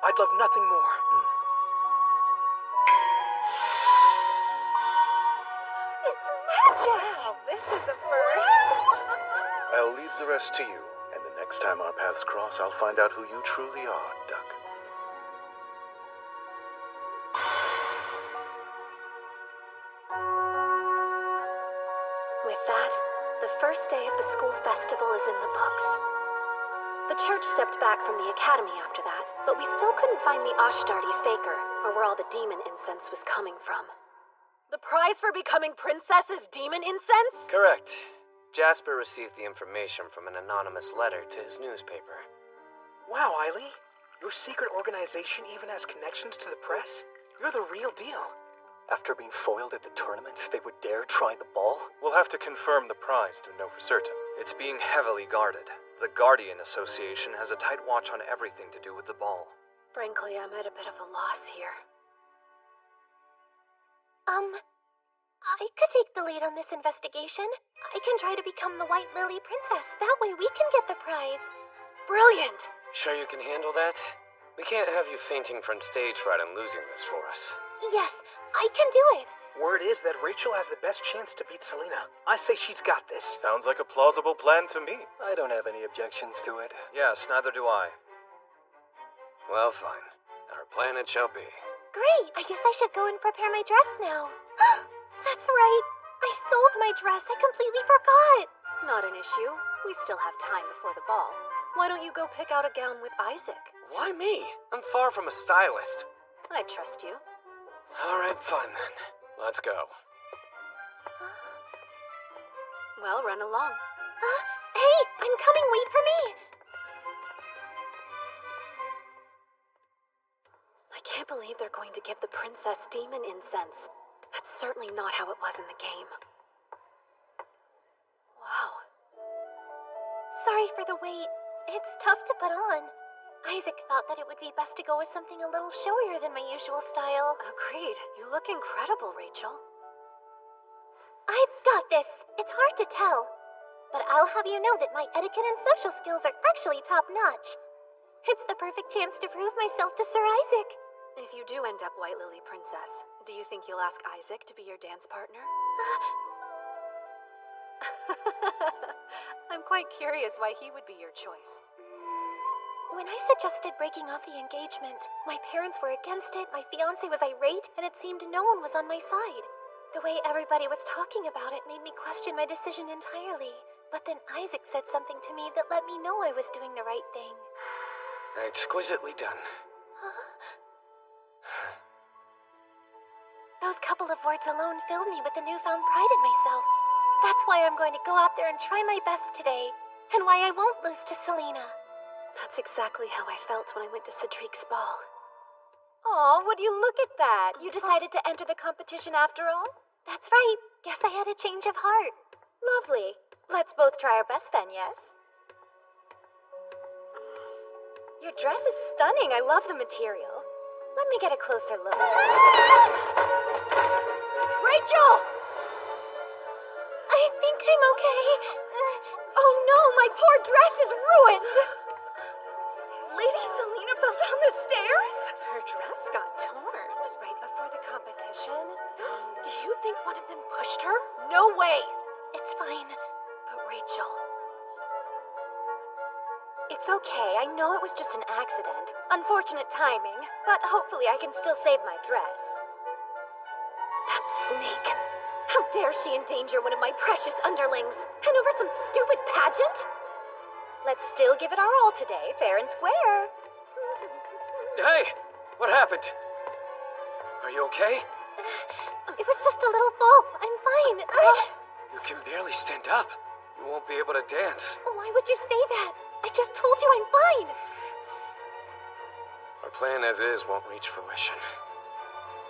I'd love nothing more. It's magic! Wow, this is a first. I'll leave the rest to you, and the next time our paths cross, I'll find out who you truly are, Duck. With that, the first day of the school festival is in the books. The church stepped back from the academy after that, but we still couldn't find the Ashtardi faker, or where all the demon incense was coming from. The prize for becoming princess is demon incense? Correct. Jasper received the information from an anonymous letter to his newspaper. Wow, Eileen. Your secret organization even has connections to the press? You're the real deal. After being foiled at the tournament, they would dare try the ball? We'll have to confirm the prize to know for certain. It's being heavily guarded. The Guardian Association has a tight watch on everything to do with the ball. Frankly, I'm at a bit of a loss here. I could take the lead on this investigation. I can try to become the White Lily Princess. That way we can get the prize. Brilliant! Sure you can handle that? We can't have you fainting from stage fright and losing this for us. Yes, I can do it. Word is that Rachel has the best chance to beat Selena. I say she's got this. Sounds like a plausible plan to me. I don't have any objections to it. Yes, neither do I. Well, fine. Our plan it shall be. Great, I guess I should go and prepare my dress now. That's right. I sold my dress. I completely forgot. Not an issue. We still have time before the ball. Why don't you go pick out a gown with Isaac? Why me? I'm far from a stylist. I trust you. All right, fine then. Let's go. Well, run along. Hey, I'm coming. Wait for me. I can't believe they're going to give the princess demon incense. That's certainly not how it was in the game. Wow. Sorry for the wait. It's tough to put on. Isaac thought that it would be best to go with something a little showier than my usual style. Agreed. You look incredible, Rachel. I've got this. It's hard to tell. But I'll have you know that my etiquette and social skills are actually top-notch. It's the perfect chance to prove myself to Sir Isaac. If you do end up White Lily Princess, do you think you'll ask Isaac to be your dance partner? I'm quite curious why he would be your choice. When I suggested breaking off the engagement, my parents were against it, my fiancé was irate, and it seemed no one was on my side. The way everybody was talking about it made me question my decision entirely. But then Isaac said something to me that let me know I was doing the right thing. Exquisitely done. Those couple of words alone filled me with a newfound pride in myself. That's why I'm going to go out there and try my best today, and why I won't lose to Selena. That's exactly how I felt when I went to Cedric's ball. Aw, would you look at that? You decided to enter the competition after all? That's right. Guess I had a change of heart. Lovely. Let's both try our best then, yes? Your dress is stunning. I love the material. Let me get a closer look. Rachel! I think I'm okay. Oh no, my poor dress is ruined! Lady Selena fell down the stairs? Her dress got torn right before the competition. Do you think one of them pushed her? No way! It's fine. But Rachel... It's okay. I know it was just an accident. Unfortunate timing. But hopefully I can still save my dress. That snake! How dare she endanger one of my precious underlings? And over some stupid pageant? Let's still give it our all today, fair and square. Hey! What happened? Are you okay? It was just a little fall. I'm fine. You can barely stand up. You won't be able to dance. Why would you say that? I just told you I'm fine. Our plan as is won't reach fruition.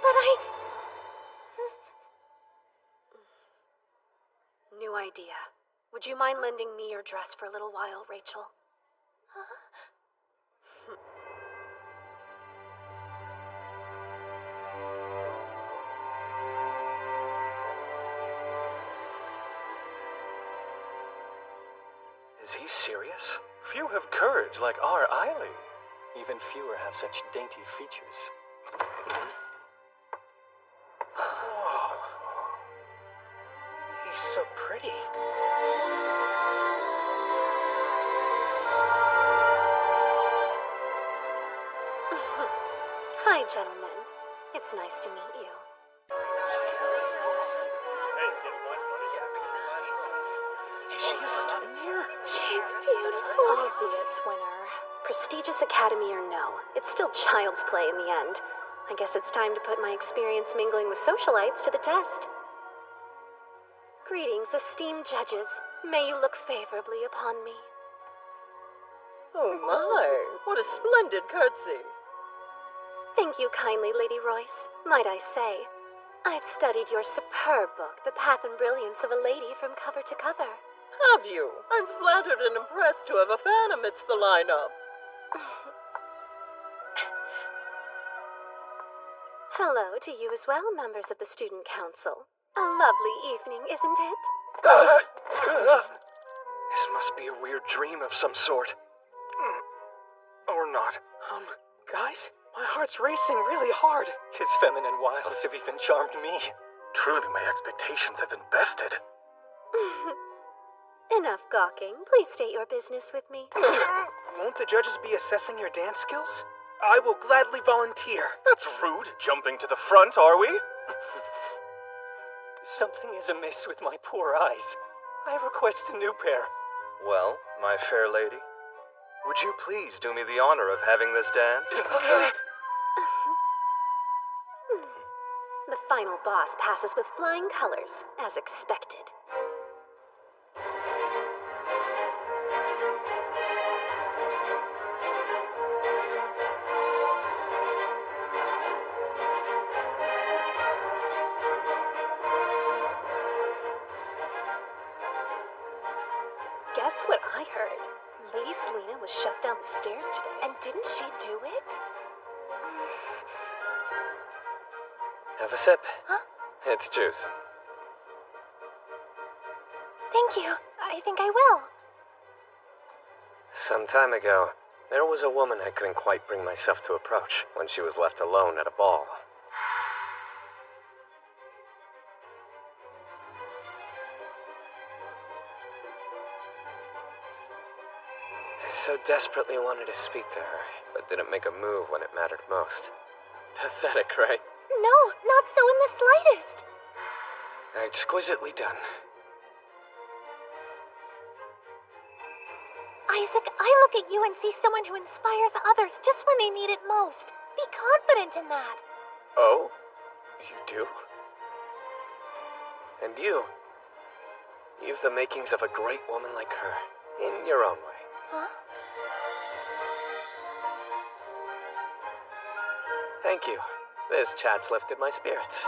But New idea. Would you mind lending me your dress for a little while, Rachel? Is he serious? Few have courage like our Eileen. Even fewer have such dainty features. Whoa. He's so pretty. Hi, gentlemen. It's nice to meet you. Is she a student here? She's beautiful. Obvious winner. Prestigious academy or no, it's still child's play in the end. I guess it's time to put my experience mingling with socialites to the test. Greetings, esteemed judges. May you look favorably upon me. Oh my, what a splendid curtsy. Thank you kindly, Lady Royce. Might I say, I've studied your superb book, The Path and Brilliance of a Lady from cover to cover. Have you? I'm flattered and impressed to have a fan amidst the lineup. Hello to you as well, members of the Student Council. A lovely evening, isn't it? This must be a weird dream of some sort. Or not. Guys? My heart's racing really hard. His feminine wiles have even charmed me. Truly, my expectations have been bested. Enough gawking. Please state your business with me. Won't the judges be assessing your dance skills? I will gladly volunteer. That's rude. Jumping to the front, are we? Something is amiss with my poor eyes. I request a new pair. Well, my fair lady, would you please do me the honor of having this dance? The final boss passes with flying colors, as expected. Guess what I heard? Lady Selena was shoved down the stairs today. And didn't she do it? Have a sip. Huh? It's juice. Thank you. I think I will. Some time ago, there was a woman I couldn't quite bring myself to approach when she was left alone at a ball. I so desperately wanted to speak to her, but didn't make a move when it mattered most. Pathetic, right? No, not so in the slightest. Exquisitely done. Isaac, I look at you and see someone who inspires others just when they need it most. Be confident in that. Oh? You do? And you? You've the makings of a great woman like her, in your own way. Huh? Thank you. This chat's lifted my spirits.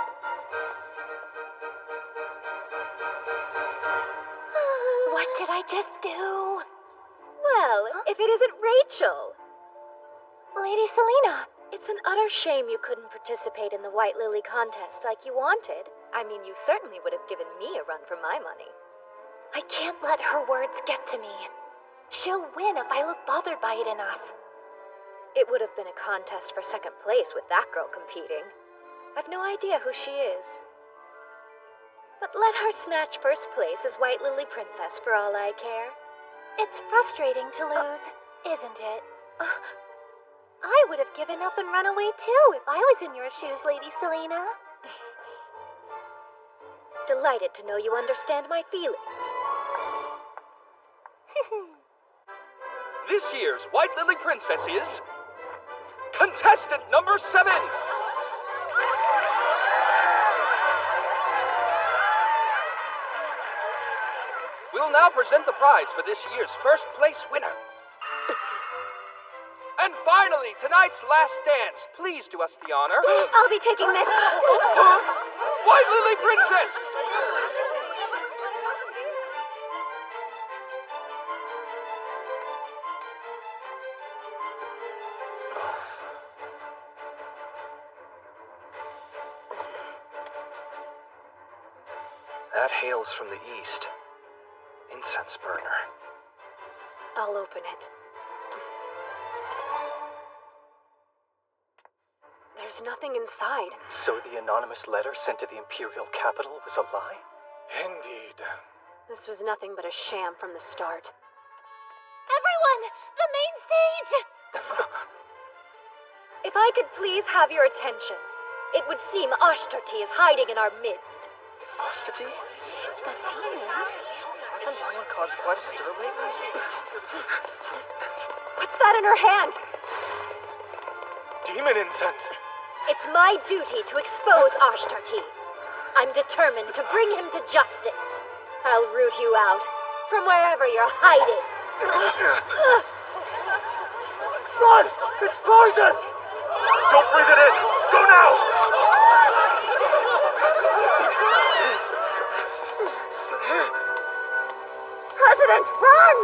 What did I just do? Well, if it isn't Rachel. Lady Selena. It's an utter shame you couldn't participate in the White Lily contest like you wanted. I mean, you certainly would have given me a run for my money. I can't let her words get to me. She'll win if I look bothered by it enough. It would have been a contest for second place with that girl competing. I've no idea who she is. But let her snatch first place as White Lily Princess for all I care. It's frustrating to lose, isn't it? I would have given up and run away too if I was in your shoes, Lady Selena. Delighted to know you understand my feelings. This year's White Lily Princess is... contestant number 7! will now present the prize for this year's first place winner. And finally, tonight's last dance. Please do us the honor. I'll be taking this. White Lily Princess! That hails from the east. Incense burner. I'll open it. There's nothing inside. So the anonymous letter sent to the Imperial capital was a lie? Indeed. This was nothing but a sham from the start. Everyone! The main stage! If I could please have your attention, it would seem Ashtarti is hiding in our midst. Ashtarti? The demon? Hasn't that one caused quite a stir lately? What's that in her hand? Demon incense! It's my duty to expose Ashtarti. I'm determined to bring him to justice. I'll root you out from wherever you're hiding. Run! It's poison! Don't breathe it in! Go now! President, run!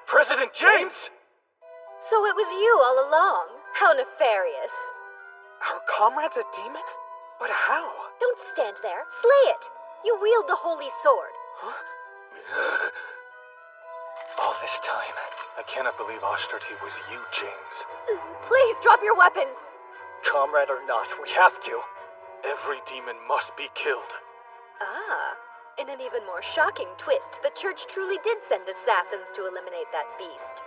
President James! So it was you all along. How nefarious. Our comrade's a demon? But how? Don't stand there. Slay it. You wield the holy sword. All this time. I cannot believe Ashtarti was you, James. Please drop your weapons. Comrade or not, we have to. Every demon must be killed. Ah. In an even more shocking twist, the church truly did send assassins to eliminate that beast.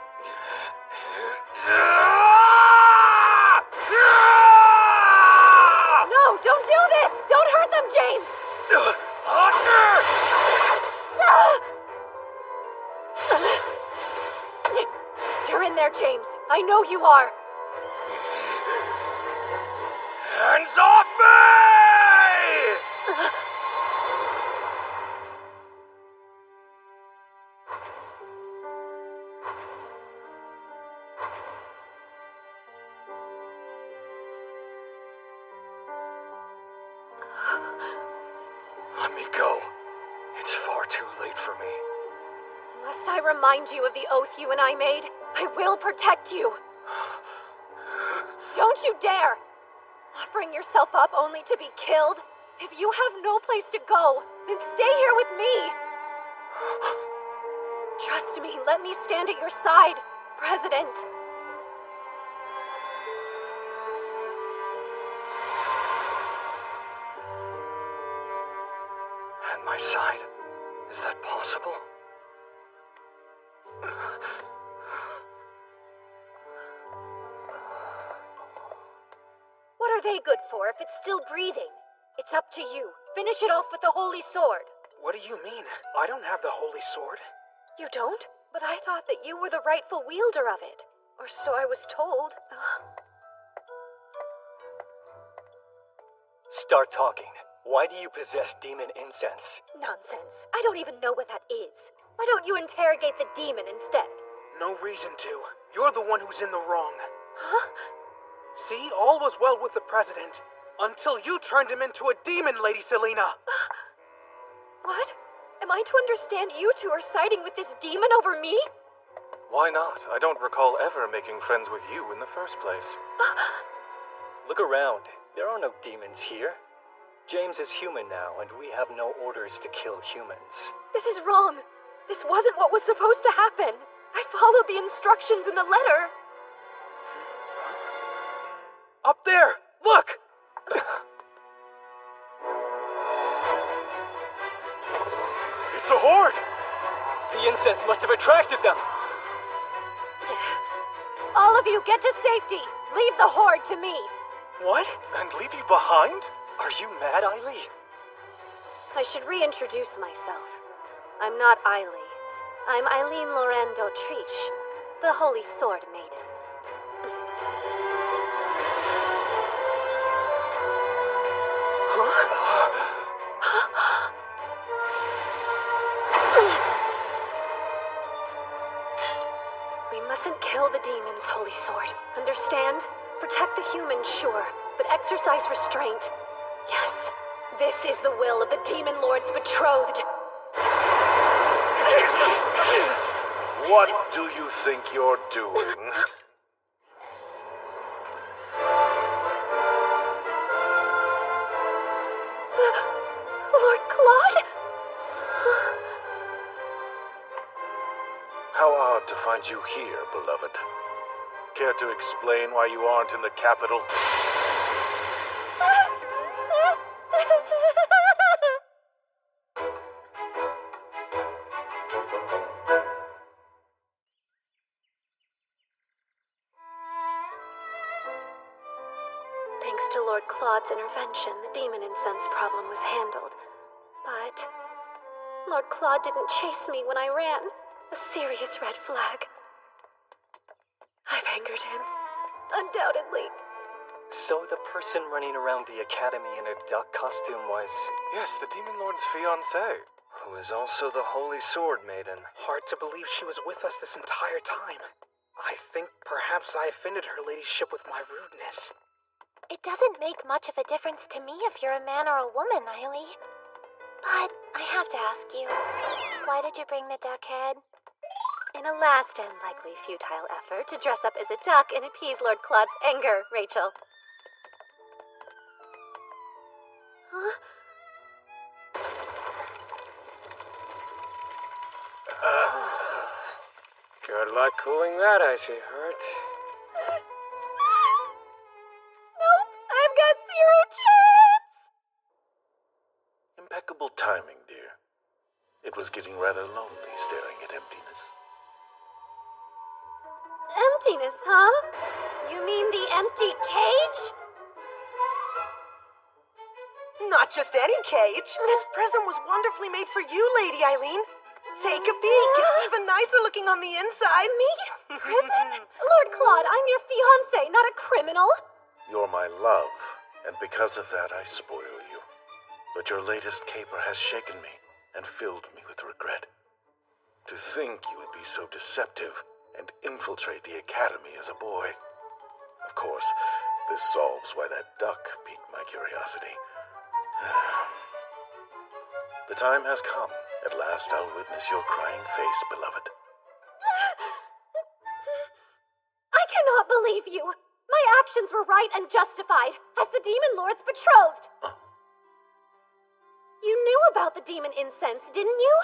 No, don't do this! Don't hurt them, James! You're in there, James. I know you are. Hands off me! Let me go. It's far too late for me. Must I remind you of the oath you and I made? I will protect you. Don't you dare! Offering yourself up only to be killed? If you have no place to go, then stay here with me. Trust me, let me stand at your side, President. At my side? Is that possible? What are they good for if it's still breathing? It's up to you. Finish it off with the holy sword. What do you mean? I don't have the holy sword. You don't? But I thought that you were the rightful wielder of it. Or so I was told. Start talking. Why do you possess demon incense? Nonsense. I don't even know what that is. Why don't you interrogate the demon instead? No reason to. You're the one who's in the wrong. Huh? See, all was well with the president. Until you turned him into a demon, Lady Selena. What? Am I to understand you two are siding with this demon over me? Why not? I don't recall ever making friends with you in the first place. Look around. There are no demons here. James is human now, and we have no orders to kill humans. This is wrong. This wasn't what was supposed to happen. I followed the instructions in the letter. Up there! Look! It's a horde! The incense must have attracted them! All of you, get to safety! Leave the horde to me! What? And leave you behind? Are you mad, Eileen? I should reintroduce myself. I'm not Eiley. I'm Eileen Lorraine d'Autriche, the Holy Sword Maiden. We mustn't kill the demons, Holy Sword. Understand? Protect the humans, sure, but exercise restraint. Yes, this is the will of the Demon Lord's betrothed. What do you think you're doing? Lord Claude? How odd to find you here, beloved. Care to explain why you aren't in the capital? Thanks to Lord Claude's intervention, the demon incense problem was handled. But Lord Claude didn't chase me when I ran. A serious red flag. I've angered him. Undoubtedly. So the person running around the academy in a duck costume was... Yes, the Demon Lord's fiancée. Who is also the Holy Sword Maiden. Hard to believe she was with us this entire time. I think perhaps I offended her ladyship with my rudeness. It doesn't make much of a difference to me if you're a man or a woman, Eiley. But I have to ask you, why did you bring the duck head? In a last and likely futile effort to dress up as a duck and appease Lord Claude's anger, Rachel. Huh? Good luck cooling that icy heart. Nope, I've got zero chance! Impeccable timing, dear. It was getting rather lonely staring at emptiness. Emptiness, huh? You mean the empty cage? Not just any cage. This prison was wonderfully made for you, Lady Eileen. Take a peek. It's even nicer looking on the inside. Me? Prison? Lord Claude, I'm your fiancé, not a criminal. You're my love, and because of that I spoil you. But your latest caper has shaken me and filled me with regret. To think you would be so deceptive and infiltrate the academy as a boy. Of course, this solves why that duck piqued my curiosity. The time has come. At last I'll witness your crying face, beloved. I cannot believe you. My actions were right and justified, as the Demon Lord's betrothed. You knew about the demon incense, didn't you?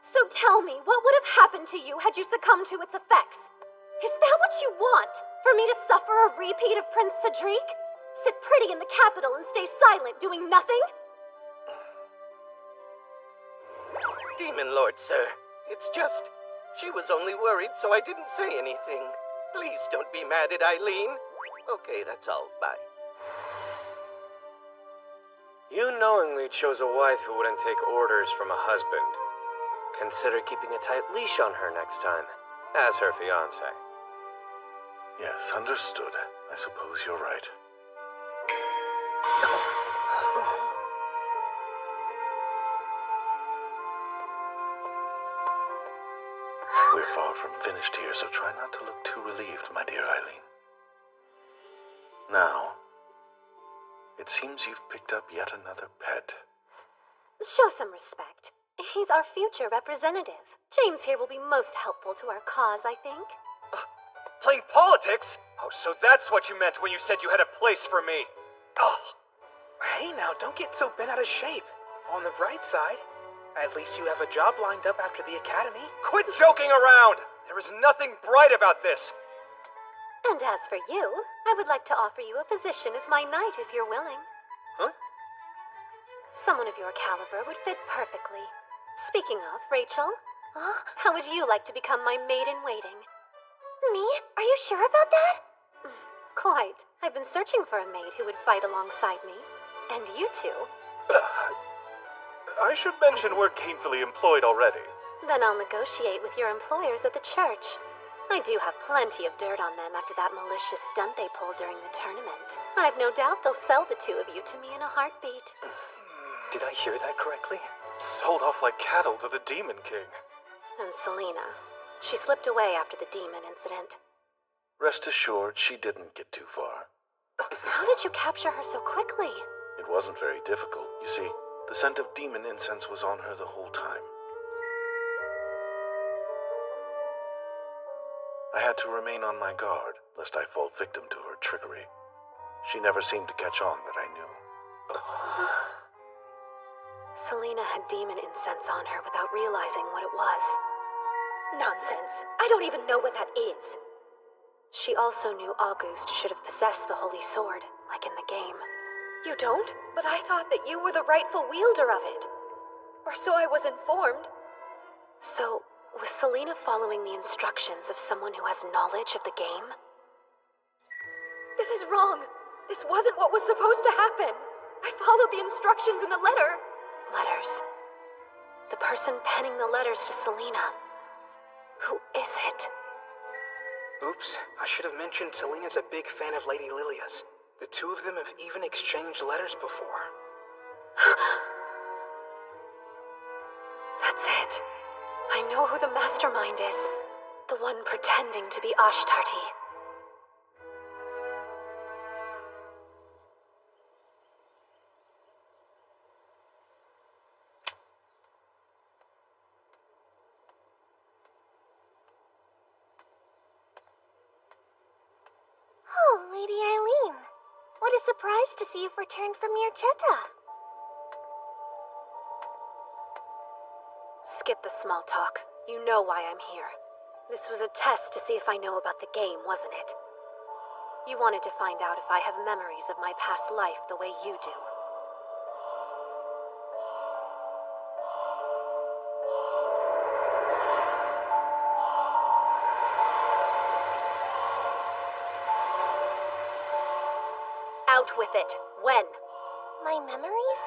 So tell me, what would have happened to you had you succumbed to its effects? Is that what you want? For me to suffer a repeat of Prince Cedric? Sit pretty in the capital and stay silent, doing nothing? Demon Lord, sir. It's just, she was only worried, so I didn't say anything. Please don't be mad at Eileen. Okay, that's all. Bye. You knowingly chose a wife who wouldn't take orders from a husband. Consider keeping a tight leash on her next time, as her fiancé. Yes, understood. I suppose you're right. We're far from finished here, so try not to look too relieved, my dear Eileen. Now, it seems you've picked up yet another pet. Show some respect. He's our future representative. James here will be most helpful to our cause, I think. Playing politics? Oh, so that's what you meant when you said you had a place for me. Oh. Hey now, don't get so bent out of shape. On the bright side, at least you have a job lined up after the academy. Quit joking around! There is nothing bright about this. And as for you, I would like to offer you a position as my knight if you're willing. Huh? Someone of your caliber would fit perfectly. Speaking of, Rachel, how would you like to become my maid-in-waiting? Me? Are you sure about that? Quite. I've been searching for a maid who would fight alongside me. And you two. I should mention we're gainfully employed already. Then I'll negotiate with your employers at the church. I do have plenty of dirt on them after that malicious stunt they pulled during the tournament. I've no doubt they'll sell the two of you to me in a heartbeat. Did I hear that correctly? Sold off like cattle to the Demon King. And Selena. She slipped away after the demon incident. Rest assured, she didn't get too far. How did you capture her so quickly? It wasn't very difficult. You see, the scent of demon incense was on her the whole time. I had to remain on my guard, lest I fall victim to her trickery. She never seemed to catch on that I knew. Selena had demon incense on her without realizing what it was. Nonsense. I don't even know what that is. She also knew August should have possessed the Holy Sword, like in the game. You don't? But I thought that you were the rightful wielder of it. Or so I was informed. So, was Selena following the instructions of someone who has knowledge of the game? This is wrong. This wasn't what was supposed to happen. I followed the instructions in the letter. Letters. The person penning the letters to Selena. Who is it? Oops, I should have mentioned Selena's a big fan of Lady Lilia's. The two of them have even exchanged letters before. That's it. I know who the mastermind is. The one pretending to be Ashtarti. Oh, Lady Eileen. What a surprise to see you've returned from Mirchetta. Skip the small talk. You know why I'm here. This was a test to see if I know about the game, wasn't it? You wanted to find out if I have memories of my past life the way you do. Out with it. When? My memories?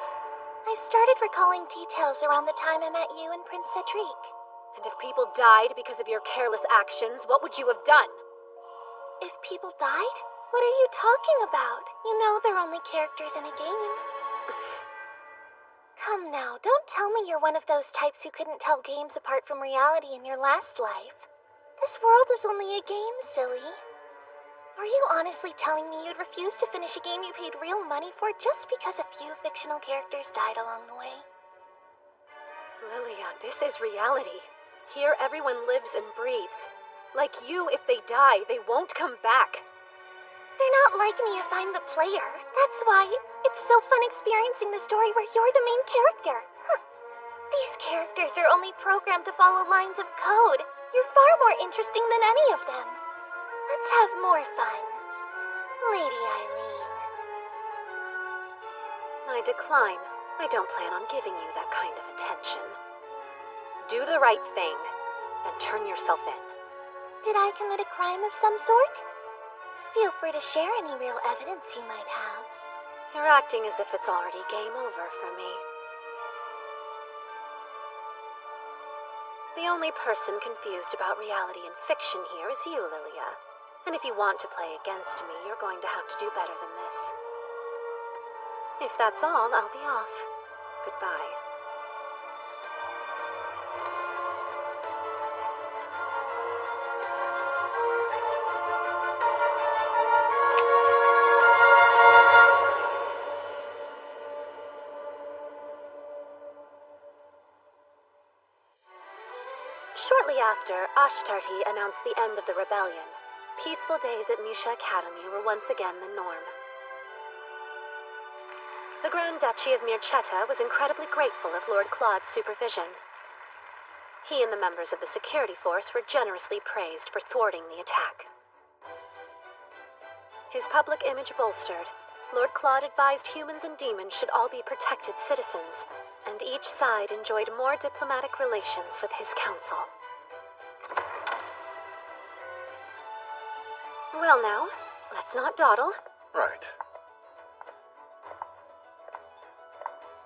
I started recalling details around the time I met you and Prince Cedric. And if people died because of your careless actions, what would you have done? If people died? What are you talking about? You know they're only characters in a game. Come now, don't tell me you're one of those types who couldn't tell games apart from reality in your last life. This world is only a game, silly. Are you honestly telling me you'd refuse to finish a game you paid real money for just because a few fictional characters died along the way? Lilia, this is reality. Here everyone lives and breathes. Like you, if they die, they won't come back. They're not like me if I'm the player. That's why it's so fun experiencing the story where you're the main character. Huh. These characters are only programmed to follow lines of code. You're far more interesting than any of them. Let's have more fun. Lady Eileen. I decline. I don't plan on giving you that kind of attention. Do the right thing, and turn yourself in. Did I commit a crime of some sort? Feel free to share any real evidence you might have. You're acting as if it's already game over for me. The only person confused about reality and fiction here is you, Lilia. And if you want to play against me, you're going to have to do better than this. If that's all, I'll be off. Goodbye. Shortly after, Ashtarti announced the end of the rebellion. Peaceful days at Misha Academy were once again the norm. The Grand Duchy of Mirchetta was incredibly grateful of Lord Claude's supervision. He and the members of the security force were generously praised for thwarting the attack. His public image bolstered, Lord Claude advised humans and demons should all be protected citizens, and each side enjoyed more diplomatic relations with his council. Well now, let's not dawdle. Right.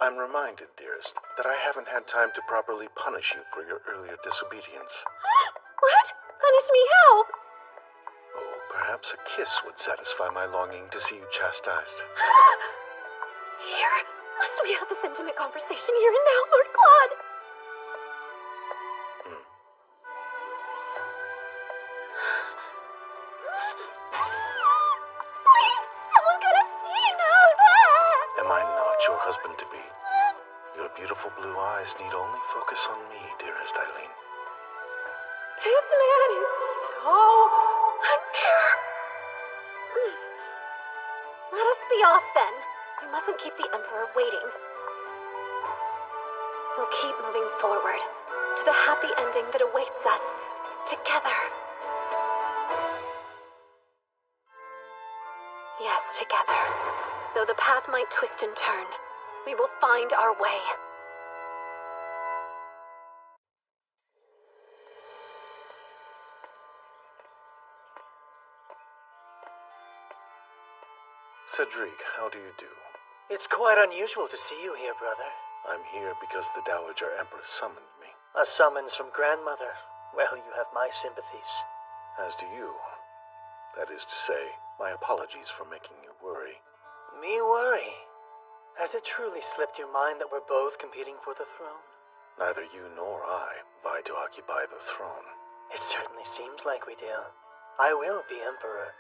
I'm reminded, dearest, that I haven't had time to properly punish you for your earlier disobedience. What? Punish me how? Oh, perhaps a kiss would satisfy my longing to see you chastised. Here? Must we have this intimate conversation here and now, Lord Claude? Please, someone could have seen us! Am I not your husband-to-be? Your beautiful blue eyes need only focus on me, dearest Eileen. This man is so unfair. Let us be off then. We mustn't keep the Emperor waiting. We'll keep moving forward to the happy ending that awaits us together. Yes, together. Though the path might twist and turn, we will find our way. Cedric, how do you do? It's quite unusual to see you here, brother. I'm here because the Dowager Empress summoned me. A summons from grandmother. Well, you have my sympathies. As do you. That is to say, my apologies for making you worry. Me worry? Has it truly slipped your mind that we're both competing for the throne? Neither you nor I vie to occupy the throne. It certainly seems like we do. I will be Emperor.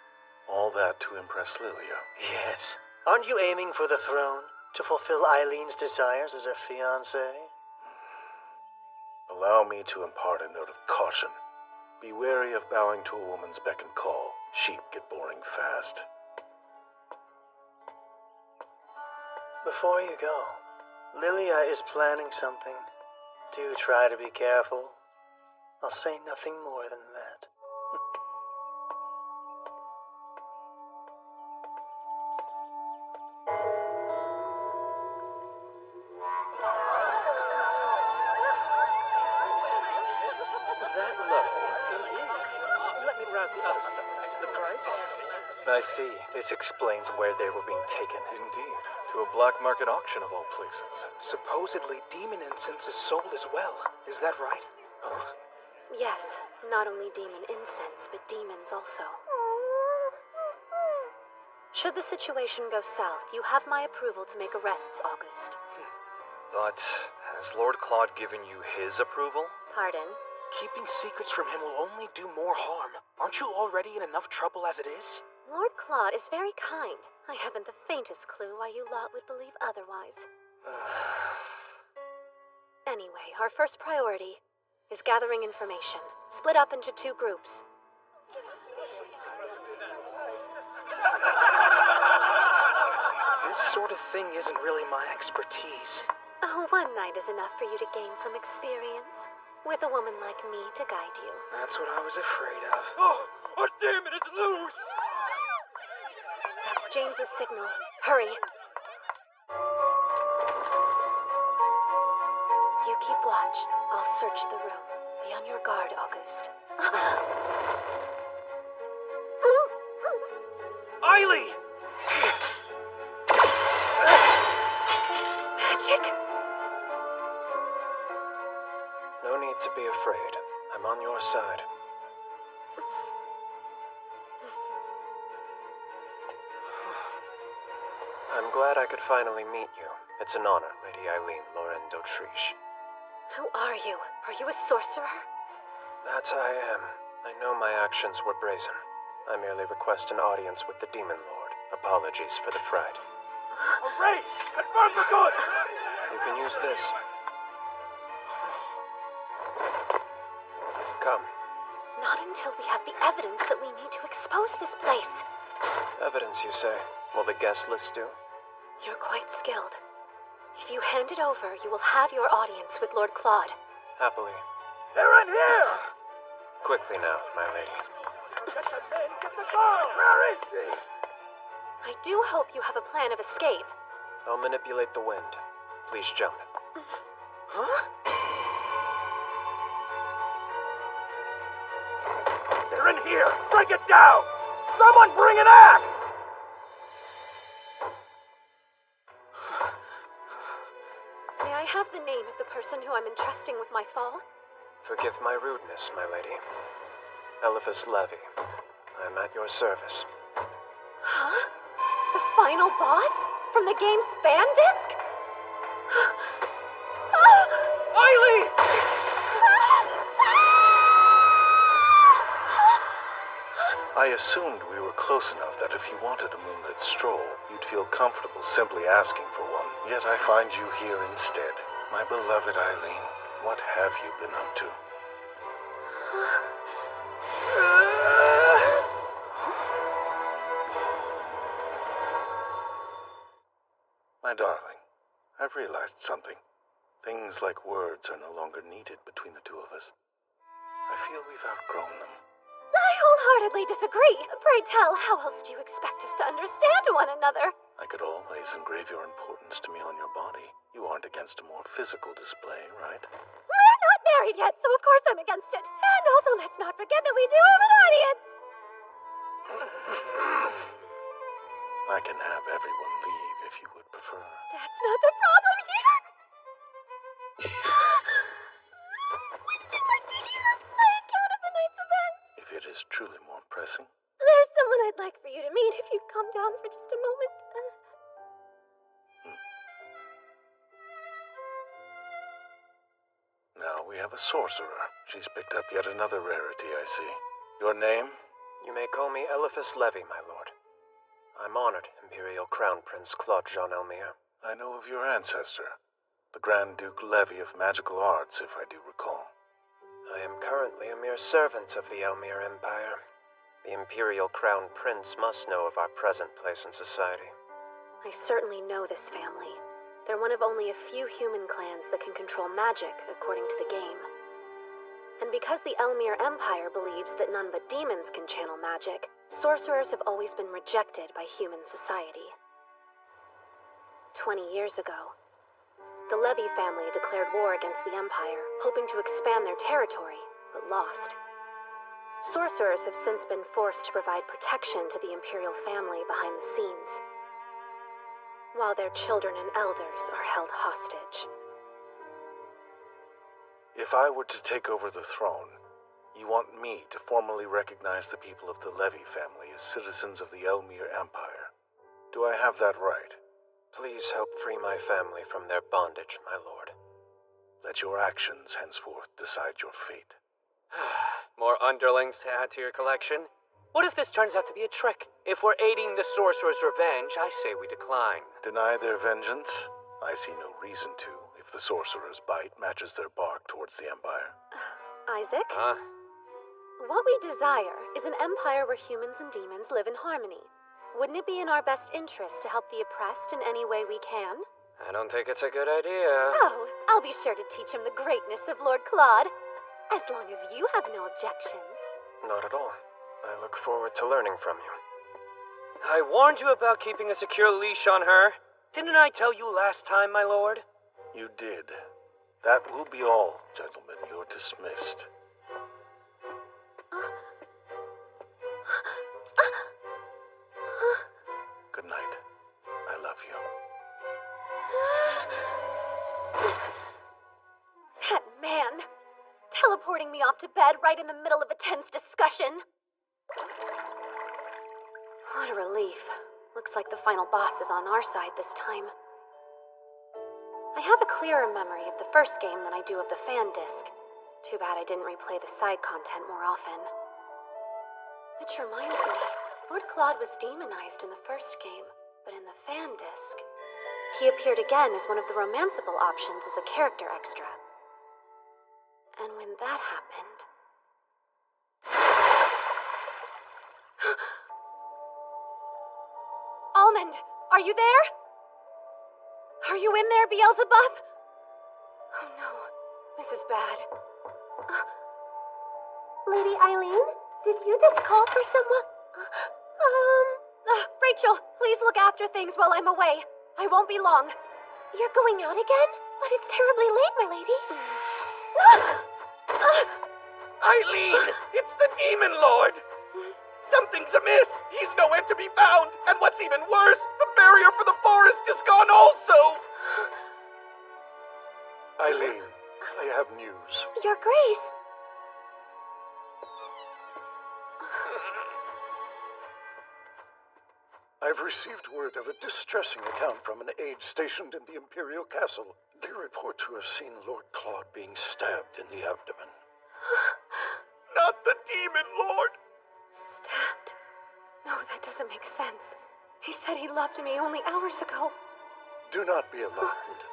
All that to impress Lilia. Yes. Aren't you aiming for the throne? To fulfill Eileen's desires as her fiancé? Allow me to impart a note of caution. Be wary of bowing to a woman's beck and call. Sheep get boring fast. Before you go, Lilia is planning something. Do try to be careful. I'll say nothing more than that. That low, indeed. Let me browse the other stuff. The price? I see. This explains where they were being taken. Indeed. To a black market auction of all places. Supposedly, demon incense is sold as well. Is that right? Yes, not only demon incense, but demons also. Should the situation go south, you have my approval to make arrests, August. But has Lord Claude given you his approval? Pardon? Keeping secrets from him will only do more harm. Aren't you already in enough trouble as it is? Lord Claude is very kind. I haven't the faintest clue why you lot would believe otherwise. Anyway, our first priority is gathering information, split up into 2 groups. This sort of thing isn't really my expertise. Oh, one night is enough for you to gain some experience. With a woman like me to guide you. That's what I was afraid of. Oh, our demon is loose! That's James's signal. Hurry. You keep watch. I'll search the room. Be on your guard, August. Eiley! Magic? No need to be afraid. I'm on your side. I'm glad I could finally meet you. It's an honor, Lady Eileen Lauren d'Autriche. Who are you? Are you a sorcerer? That I am. I know my actions were brazen. I merely request an audience with the Demon Lord. Apologies for the fright. Hooray! Confirm for good! You can use this. Come. Not until we have the evidence that we need to expose this place. Evidence, you say? Will the guest list do? You're quite skilled. If you hand it over, you will have your audience with Lord Claude. Happily. They're in here! Quickly now, my lady. Get the men, get the girl! Where is she? I do hope you have a plan of escape. I'll manipulate the wind. Please jump. Huh? They're in here! Break it down! Someone bring an axe! I have the name of the person who I'm entrusting with my fall? Forgive my rudeness, my lady. Eliphas Levy. I am at your service. Huh? The final boss? From the game's fan disc? Eileen! I assumed we were close enough that if you wanted a moonlit stroll, you'd feel comfortable simply asking for one. Yet I find you here instead. My beloved Eileen, what have you been up to? My darling, I've realized something. Things like words are no longer needed between the two of us. I feel we've outgrown them. I wholeheartedly disagree. Pray tell, how else do you expect us to understand one another? I could always engrave your importance to me on your body. You aren't against a more physical display, right? We're not married yet, so of course I'm against it. And also, let's not forget that we do have an audience. I can have everyone leave if you would prefer. That's not the problem here. Would you like to hear my account of the night's events? If it is truly more pressing. There's someone I'd like for you to meet if you'd come down for just a moment. Now we have a sorcerer. She's picked up yet another rarity, I see. Your name? You may call me Eliphas Levy, my lord. I'm honored, Imperial Crown Prince Claude Jean Elmire. I know of your ancestor, the Grand Duke Levy of Magical Arts, if I do recall. I am currently a mere servant of the Elmire Empire. The Imperial Crown Prince must know of our present place in society. I certainly know this family. They're one of only a few human clans that can control magic, according to the game. And because the Elmire Empire believes that none but demons can channel magic, sorcerers have always been rejected by human society. 20 years ago, the Levy family declared war against the Empire, hoping to expand their territory, but lost. Sorcerers have since been forced to provide protection to the Imperial family behind the scenes, while their children and elders are held hostage. If I were to take over the throne, you want me to formally recognize the people of the Levy family as citizens of the Elmire Empire. Do I have that right? Please help free my family from their bondage, my lord. Let your actions henceforth decide your fate. More underlings to add to your collection? What if this turns out to be a trick? If we're aiding the sorcerer's revenge, I say we decline. Deny their vengeance? I see no reason to, if the sorcerer's bite matches their bark towards the Empire. Isaac? Huh? What we desire is an empire where humans and demons live in harmony. Wouldn't it be in our best interest to help the oppressed in any way we can? I don't think it's a good idea. Oh, I'll be sure to teach him the greatness of Lord Claude, as long as you have no objections. Not at all. I look forward to learning from you. I warned you about keeping a secure leash on her. Didn't I tell you last time, my lord? You did. That will be all, gentlemen. You're dismissed. Good night. I love you. That man! Teleporting me off to bed right in the middle of a tense discussion. What a relief. Looks like the final boss is on our side this time. I have a clearer memory of the first game than I do of the fan disc. Too bad I didn't replay the side content more often. Which reminds me, Lord Claude was demonized in the first game, but in the fan disc, he appeared again as one of the romanceable options as a character extra. And when that happened... Almond, are you there? Are you in there, Beelzebub? Oh no, this is bad. Lady Eileen, did you just call for someone? Rachel, please look after things while I'm away. I won't be long. You're going out again? But it's terribly late, my lady. Eileen! It's the Demon Lord! Something's amiss! He's nowhere to be found! And what's even worse, the barrier for the forest is gone also! Eileen, I have news. Your Grace. I've received word of a distressing account from an aide stationed in the Imperial Castle. They report to have seen Lord Claude being stabbed in the abdomen. Not the Demon Lord! Stabbed? No, that doesn't make sense. He said he loved me only hours ago. Do not be alarmed.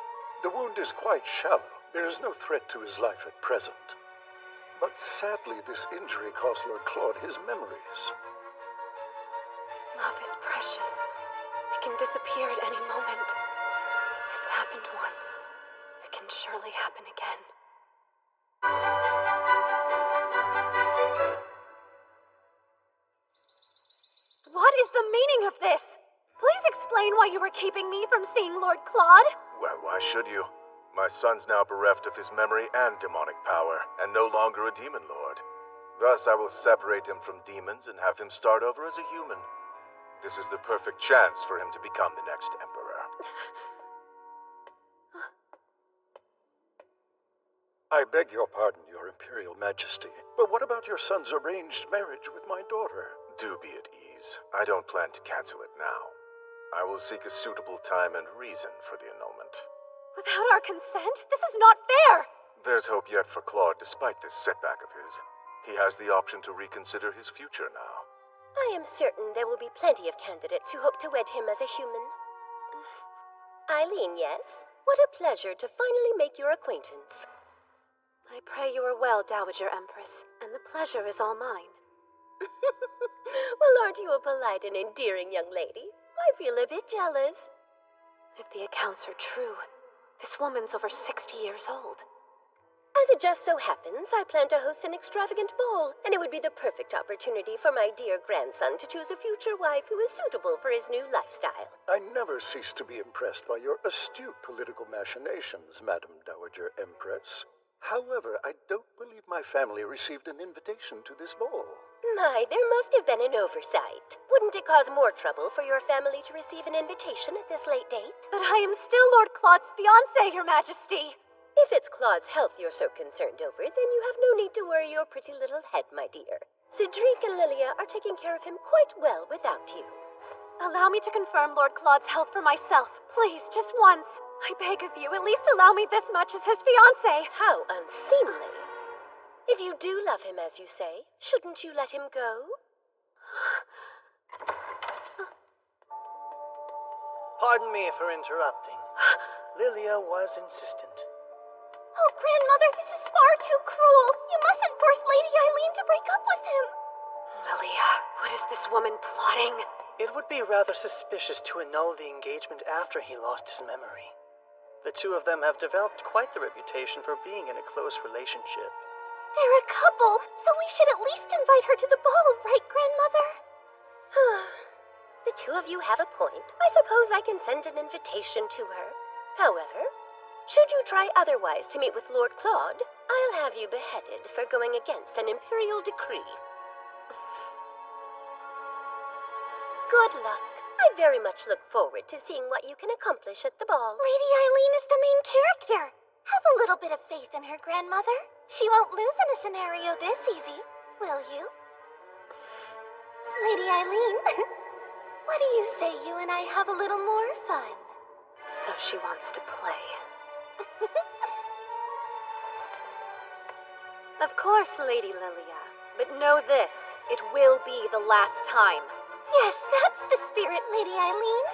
The wound is quite shallow. There is no threat to his life at present. But sadly, this injury cost Lord Claude his memories. Love is precious. It can disappear at any moment. It's happened once. It can surely happen again. What is the meaning of this? Please explain why you were keeping me from seeing Lord Claude. Well, why should you? My son's now bereft of his memory and demonic power, and no longer a demon lord. Thus, I will separate him from demons and have him start over as a human. This is the perfect chance for him to become the next emperor. I beg your pardon, Your Imperial Majesty, but what about your son's arranged marriage with my daughter? Do be at ease. I don't plan to cancel it now. I will seek a suitable time and reason for the annulment. Without our consent? This is not fair! There's hope yet for Claude despite this setback of his. He has the option to reconsider his future now. I am certain there will be plenty of candidates who hope to wed him as a human. Eileen, yes? What a pleasure to finally make your acquaintance. I pray you are well, Dowager Empress, and the pleasure is all mine. Well, aren't you a polite and endearing young lady? I feel a bit jealous. If the accounts are true, this woman's over 60 years old. As it just so happens, I plan to host an extravagant ball, and it would be the perfect opportunity for my dear grandson to choose a future wife who is suitable for his new lifestyle. I never cease to be impressed by your astute political machinations, Madam Dowager Empress. However, I don't believe my family received an invitation to this ball. My, there must have been an oversight. Wouldn't it cause more trouble for your family to receive an invitation at this late date? But I am still Lord Claude's fiancée, Your Majesty! If it's Claude's health you're so concerned over, then you have no need to worry your pretty little head, my dear. Cedric and Lilia are taking care of him quite well without you. Allow me to confirm Lord Claude's health for myself. Please, just once. I beg of you, at least allow me this much as his fiancée. How unseemly. If you do love him, as you say, shouldn't you let him go? Pardon me for interrupting. Lilia was insistent. Oh, Grandmother, this is far too cruel. You mustn't force Lady Eileen to break up with him. Lilia, what is this woman plotting? It would be rather suspicious to annul the engagement after he lost his memory. The two of them have developed quite the reputation for being in a close relationship. They're a couple, so we should at least invite her to the ball, right, Grandmother? The two of you have a point. I suppose I can send an invitation to her. However, should you try otherwise to meet with Lord Claude, I'll have you beheaded for going against an imperial decree. Good luck. I very much look forward to seeing what you can accomplish at the ball. Lady Eileen is the main character. Have a little bit of faith in her, Grandmother. She won't lose in a scenario this easy, will you? Lady Eileen, what do you say you and I have a little more fun? So she wants to play. Of course, Lady Lilia. But know this, it will be the last time. Yes, that's the spirit, Lady Eileen.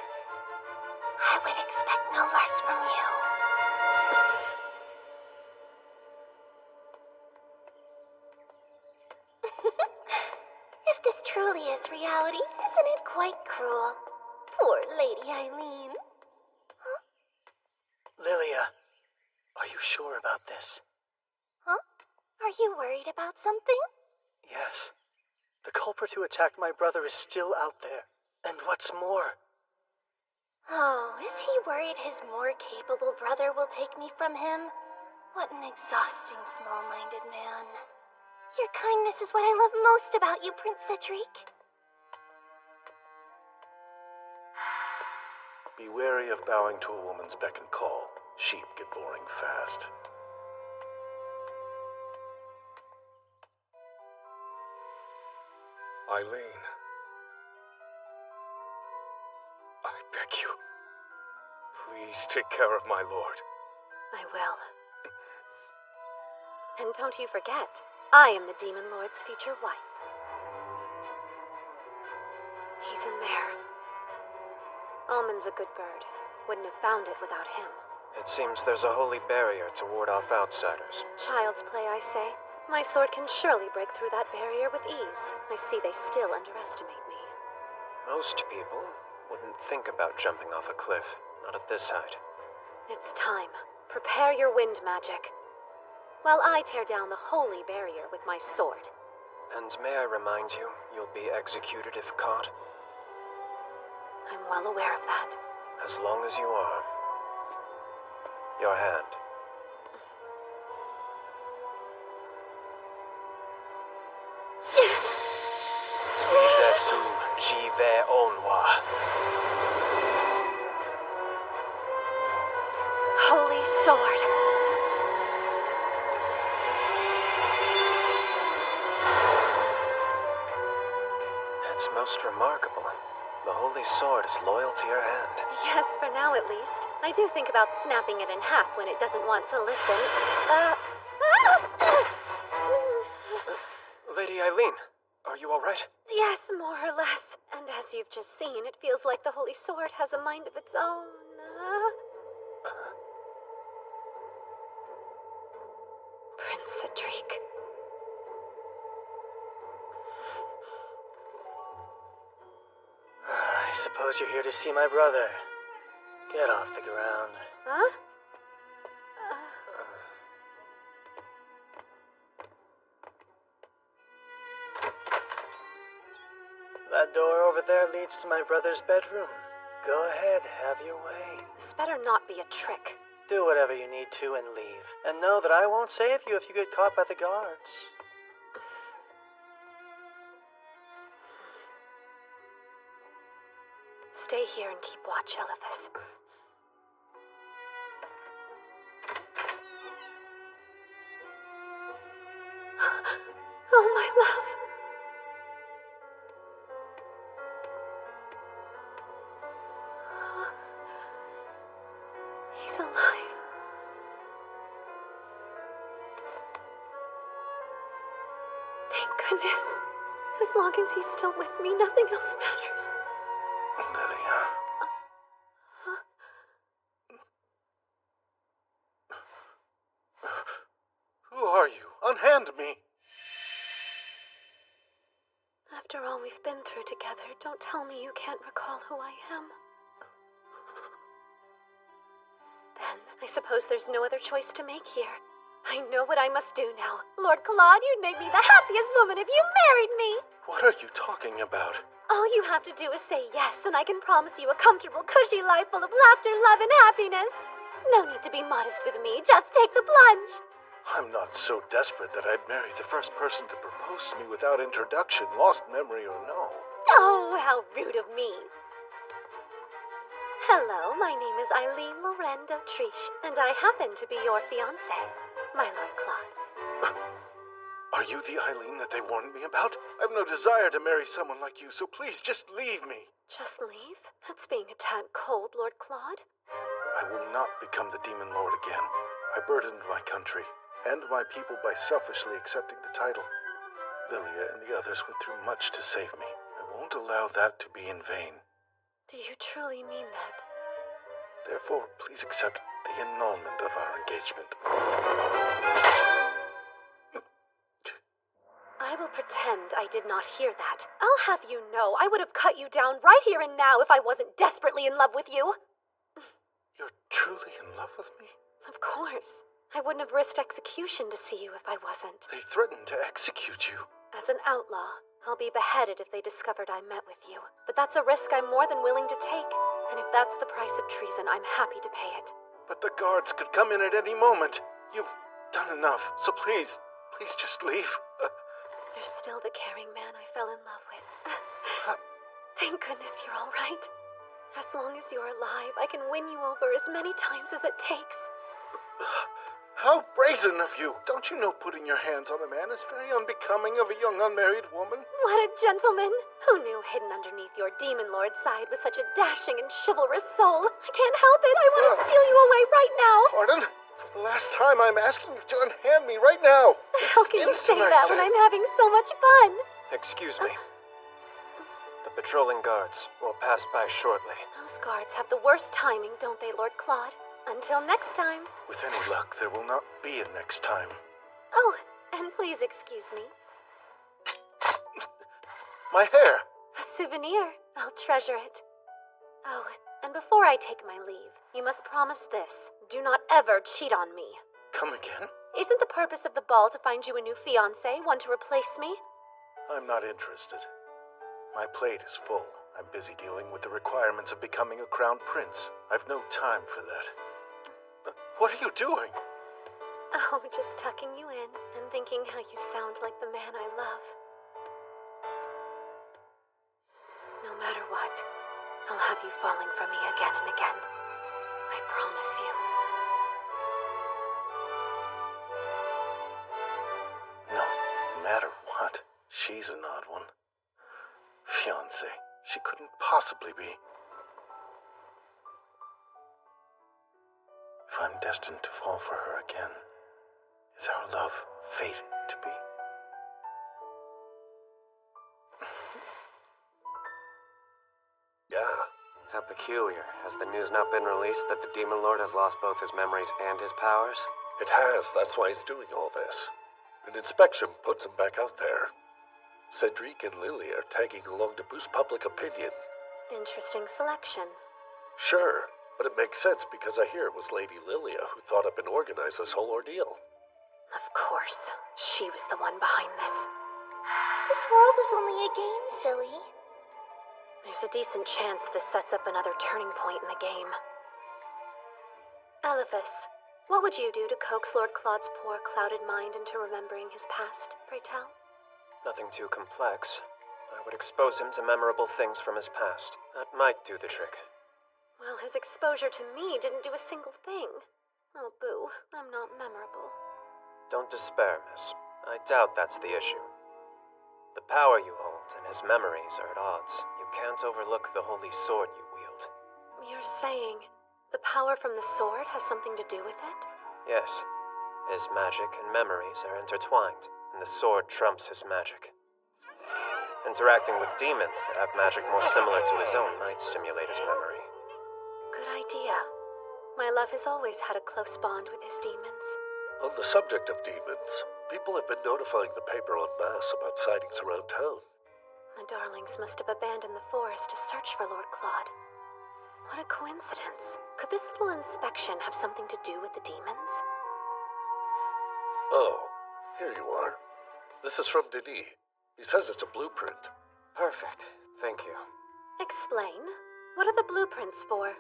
I would expect no less from you. If this truly is reality, isn't it quite cruel? Poor Lady Eileen. Huh? Lilia, are you sure about this? Huh? Are you worried about something? Yes. The culprit who attacked my brother is still out there. And what's more... Oh, is he worried his more capable brother will take me from him? What an exhausting, small-minded man. Your kindness is what I love most about you, Prince Cedric. Be wary of bowing to a woman's beck and call. Sheep get boring fast. Eileen. I beg you. Please take care of my lord. I will. And don't you forget, I am the Demon Lord's future wife. He's in there. Almond's a good bird. Wouldn't have found it without him. It seems there's a holy barrier to ward off outsiders. Child's play, I say. My sword can surely break through that barrier with ease. I see they still underestimate me. Most people wouldn't think about jumping off a cliff, not at this height. It's time. Prepare your wind magic. While I tear down the holy barrier with my sword. And may I remind you, you'll be executed if caught? I'm well aware of that. As long as you are. Your hand. Suizesu jive onwa. Holy sword. It's most remarkable. The holy sword is loyal to your hand. Yes, for now at least. I do think about snapping it in half when it doesn't want to listen. Lady Eileen, are you alright? Yes, more or less. And as you've just seen, it feels like the holy sword has a mind of its own. Prince Cedric. I suppose you're here to see my brother. Get off the ground. Huh? That door over there leads to my brother's bedroom. Go ahead, have your way. This better not be a trick. Do whatever you need to and leave. And know that I won't save you if you get caught by the guards. Stay here and keep watch, Eliphas. Oh, my love. He's alive. Thank goodness. As long as he's still with me, nothing else matters. Lilia. Who are you? Unhand me! After all we've been through together, don't tell me you can't recall who I am. Then, I suppose there's no other choice to make here. I know what I must do now. Lord Clannad, you'd make me the happiest woman if you married me! What are you talking about? All you have to do is say yes, and I can promise you a comfortable, cushy life full of laughter, love, and happiness. No need to be modest with me, just take the plunge. I'm not so desperate that I'd marry the first person to propose to me without introduction, lost memory or no. Oh, how rude of me. Hello, my name is Eileen Loren d'Autriche, and I happen to be your fiancé, my Lord Claude. Are you the Eileen that they warned me about? I've no desire to marry someone like you, so please just leave me. Just leave? That's being a tad cold, Lord Claude. I will not become the Demon Lord again. I burdened my country and my people by selfishly accepting the title. Lilia and the others went through much to save me. I won't allow that to be in vain. Do you truly mean that? Therefore, please accept the annulment of our engagement. I will pretend I did not hear that. I'll have you know I would have cut you down right here and now if I wasn't desperately in love with you. You're truly in love with me? Of course. I wouldn't have risked execution to see you if I wasn't. They threatened to execute you. As an outlaw, I'll be beheaded if they discovered I met with you. But that's a risk I'm more than willing to take. And if that's the price of treason, I'm happy to pay it. But the guards could come in at any moment. You've done enough, so please just leave. You're still the caring man I fell in love with. Thank goodness you're all right. As long as you're alive, I can win you over as many times as it takes. How brazen of you! Don't you know putting your hands on a man is very unbecoming of a young unmarried woman? What a gentleman! Who knew hidden underneath your demon lord side was such a dashing and chivalrous soul? I can't help it! I want to steal you away right now! Pardon? For the last time, I'm asking you to unhand me right now! How can you say that when I'm having so much fun? Excuse me. The patrolling guards will pass by shortly. Those guards have the worst timing, don't they, Lord Claude? Until next time. With any luck, there will not be a next time. Oh, and please excuse me. My hair! A souvenir. I'll treasure it. Oh, and before I take my leave, you must promise this. Do not ever cheat on me. Come again? Isn't the purpose of the ball to find you a new fiancé, one to replace me? I'm not interested. My plate is full. I'm busy dealing with the requirements of becoming a crown prince. I've no time for that. What are you doing? Oh, just tucking you in and thinking how you sound like the man I love. No matter what, I'll have you falling for me again and again. I promise you. No matter what, she's an odd one. Fiancé. She couldn't possibly be. If I'm destined to fall for her again, is our love fated to be? Yeah. How peculiar. Has the news not been released that the Demon Lord has lost both his memories and his powers? It has. That's why he's doing all this. An inspection puts him back out there. Cedric and Lily are tagging along to boost public opinion. Interesting selection. Sure, but it makes sense because I hear it was Lady Lilia who thought up and organized this whole ordeal. Of course. She was the one behind this. This world is only a game, silly. There's a decent chance this sets up another turning point in the game. Elephas, what would you do to coax Lord Claude's poor, clouded mind into remembering his past, pray tell? Nothing too complex. I would expose him to memorable things from his past. That might do the trick. Well, his exposure to me didn't do a single thing. Oh, boo, I'm not memorable. Don't despair, miss. I doubt that's the issue. The power you hold and his memories are at odds. You can't overlook the holy sword you wield. You're saying the power from the sword has something to do with it? Yes. His magic and memories are intertwined, and the sword trumps his magic. Interacting with demons that have magic more similar to his own might stimulate his memory. Good idea. My love has always had a close bond with his demons. On the subject of demons, people have been notifying the paper en masse about sightings around town. The darlings must have abandoned the forest to search for Lord Claude. What a coincidence. Could this little inspection have something to do with the demons? Oh, here you are. This is from Denis. He says it's a blueprint. Perfect. Thank you. Explain. What are the blueprints for?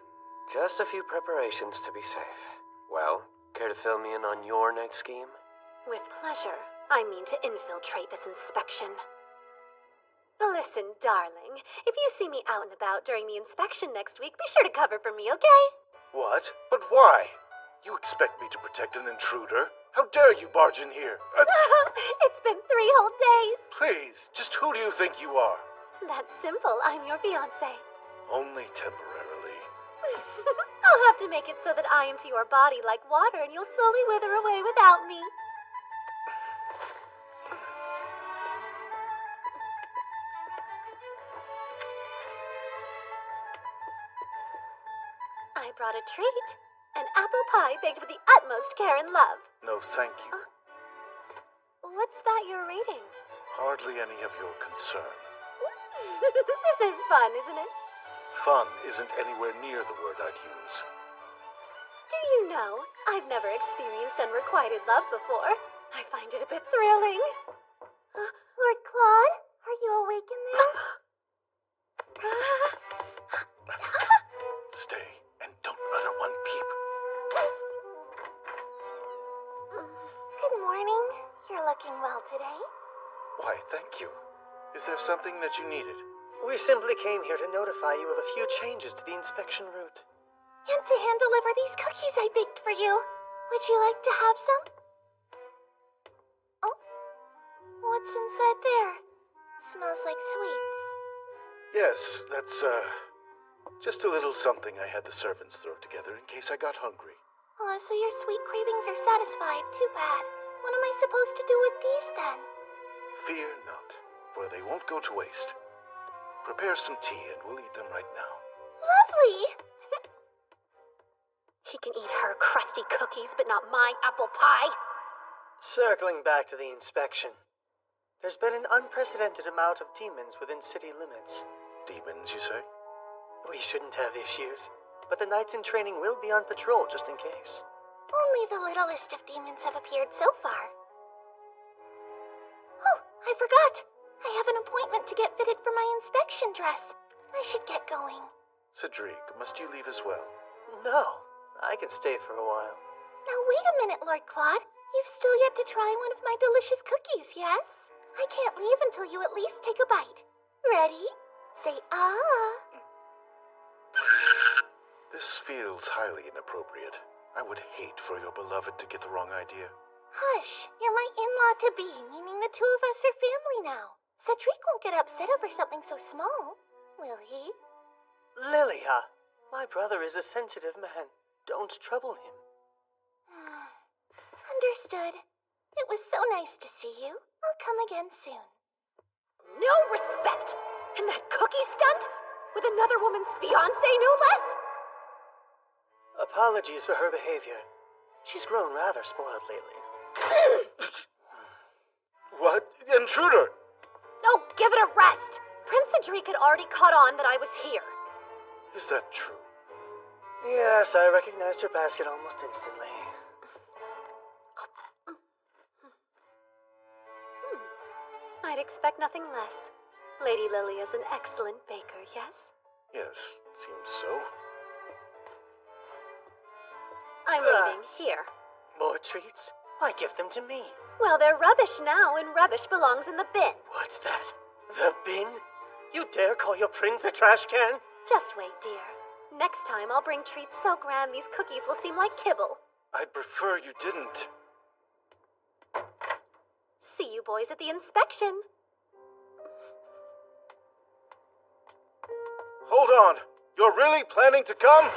Just a few preparations to be safe. Well, care to fill me in on your night scheme? With pleasure. I mean to infiltrate this inspection. Listen, darling. If you see me out and about during the inspection next week, be sure to cover for me, okay? What? But why? You expect me to protect an intruder? How dare you barge in here? It's been 3 whole days. Please, just who do you think you are? That's simple. I'm your fiancé. Only temporarily. I'll have to make it so that I am to your body like water and you'll slowly wither away without me. I brought a treat. An apple pie baked with the utmost care and love. No, thank you. What's that you're reading? Hardly any of your concern. This is fun, isn't it? Fun isn't anywhere near the word I'd use. Do you know, I've never experienced unrequited love before. I find it a bit thrilling. Lord Claude, are you awake in there? Stay, and don't utter one peep. Good morning. You're looking well today. Why, thank you. Is there something that you needed? We simply came here to notify you of a few changes to the inspection route. And to hand deliver these cookies I baked for you. Would you like to have some? Oh, what's inside there? Smells like sweets. Yes, that's, just a little something I had the servants throw together in case I got hungry. Oh, so your sweet cravings are satisfied. Too bad. What am I supposed to do with these, then? Fear not, for they won't go to waste. Prepare some tea and we'll eat them right now. Lovely! He can eat her crusty cookies, but not my apple pie. Circling back to the inspection. There's been an unprecedented amount of demons within city limits. Demons, you say? We shouldn't have issues, but the knights in training will be on patrol just in case. Only the littlest of demons have appeared so far. Oh, I forgot. I have an appointment to get fitted for my inspection dress. I should get going. Cedric, must you leave as well? No, I can stay for a while. Now wait a minute, Lord Claude. You've still yet to try one of my delicious cookies, yes? I can't leave until you at least take a bite. Ready? Say ah. This feels highly inappropriate. I would hate for your beloved to get the wrong idea. Hush, you're my in-law-to-be, meaning the two of us are family now. Cedric won't get upset over something so small, will he? Lilia, my brother is a sensitive man. Don't trouble him. Understood. It was so nice to see you. I'll come again soon. No respect! And that cookie stunt? With another woman's fiancé, no less? Apologies for her behavior. She's grown rather spoiled lately. What? Intruder! Oh, give it a rest! Prince Cedric had already caught on that I was here. Is that true? Yes, I recognized her basket almost instantly. I'd expect nothing less. Lady Lilia's an excellent baker, yes? Yes, seems so. I'm leaving here. More treats? Why give them to me? Well, they're rubbish now, and rubbish belongs in the bin. What's that? The bin? You dare call your prince a trash can? Just wait, dear. Next time I'll bring treats so grand these cookies will seem like kibble. I'd prefer you didn't. See you boys at the inspection. Hold on! You're really planning to come?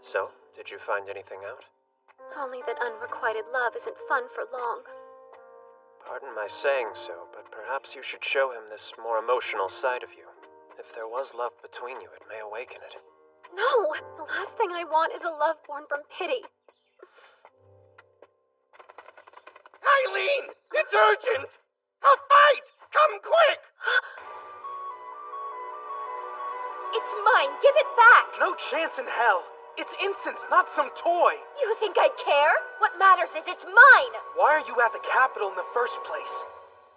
So, did you find anything out? Only that unrequited love isn't fun for long. Pardon my saying so, but perhaps you should show him this more emotional side of you. If there was love between you, it may awaken it. No! The last thing I want is a love born from pity. Eileen! It's urgent! A fight! Come quick! It's mine! Give it back! No chance in hell! It's incense, not some toy! You think I'd care? What matters is it's mine! Why are you at the Capitol in the first place?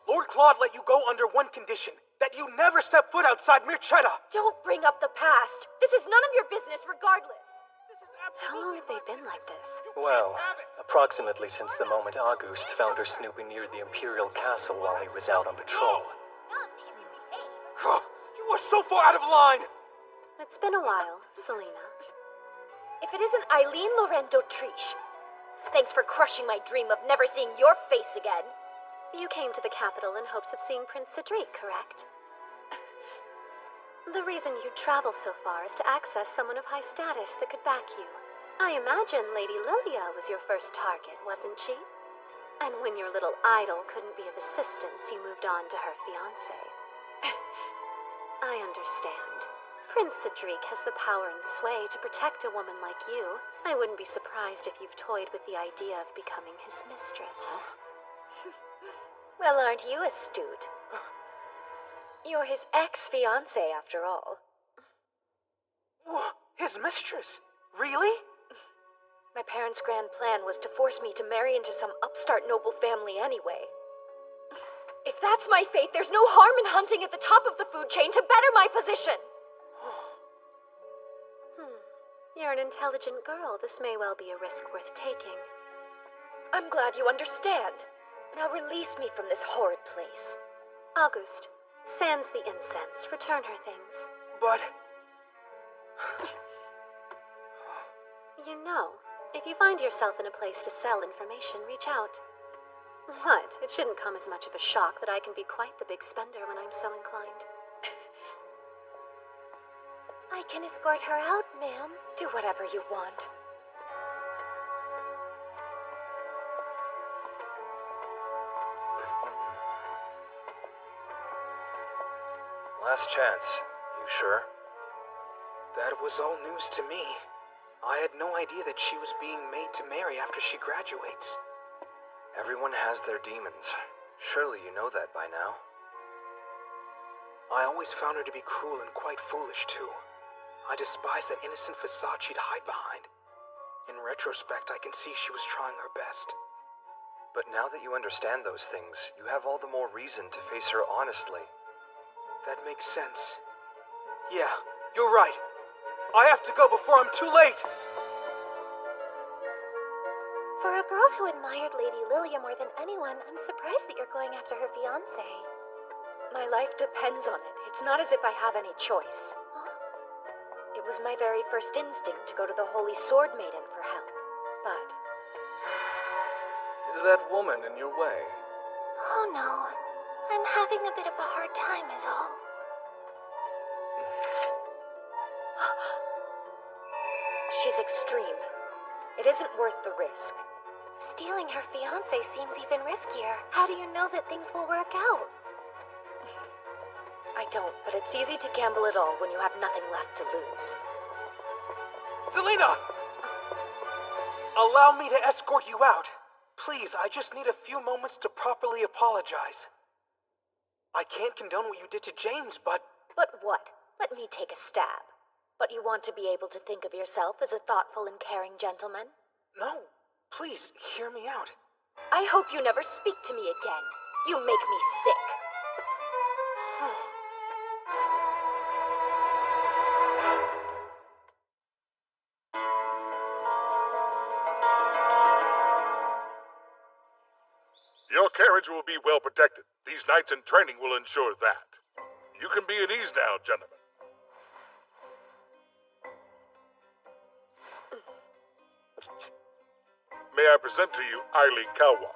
Lord Claude let you go under one condition, that you never step foot outside Mirchetta! Don't bring up the past! This is none of your business regardless! How long have they been like this? Well, approximately since the moment August found her snooping near the Imperial Castle while he was out on patrol. You are so far out of line! It's been a while, Selena. If it isn't Eileen Laurent d'Autriche, thanks for crushing my dream of never seeing your face again. You came to the capital in hopes of seeing Prince Cedric, correct? The reason you'd travel so far is to access someone of high status that could back you. I imagine Lady Lilia was your first target, wasn't she? And when your little idol couldn't be of assistance, you moved on to her fiancé. I understand. Prince Cedric has the power and sway to protect a woman like you. I wouldn't be surprised if you've toyed with the idea of becoming his mistress. Well, aren't you astute? You're his ex-fiancé, after all. His mistress? Really? My parents' grand plan was to force me to marry into some upstart noble family anyway. If that's my fate, there's no harm in hunting at the top of the food chain to better my position. You're an intelligent girl. This may well be a risk worth taking. I'm glad you understand. Now release me from this horrid place. August, sans the incense, return her things. But... You know, if you find yourself in a place to sell information, reach out. What? It shouldn't come as much of a shock that I can be quite the big spender when I'm so inclined. I can escort her out, ma'am. Do whatever you want. Last chance. You sure? That was all news to me. I had no idea that she was being made to marry after she graduates. Everyone has their demons. Surely you know that by now. I always found her to be cruel and quite foolish, too. I despised that innocent facade she'd hide behind. In retrospect, I can see she was trying her best. But now that you understand those things, you have all the more reason to face her honestly. That makes sense. Yeah, you're right. I have to go before I'm too late! For a girl who admired Lady Lilia more than anyone, I'm surprised that you're going after her fiancé. My life depends on it. It's not as if I have any choice. It was my very first instinct to go to the Holy Sword Maiden for help, but... Is that woman in your way? Oh no. I'm having a bit of a hard time is all. She's extreme. It isn't worth the risk. Stealing her fiancé seems even riskier. How do you know that things will work out? I don't, but it's easy to gamble at all when you have nothing left to lose. Selena! Allow me to escort you out. Please, I just need a few moments to properly apologize. I can't condone what you did to James, but... But what? Let me take a stab. But you want to be able to think of yourself as a thoughtful and caring gentleman? No, please, hear me out. I hope you never speak to me again. You make me sick. Your carriage will be well protected. These nights in training will ensure that. You can be at ease now, gentlemen. May I present to you Aili Kawa.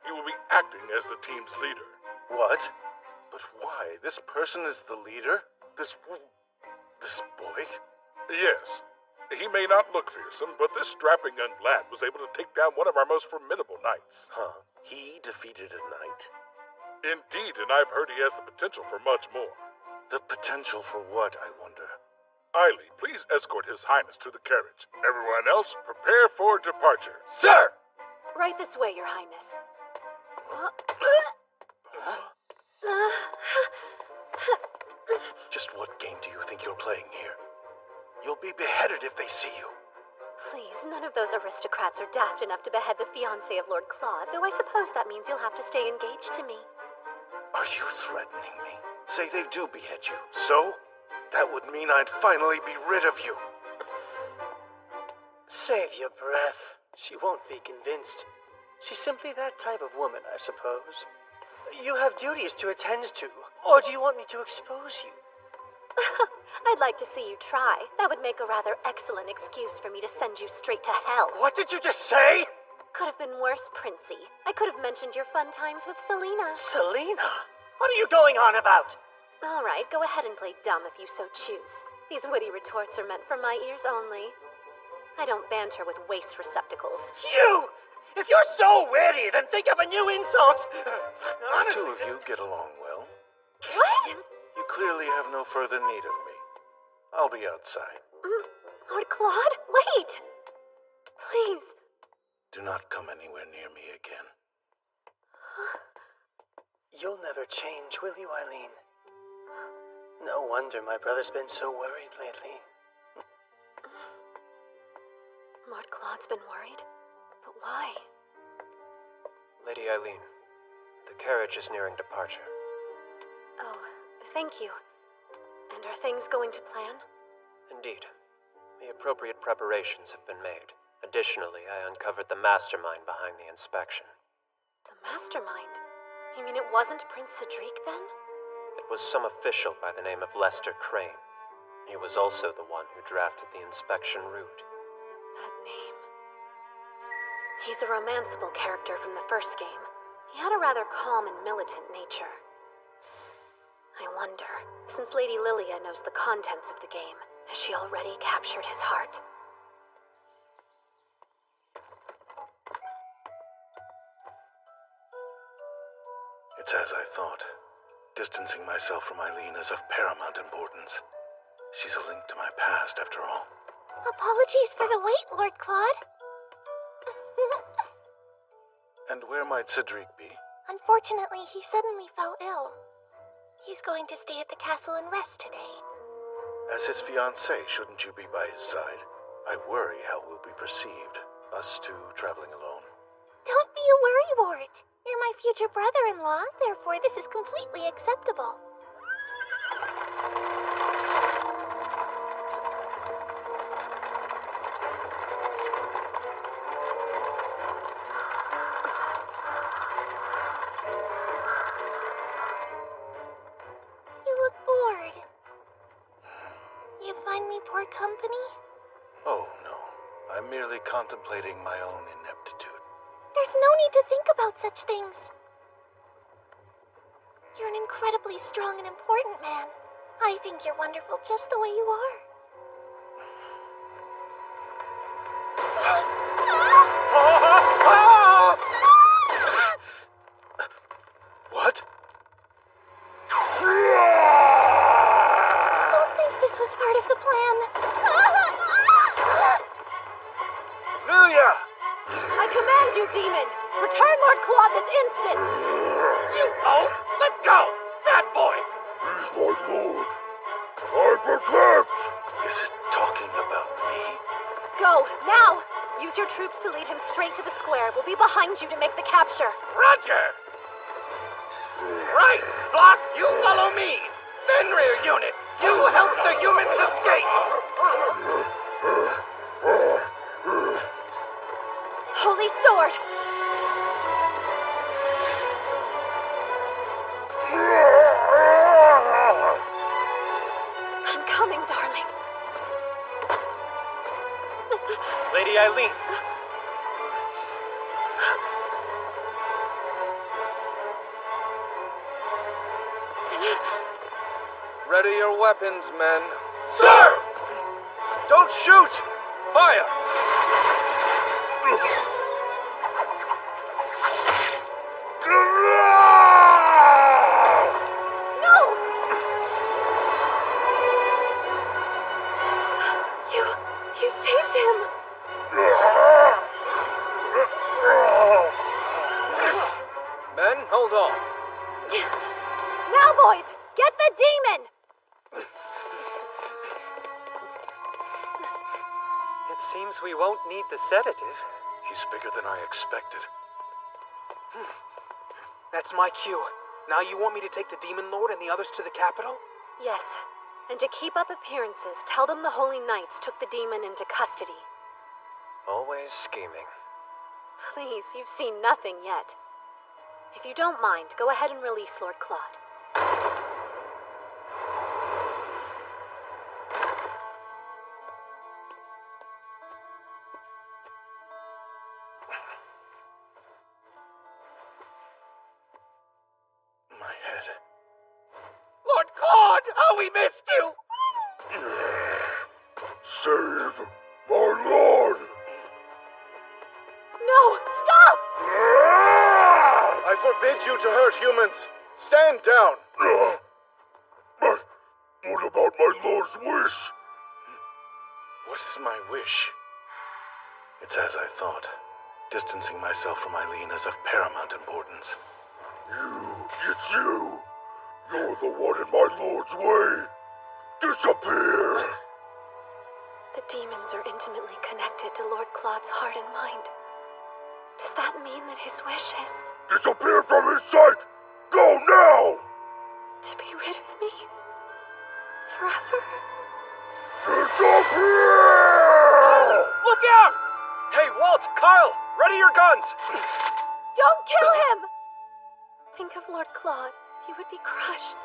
He will be acting as the team's leader. What? But why? This person is the leader? This boy? Yes. He may not look fearsome, but this strapping young lad was able to take down one of our most formidable knights. Huh? He defeated a knight? Indeed, and I've heard he has the potential for much more. The potential for what, I wonder? Aili, please escort His Highness to the carriage. Everyone else, prepare for departure. Sir! Right this way, Your Highness. Just what game do you think you're playing here? You'll be beheaded if they see you. Please, none of those aristocrats are daft enough to behead the fiancé of Lord Claude, though I suppose that means you'll have to stay engaged to me. Are you threatening me? Say they do behead you. So? That would mean I'd finally be rid of you. Save your breath. She won't be convinced. She's simply that type of woman, I suppose. You have duties to attend to, or do you want me to expose you? I'd like to see you try. That would make a rather excellent excuse for me to send you straight to hell. What did you just say? Could have been worse, Princey. I could have mentioned your fun times with Selena. Selena? What are you going on about? All right, go ahead and play dumb if you so choose. These witty retorts are meant for my ears only. I don't banter with waste receptacles. You! If you're so witty, then think of a new insult! The two of you get along well. What? You clearly have no further need of me. I'll be outside. Lord Claude, wait! Please. Do not come anywhere near me again. You'll never change, will you, Eileen? No wonder my brother's been so worried lately. Lord Claude's been worried? But why? Lady Eileen, the carriage is nearing departure. Oh, thank you. And are things going to plan? Indeed. The appropriate preparations have been made. Additionally, I uncovered the mastermind behind the inspection. The mastermind? You mean it wasn't Prince Cedric, then? It was some official by the name of Lester Crane. He was also the one who drafted the inspection route. That name... He's a romanceable character from the first game. He had a rather calm and militant nature. I wonder, since Lady Lilia knows the contents of the game, has she already captured his heart? It's as I thought. Distancing myself from Eileen is of paramount importance. She's a link to my past, after all. Apologies for the wait, Lord Claude. And where might Cedric be? Unfortunately, he suddenly fell ill. He's going to stay at the castle and rest today. As his fiancée, shouldn't you be by his side? I worry how we'll be perceived, us two traveling alone. Don't be a worrywart. You're my future brother-in-law, therefore this is completely acceptable. You look bored. You find me poor company? Oh, no. I'm merely contemplating my own ineptitude. There's no need to think about such things. You're an incredibly strong and important man. I think you're wonderful just the way you are. What? Don't think this was part of the plan. Lilia! I command you, demon! Return Lord Claude this instant! You won't! Let go! Bad boy! He's my lord. I protect! Is it talking about me? Go, now! Use your troops to lead him straight to the square. We'll be behind you to make the capture. Roger! Right! Flock, you follow me! Fenrir unit, you help the humans escape! Holy sword! I'm coming, darling. Lady Eileen. Ready your weapons, men. Sir! Don't shoot! Fire! No! You saved him! Men, hold on. Now, boys, get the demon! It seems we won't need the sedative. He's bigger than I expected. That's my cue. Now you want me to take the Demon Lord and the others to the capital? Yes, and to keep up appearances, tell them the Holy Knights took the demon into custody. Always scheming. Please, you've seen nothing yet. If you don't mind, go ahead and release Lord Claude. My head. Lord Claude, how we missed you! Save my lord! No, stop! I forbid you to hurt humans. Stand down. But what about my lord's wish? What is my wish? It's as I thought. Distancing myself from Eileen is of paramount importance. It's you. You're the one in my lord's way. Disappear! The demons are intimately connected to Lord Claude's heart and mind. Does that mean that his wish is Disappear from his sight! Go now! to be rid of me? Forever? Disappear! Look out! Hey, Walt, Kyle, ready your guns! Don't kill him! Think of Lord Claude. He would be crushed.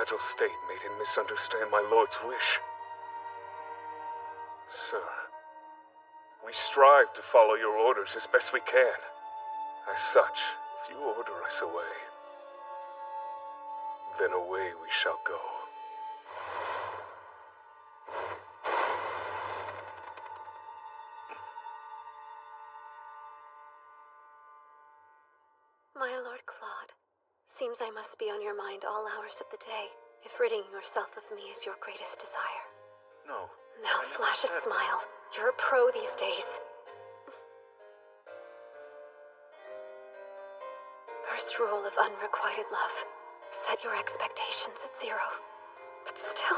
fragile state made him misunderstand my lord's wish. Sir, we strive to follow your orders as best we can. As such, if you order us away, then away we shall go. My Lord Claude, seems I must be on your mind all hours of the day, if ridding yourself of me is your greatest desire. No. Now flash a smile. You're a pro these days. First rule of unrequited love. Set your expectations at 0. But still...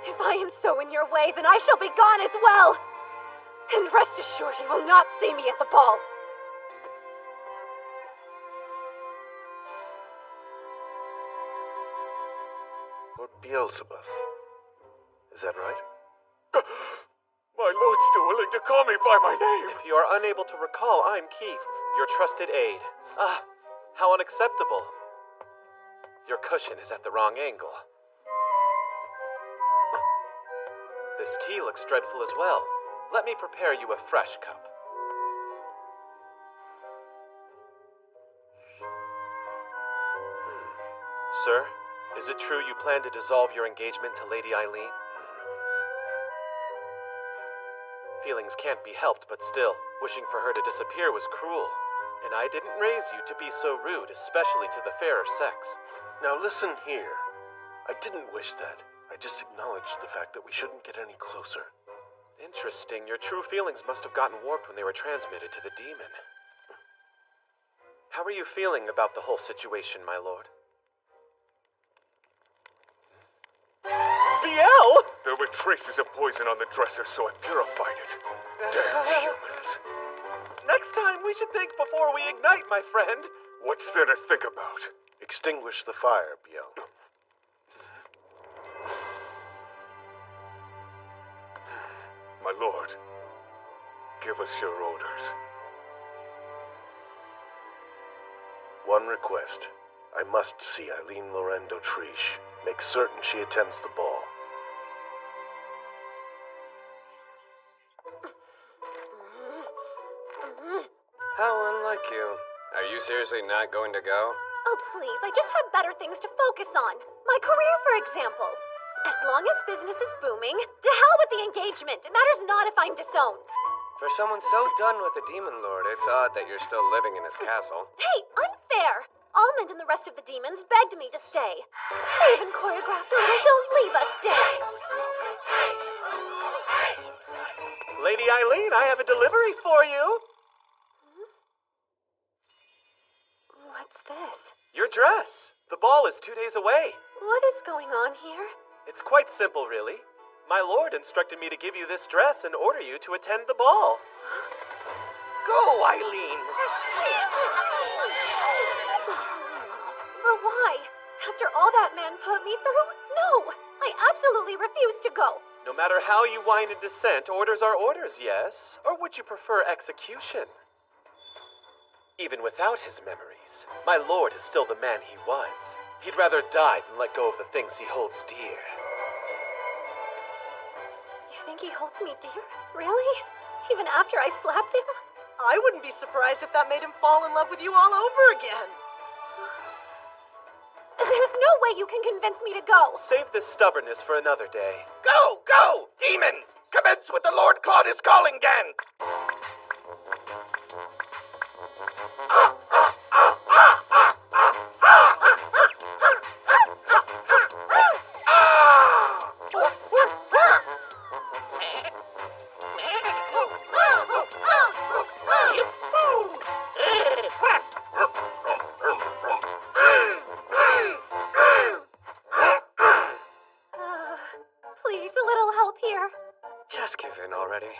If I am so in your way, then I shall be gone as well! And rest assured you will not see me at the ball. Lord Beelzebub. Is that right? My lord's still willing to call me by my name. If you are unable to recall, I'm Keith, your trusted aide. Ah, how unacceptable. Your cushion is at the wrong angle. This tea looks dreadful as well. Let me prepare you a fresh cup. Sir, is it true you plan to dissolve your engagement to Lady Eileen? Feelings can't be helped, but still, wishing for her to disappear was cruel. And I didn't raise you to be so rude, especially to the fairer sex. Now listen here. I didn't wish that. I just acknowledged the fact that we shouldn't get any closer. Interesting. Your true feelings must have gotten warped when they were transmitted to the demon. How are you feeling about the whole situation, my lord? Biel! There were traces of poison on the dresser, so I purified it. Damn humans. Next time we should think before we ignite, my friend. What's there to think about? Extinguish the fire, Biel. My lord, give us your orders. One request. I must see Eileen Lorraine d'Autriche. Make certain she attends the ball. How unlike you. Are you seriously not going to go? Oh, please, I just have better things to focus on. My career, for example. As long as business is booming, to hell with the engagement. It matters not if I'm disowned. For someone so done with the Demon Lord, it's odd that you're still living in his castle. Hey, unfair! Almond and the rest of the demons begged me to stay. They even choreographed a little Don't Leave Us dance. Lady Eileen, I have a delivery for you. What's this? Your dress. The ball is 2 days away. What is going on here? It's quite simple, really. My lord instructed me to give you this dress and order you to attend the ball. Go, Eileen! But why? After all that man put me through? No! I absolutely refuse to go! No matter how you whine and dissent, orders are orders, yes? Or would you prefer execution? Even without his memories, my lord is still the man he was. He'd rather die than let go of the things he holds dear. You think he holds me dear? Really? Even after I slapped him? I wouldn't be surprised if that made him fall in love with you all over again. There's no way you can convince me to go. Save this stubbornness for another day. Go! Go! Demons! Commence with the Lord Claude is calling dance! Please, a little help here. Just give in already.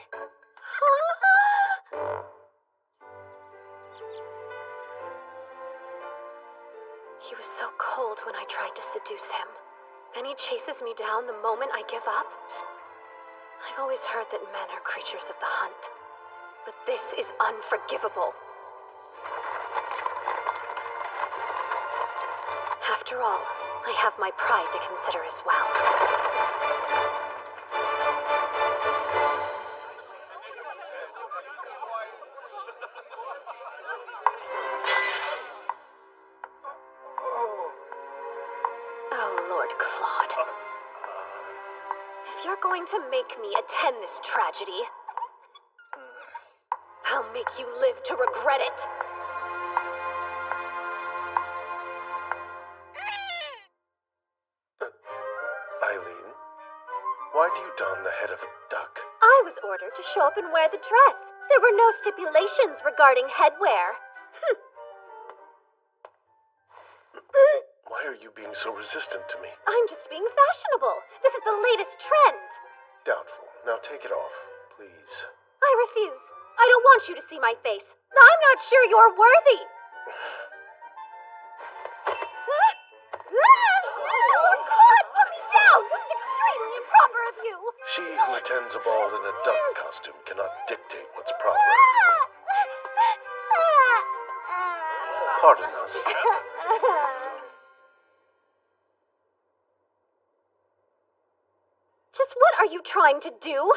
He was so cold when I tried to seduce him. Then he chases me down the moment I give up. I've always heard that men are creatures of the hunt, but this is unforgivable. After all, I have my pride to consider as well. Oh, Lord Claude. If you're going to make me attend this tragedy, I'll make you live to regret it. Eileen, why do you don the head of a duck? I was ordered to show up and wear the dress. There were no stipulations regarding headwear. Why are you being so resistant to me? I'm just being fashionable. This is the latest trend. Doubtful. Now take it off, please. I refuse. I don't want you to see my face. I'm not sure you're worthy. Lord God, put me down! This is extremely improper of you. She who attends a ball in a duck costume cannot dictate what's proper. Pardon us. Just what are you trying to do?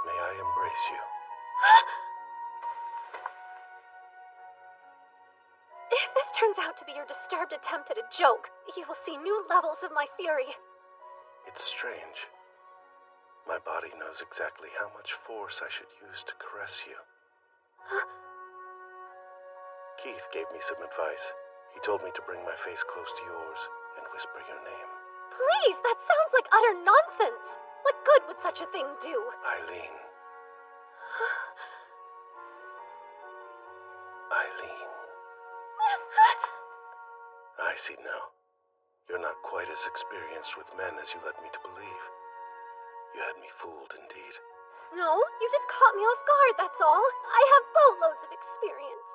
May I embrace you? If this turns out to be your disturbed attempt at a joke, you will see new levels of my fury. It's strange. My body knows exactly how much force I should use to caress you. Keith gave me some advice. He told me to bring my face close to yours and whisper your name. Please, that sounds like utter nonsense. What good would such a thing do? Eileen. Eileen. I see now. You're not quite as experienced with men as you led me to believe. You had me fooled indeed. No, you just caught me off guard, that's all. I have boatloads of experience.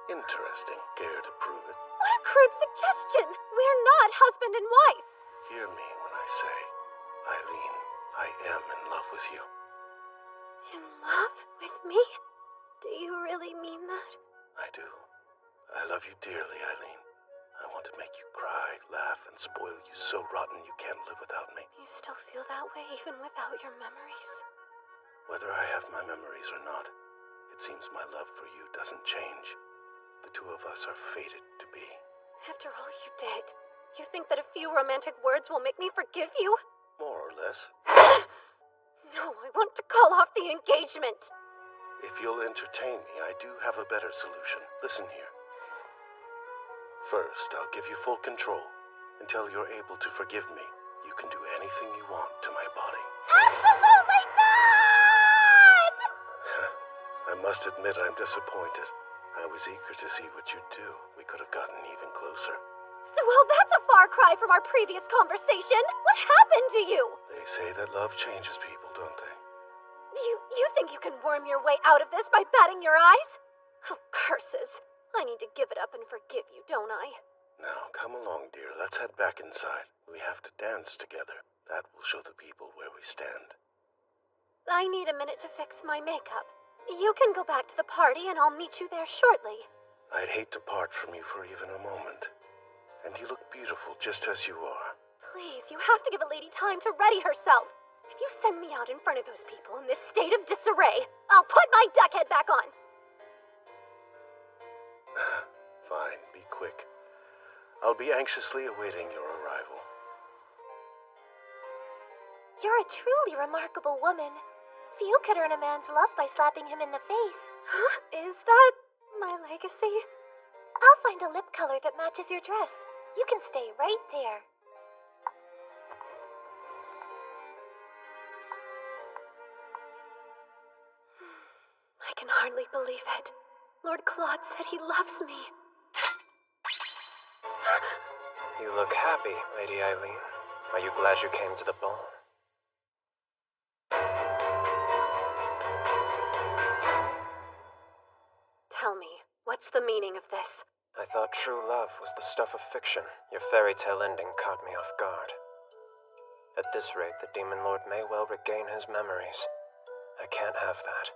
Interesting. Care to prove it? What a crude suggestion! We're not husband and wife. Hear me when I say, Eileen, I am in love with you. In love with me? Do you really mean that? I do. I love you dearly, Eileen. I want to make you cry, laugh, and spoil you so rotten you can't live without me. You still feel that way even without your memories? Whether I have my memories or not, it seems my love for you doesn't change. The two of us are fated to be. After all you did, you think that a few romantic words will make me forgive you? More or less. No, I want to call off the engagement. If you'll entertain me, I do have a better solution. Listen here. First, I'll give you full control. Until you're able to forgive me, you can do anything you want to my body. Absolutely not! I must admit I'm disappointed. I was eager to see what you'd do. We could have gotten even closer. Well, that's a far cry from our previous conversation. What happened to you? They say that love changes people, don't they? You think you can worm your way out of this by batting your eyes? Oh, curses. I need to give it up and forgive you, don't I? Now, come along, dear. Let's head back inside. We have to dance together. That will show the people where we stand. I need a minute to fix my makeup. You can go back to the party and I'll meet you there shortly. I'd hate to part from you for even a moment. And you look beautiful just as you are. Please, you have to give a lady time to ready herself. If you send me out in front of those people in this state of disarray, I'll put my duck head back on. Fine, be quick. I'll be anxiously awaiting your arrival. You're a truly remarkable woman. Few could earn a man's love by slapping him in the face. Huh? Is that my legacy? I'll find a lip color that matches your dress. You can stay right there. I can hardly believe it. Lord Claude said he loves me. You look happy, Lady Eileen. Are you glad you came to the ball? me. What's the meaning of this? I thought true love was the stuff of fiction. Your fairy tale ending caught me off guard. At this rate, the Demon Lord may well regain his memories. I can't have that.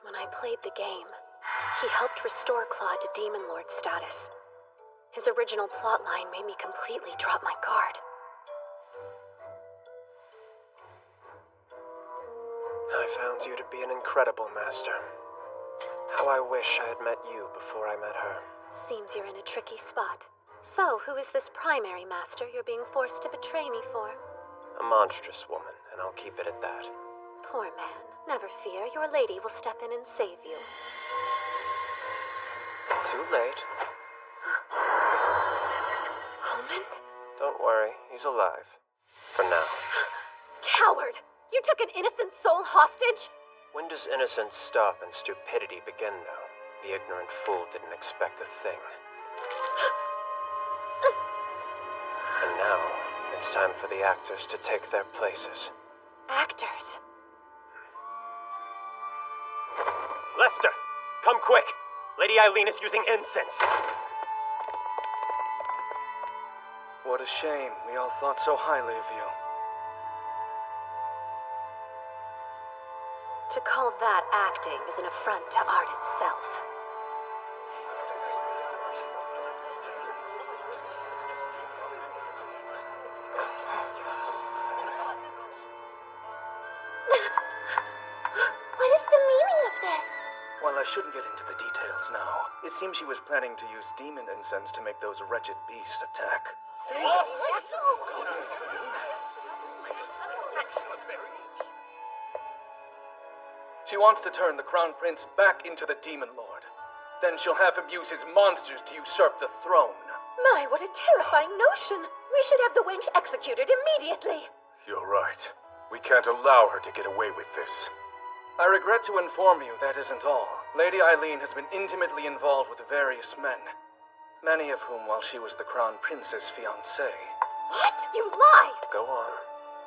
When I played the game, he helped restore Claude to Demon Lord status. His original plotline made me completely drop my guard. I found you to be an incredible master. How I wish I had met you before I met her. Seems you're in a tricky spot. So, who is this primary master you're being forced to betray me for? A monstrous woman, and I'll keep it at that. Poor man. Never fear, your lady will step in and save you. Too late. Almond? Don't worry, he's alive. For now. Coward! You took an innocent soul hostage? When does innocence stop and stupidity begin, though? The ignorant fool didn't expect a thing. And now, it's time for the actors to take their places. Actors? Lester, come quick! Lady Eileen is using incense. What a shame. We all thought so highly of you. To call that acting is an affront to art itself. What is the meaning of this? Well, I shouldn't get into the details now. It seems she was planning to use demon incense to make those wretched beasts attack. She wants to turn the Crown Prince back into the Demon Lord. Then she'll have him use his monsters to usurp the throne. My, what a terrifying notion! We should have the wench executed immediately. You're right. We can't allow her to get away with this. I regret to inform you that isn't all. Lady Eileen has been intimately involved with various men, many of whom while she was the Crown Prince's fiancé. What? You lie! Go on.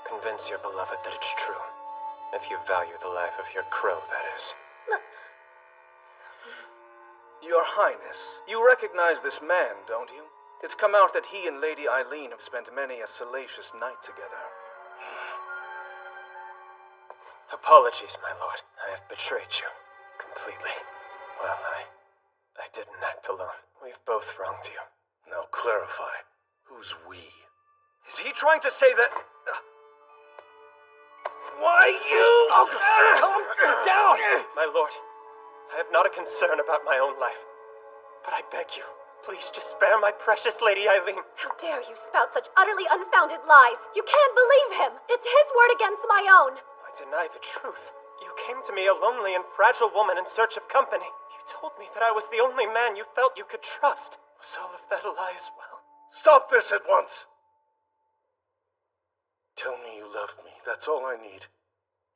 Convince your beloved that it's true. If you value the life of your crow, that is. Your Highness, you recognize this man, don't you? It's come out that he and Lady Eileen have spent many a salacious night together. Apologies, my lord. I have betrayed you. Completely. Well, I didn't act alone. We've both wronged you. Now clarify. Who's we? Is he trying to say that... Why you? Calm down! My lord, I have not a concern about my own life. But I beg you, please just spare my precious Lady Eileen. How dare you spout such utterly unfounded lies? You can't believe him! It's his word against my own! I deny the truth. You came to me a lonely and fragile woman in search of company. You told me that I was the only man you felt you could trust. Was all of that a lie as well? Stop this at once! Tell me you love me. That's all I need.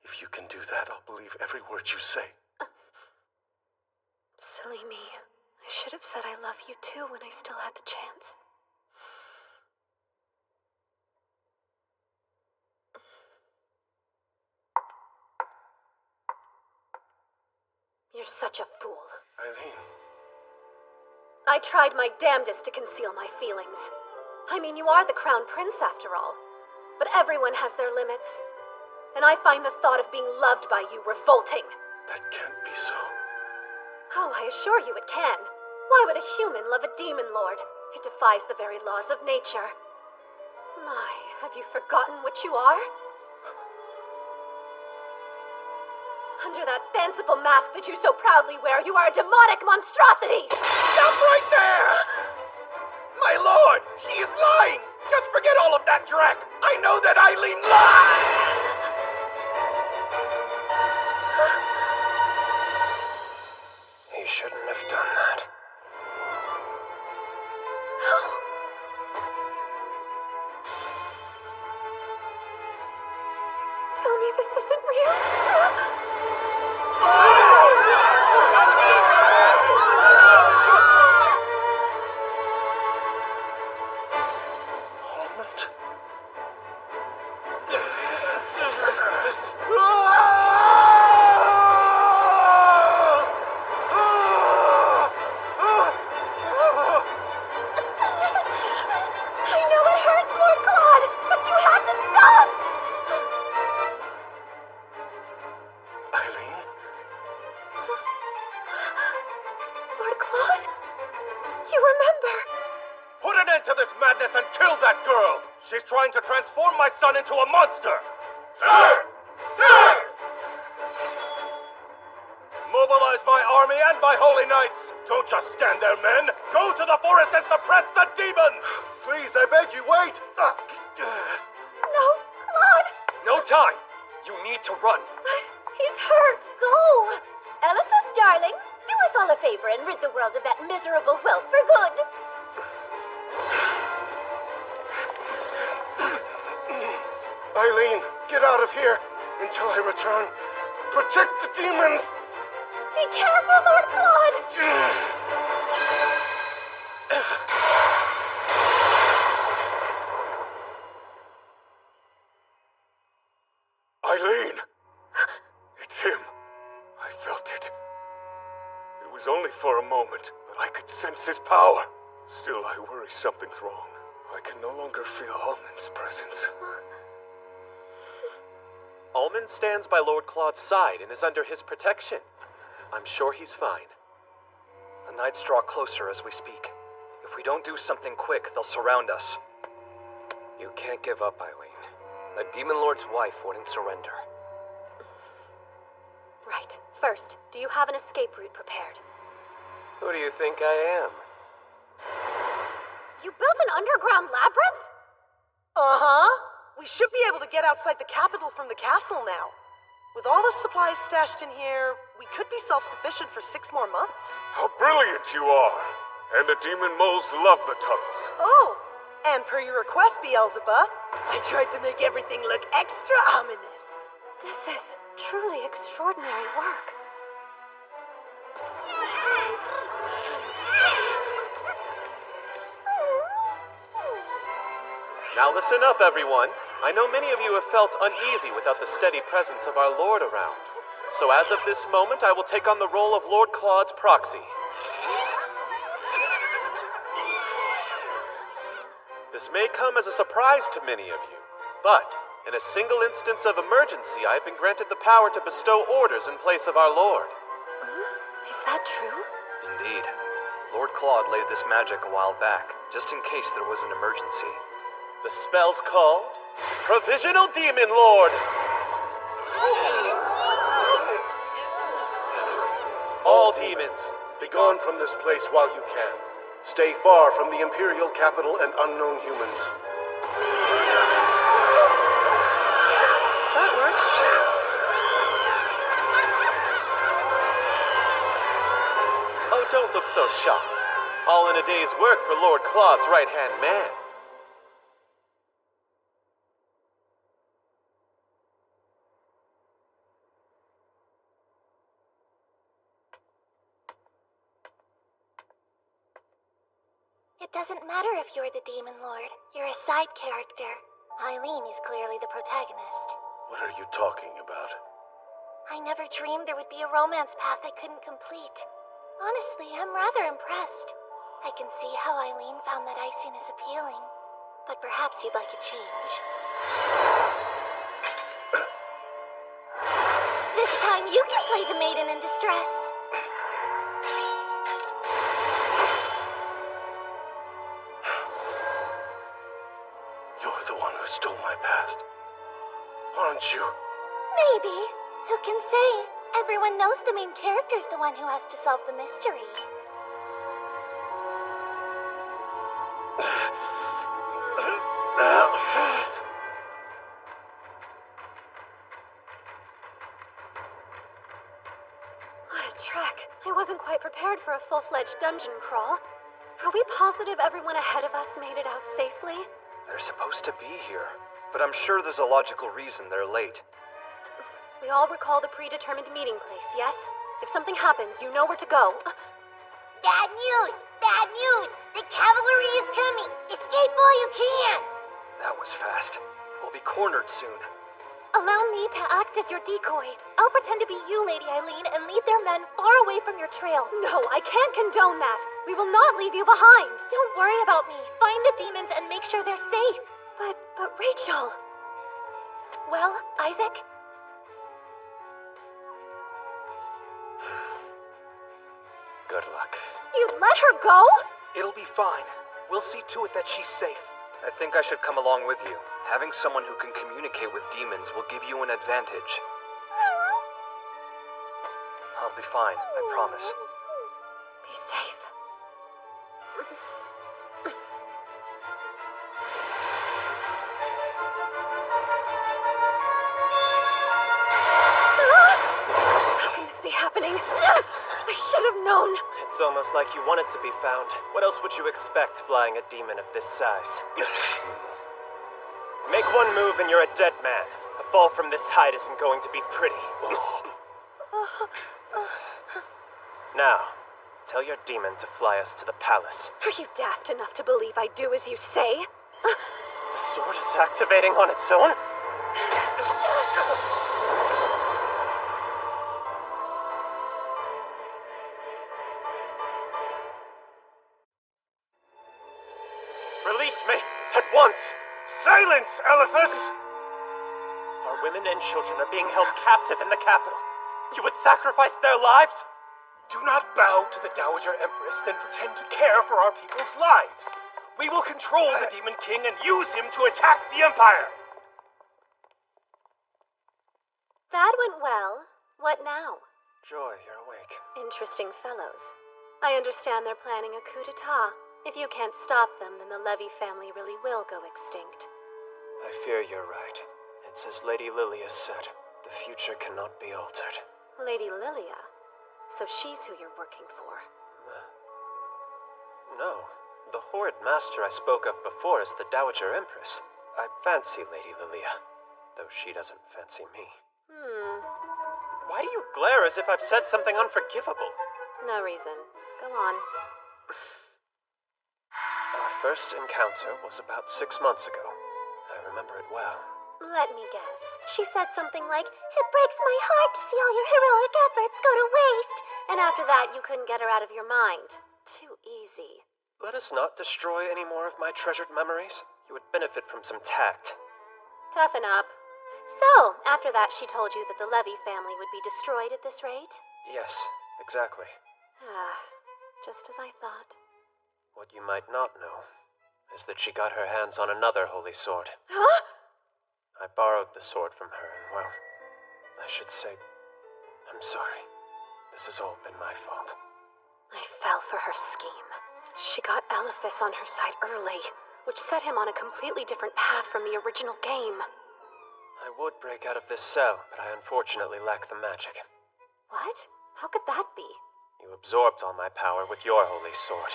If you can do that, I'll believe every word you say. Silly me. I should have said I love you too when I still had the chance. You're such a fool. Eileen. I tried my damnedest to conceal my feelings. I mean, you are the Crown Prince after all. But everyone has their limits. And I find the thought of being loved by you revolting. That can't be so. Oh, I assure you it can. Why would a human love a demon lord? It defies the very laws of nature. My, have you forgotten what you are? Under that fanciful mask that you so proudly wear, you are a demonic monstrosity! Stop right there! My lord, she is lying! Just forget all of that dreck! I know that Eileen lies! He shouldn't have done that. Tell me this isn't real. Lord Claude? You remember? Put an end to this madness and kill that girl! She's trying to transform my son into a monster! Sir! Sir! Mobilize my army and my holy knights! Don't just stand there, men! Go to the forest and suppress the demon! Please, I beg you, wait! No, Claude! No time! You need to run. But he's hurt! Go! Elephas, darling, do us all a favor and rid the world of that miserable whelp for good. Eileen, get out of here until I return. Protect the demons! Be careful, Lord Claude! Eileen! It's him. I felt it. It was only for a moment, but I could sense his power. Still, I worry something's wrong. I can no longer feel Almond's presence. Almond stands by Lord Claude's side and is under his protection. I'm sure he's fine. The knights draw closer as we speak. If we don't do something quick, they'll surround us. You can't give up, Eileen. A Demon Lord's wife wouldn't surrender. Right. First, do you have an escape route prepared? Who do you think I am? You built an underground labyrinth? Uh-huh. We should be able to get outside the capital from the castle now. With all the supplies stashed in here, we could be self-sufficient for 6 more months. How brilliant you are! And the demon moles love the tunnels. Oh, and per your request, Beelzebub, I tried to make everything look extra ominous. This is truly extraordinary work. Now listen up, everyone. I know many of you have felt uneasy without the steady presence of our Lord around. So as of this moment, I will take on the role of Lord Claude's proxy. This may come as a surprise to many of you, but in a single instance of emergency, I have been granted the power to bestow orders in place of our Lord. Is that true? Indeed. Lord Claude laid this magic a while back, just in case there was an emergency. The spell's called Provisional Demon Lord. All demons, be gone from this place while you can. Stay far from the Imperial capital and unknown humans. That works. Oh, don't look so shocked. All in a day's work for Lord Claude's right-hand man. It doesn't matter if you're the Demon Lord. You're a side character. Eileen is clearly the protagonist. What are you talking about? I never dreamed there would be a romance path I couldn't complete. Honestly, I'm rather impressed. I can see how Eileen found that iciness appealing. But perhaps you'd like a change. This time you can play the maiden in distress. You're the one who stole my past, aren't you? Maybe. Who can say? Everyone knows the main character's the one who has to solve the mystery. What a trek. I wasn't quite prepared for a full-fledged dungeon crawl. Are we positive everyone ahead of us made it out safely? They're supposed to be here, but I'm sure there's a logical reason they're late. We all recall the predetermined meeting place, yes? If something happens, you know where to go. Bad news! Bad news! The cavalry is coming! Escape while you can! That was fast. We'll be cornered soon. Allow me to act as your decoy. I'll pretend to be you, Lady Eileen, and lead their men far away from your trail. No, I can't condone that. We will not leave you behind. Don't worry about me. Find the demons and make sure they're safe. But Rachel... Well, Isaac? Good luck. You let her go? It'll be fine. We'll see to it that she's safe. I think I should come along with you. Having someone who can communicate with demons will give you an advantage. I'll be fine, I promise. Be safe. How can this be happening? I should have known. It's almost like you want it to be found. What else would you expect flying a demon of this size? Make one move and you're a dead man. A fall from this height isn't going to be pretty. Now, tell your demon to fly us to the palace. Are you daft enough to believe I do as you say? The sword is activating on its own? Release me! At once! Silence, Elephas! Our women and children are being held captive in the capital. You would sacrifice their lives? Do not bow to the Dowager Empress, then pretend to care for our people's lives. We will control the Demon King and use him to attack the Empire. That went well. What now? Joy, you're awake. Interesting fellows. I understand they're planning a coup d'etat. If you can't stop them, then the Levy family really will go extinct. I fear you're right. It's as Lady Lilia said, the future cannot be altered. Lady Lilia? So she's who you're working for. No. The horrid master I spoke of before is the Dowager Empress. I fancy Lady Lilia, though she doesn't fancy me. Why do you glare as if I've said something unforgivable? No reason. Go on. Our first encounter was about 6 months ago. I remember it well. Let me guess. She said something like, "It breaks my heart to see all your heroic efforts go to waste." And after that, you couldn't get her out of your mind. Too easy. Let us not destroy any more of my treasured memories. You would benefit from some tact. Toughen up. So, after that, she told you that the Levy family would be destroyed at this rate? Yes, exactly. Just as I thought. What you might not know is that she got her hands on another holy sword. Huh? I borrowed the sword from her, and well, I should say, I'm sorry. This has all been my fault. I fell for her scheme. She got Elephas on her side early, which set him on a completely different path from the original game. I would break out of this cell, but I unfortunately lack the magic. What? How could that be? You absorbed all my power with your holy sword.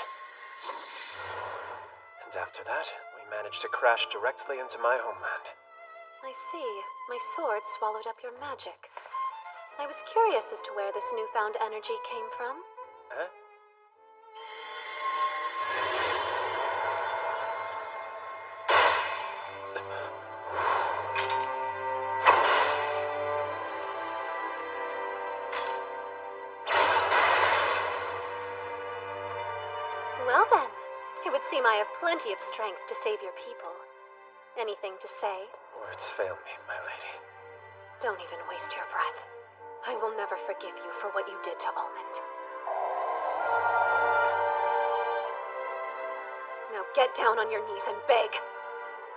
And after that, we managed to crash directly into my homeland. I see. My sword swallowed up your magic. I was curious as to where this newfound energy came from. Huh? Well then, it would seem I have plenty of strength to save your people. Anything to say? Words fail me, my lady. Don't even waste your breath. I will never forgive you for what you did to Almond. Now get down on your knees and beg.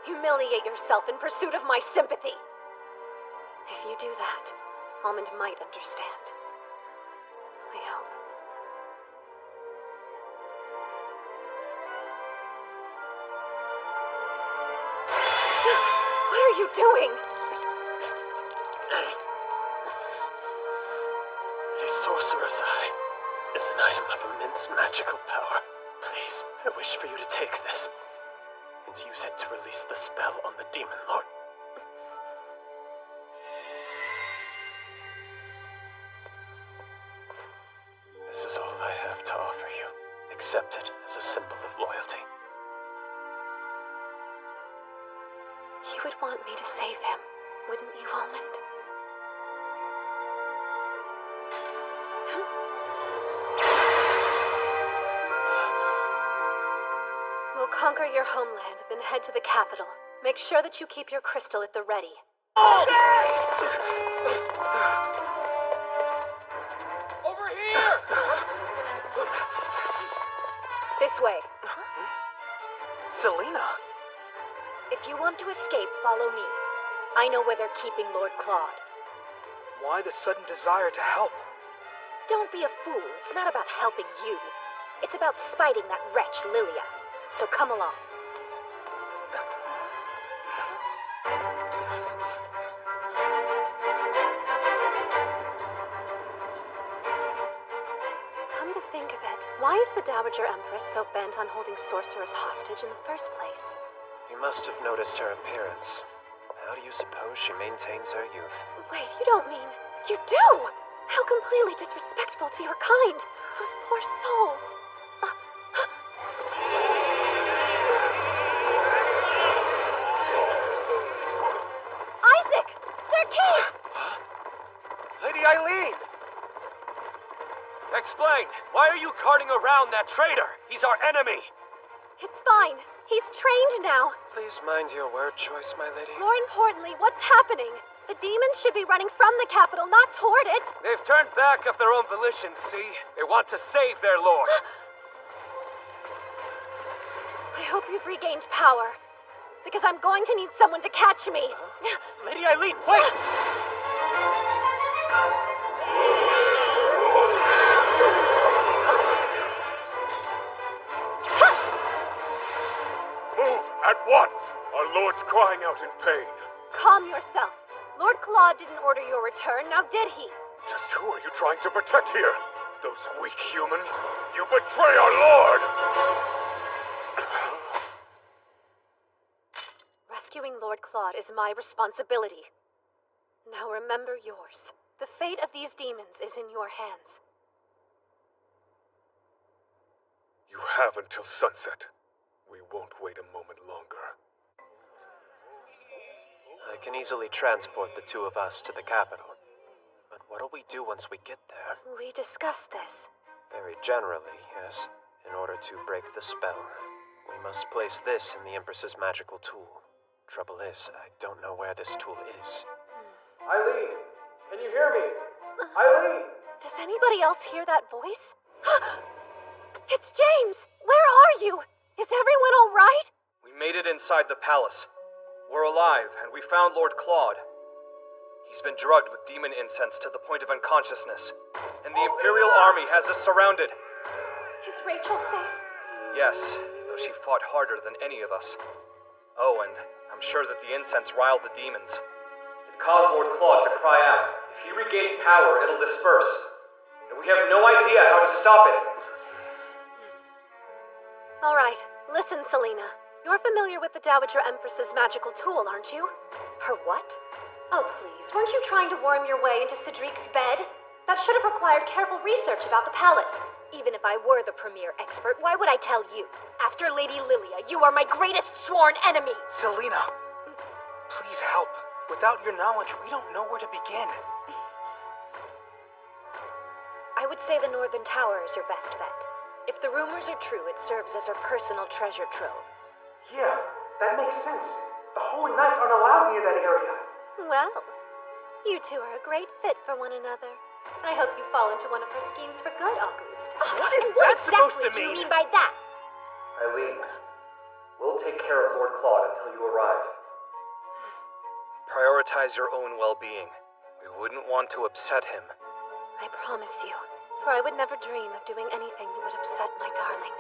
Humiliate yourself in pursuit of my sympathy. If you do that, Almond might understand. I hope. What are you doing? A sorcerer's eye is an item of immense magical power. Please, I wish for you to take this and use it to release the spell on the Demon Lord. This is all I have to offer you. Accept it as a symbol of loyalty. You would want me to save him, wouldn't you, Almond? We'll conquer your homeland, then head to the capital. Make sure that you keep your crystal at the ready. Over here! This way. Selena! If you want to escape, follow me. I know where they're keeping Lord Claude. Why the sudden desire to help? Don't be a fool. It's not about helping you. It's about spiting that wretch, Lilia. So come along. Come to think of it, why is the Dowager Empress so bent on holding sorcerers hostage in the first place? You must have noticed her appearance. How do you suppose she maintains her youth? Wait, you don't mean... You do! How completely disrespectful to your kind! Those poor souls! Isaac! Sir Kay! Lady Eileen! Explain! Why are you carting around that traitor? He's our enemy! It's fine. He's trained now. Please mind your word choice, my lady. More importantly, what's happening? The demons should be running from the capital, not toward it. They've turned back of their own volition, see? They want to save their lord. I hope you've regained power, because I'm going to need someone to catch me. Lady Eileen, wait! Move at once! Our lord's crying out in pain. Calm yourself. Lord Claude didn't order your return, now did he? Just who are you trying to protect here? Those weak humans? You betray our lord! Rescuing Lord Claude is my responsibility. Now remember yours. The fate of these demons is in your hands. You have until sunset. We won't wait a moment longer. I can easily transport the two of us to the capital. But what'll we do once we get there? We discussed this. Very generally, yes. In order to break the spell, we must place this in the Empress's magical tool. Trouble is, I don't know where this tool is. Eileen! Can you hear me? Eileen! Does anybody else hear that voice? It's James! Where are you? Is everyone all right? We made it inside the palace. We're alive, and we found Lord Claude. He's been drugged with demon incense to the point of unconsciousness, and the Imperial Army has us surrounded. Is Rachel safe? Yes, though she fought harder than any of us. Oh, and I'm sure that the incense riled the demons. It caused Lord Claude to cry out. If he regains power, it'll disperse. And we have no idea how to stop it. All right, listen, Selena. You're familiar with the Dowager Empress's magical tool, aren't you? Her what? Oh, please, weren't you trying to worm your way into Cedric's bed? That should have required careful research about the palace. Even if I were the premier expert, why would I tell you? After Lady Lilia, you are my greatest sworn enemy! Selena! Please help. Without your knowledge, we don't know where to begin. I would say the Northern Tower is your best bet. If the rumors are true, it serves as her personal treasure trove. Yeah, that makes sense. The Holy Knights aren't allowed near that area. Well, you two are a great fit for one another. I hope you fall into one of her schemes for good, August. What is that supposed to mean? What do you mean by that? Eileen, we'll take care of Lord Claude until you arrive. Prioritize your own well-being. We wouldn't want to upset him. I promise you, for I would never dream of doing anything that would upset my darling.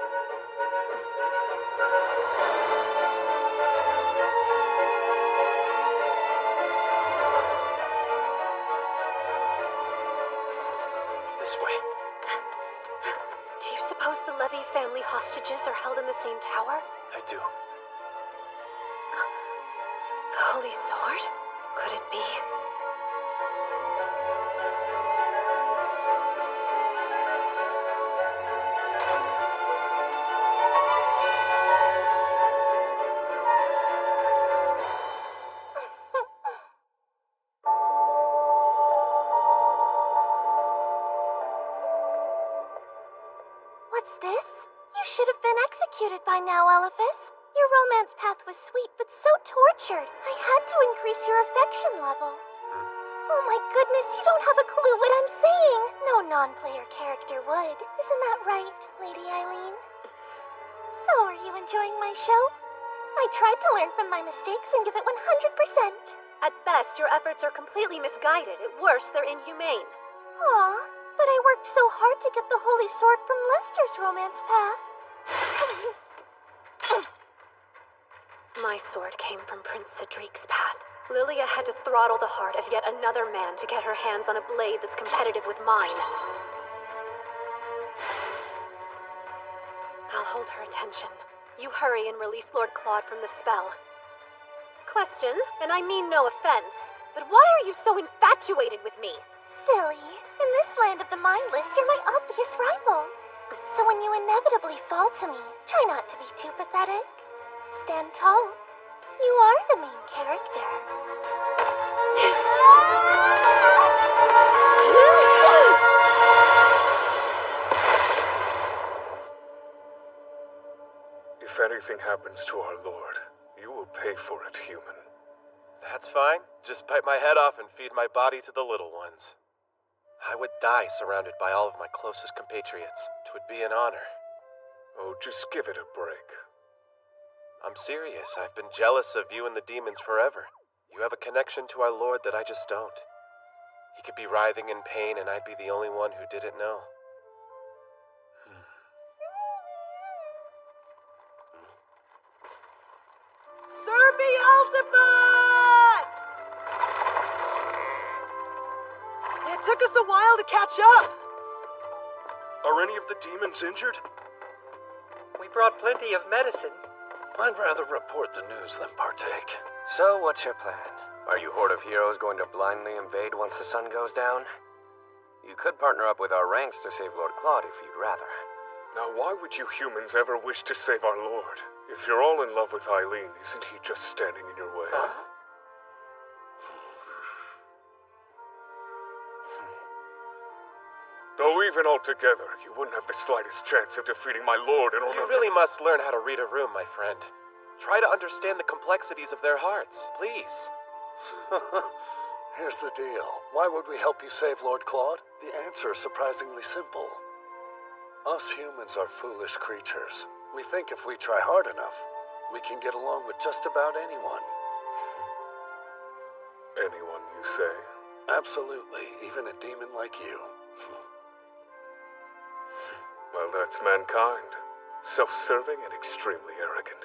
This way. Do you suppose the Levy family hostages are held in the same tower? I do. The Holy Sword? Could it be? What's this? You should have been executed by now, Elephas. Your romance path was sweet, but so tortured. I had to increase your affection level. Oh my goodness, you don't have a clue what I'm saying. No non-player character would. Isn't that right, Lady Eileen? So, are you enjoying my show? I tried to learn from my mistakes and give it 100%. At best, your efforts are completely misguided. At worst, they're inhumane. Aw, but I worked so hard to get the Holy Sword from Lester's romance path. My sword came from Prince Cedric's path. Lilia had to throttle the heart of yet another man to get her hands on a blade that's competitive with mine. I'll hold her attention. You hurry and release Lord Claude from the spell. Question, and I mean no offense, but why are you so infatuated with me? Silly. In this land of the mindless, you're my obvious rival. So when you inevitably fall to me, try not to be too pathetic. Stand tall. You are the main character. If anything happens to our lord, you will pay for it, human. That's fine. Just bite my head off and feed my body to the little ones. I would die surrounded by all of my closest compatriots. It would be an honor. Oh, just give it a break. I'm serious. I've been jealous of you and the demons forever. You have a connection to our Lord that I just don't. He could be writhing in pain and I'd be the only one who didn't know. Sir Beelzebub! It took us a while to catch up. Are any of the demons injured? We brought plenty of medicine. I'd rather report the news than partake. So, what's your plan? Are you Horde of Heroes going to blindly invade once the sun goes down? You could partner up with our ranks to save Lord Claude if you'd rather. Now, why would you humans ever wish to save our lord? If you're all in love with Eileen, isn't he just standing in your way? Huh? Though even altogether, you wouldn't have the slightest chance of defeating my lord in order You really must learn how to read a room, my friend. Try to understand the complexities of their hearts, please. Here's the deal. Why would we help you save Lord Claude? The answer is surprisingly simple. Us humans are foolish creatures. We think if we try hard enough, we can get along with just about anyone. Anyone, you say? Absolutely, even a demon like you. Well, that's mankind. Self-serving and extremely arrogant.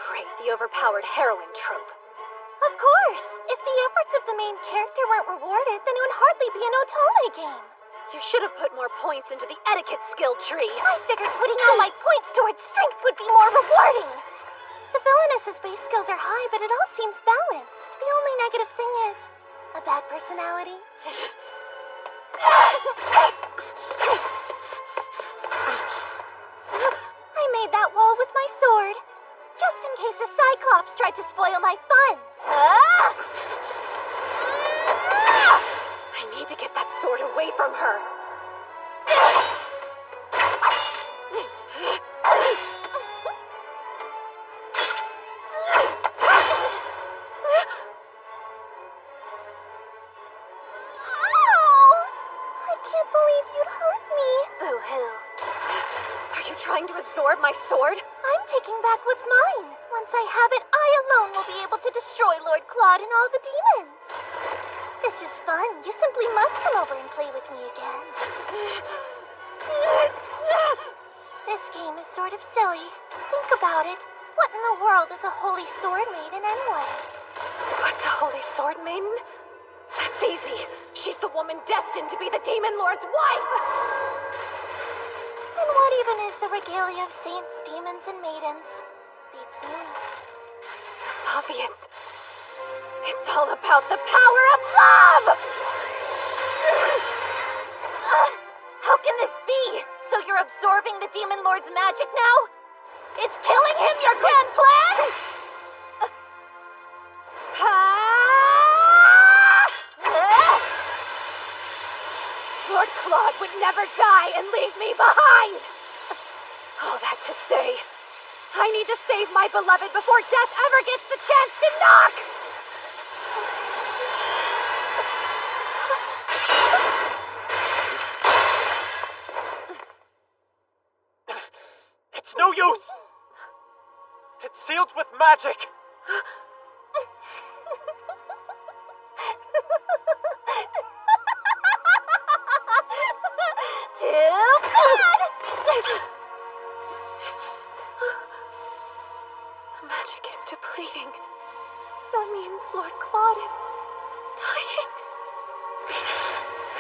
Great, the overpowered heroine trope. Of course! If the efforts of the main character weren't rewarded, then it would hardly be an otome game. You should have put more points into the etiquette skill tree. I figured putting all my points towards strength would be more rewarding. The villainess's base skills are high, but it all seems balanced. The only negative thing is a bad personality. I made that wall with my sword, just in case a Cyclops tried to spoil my fun. I need to get that sword away from her. I can't believe you'd hurt me. Boo-hoo. Are you trying to absorb my sword? I'm taking back what's mine. Once I have it, I alone will be able to destroy Lord Claude and all the demons. This is fun. You simply must come over and play with me again. This game is sort of silly. Think about it. What in the world is a holy sword maiden anyway? What's a holy sword maiden? That's easy. She's the woman destined to be the Demon Lord's wife! And what even is the regalia of saints, demons, and maidens? Beats me. It's obvious. It's all about the power of love! How can this be? So you're absorbing the Demon Lord's magic now? It's killing him, your grand plan? Lord Claude would never die and leave me behind! All that to say, I need to save my beloved before death ever gets the chance to knock! It's no use! It's sealed with magic! Too bad! The magic is depleting. That means Lord Claude is dying.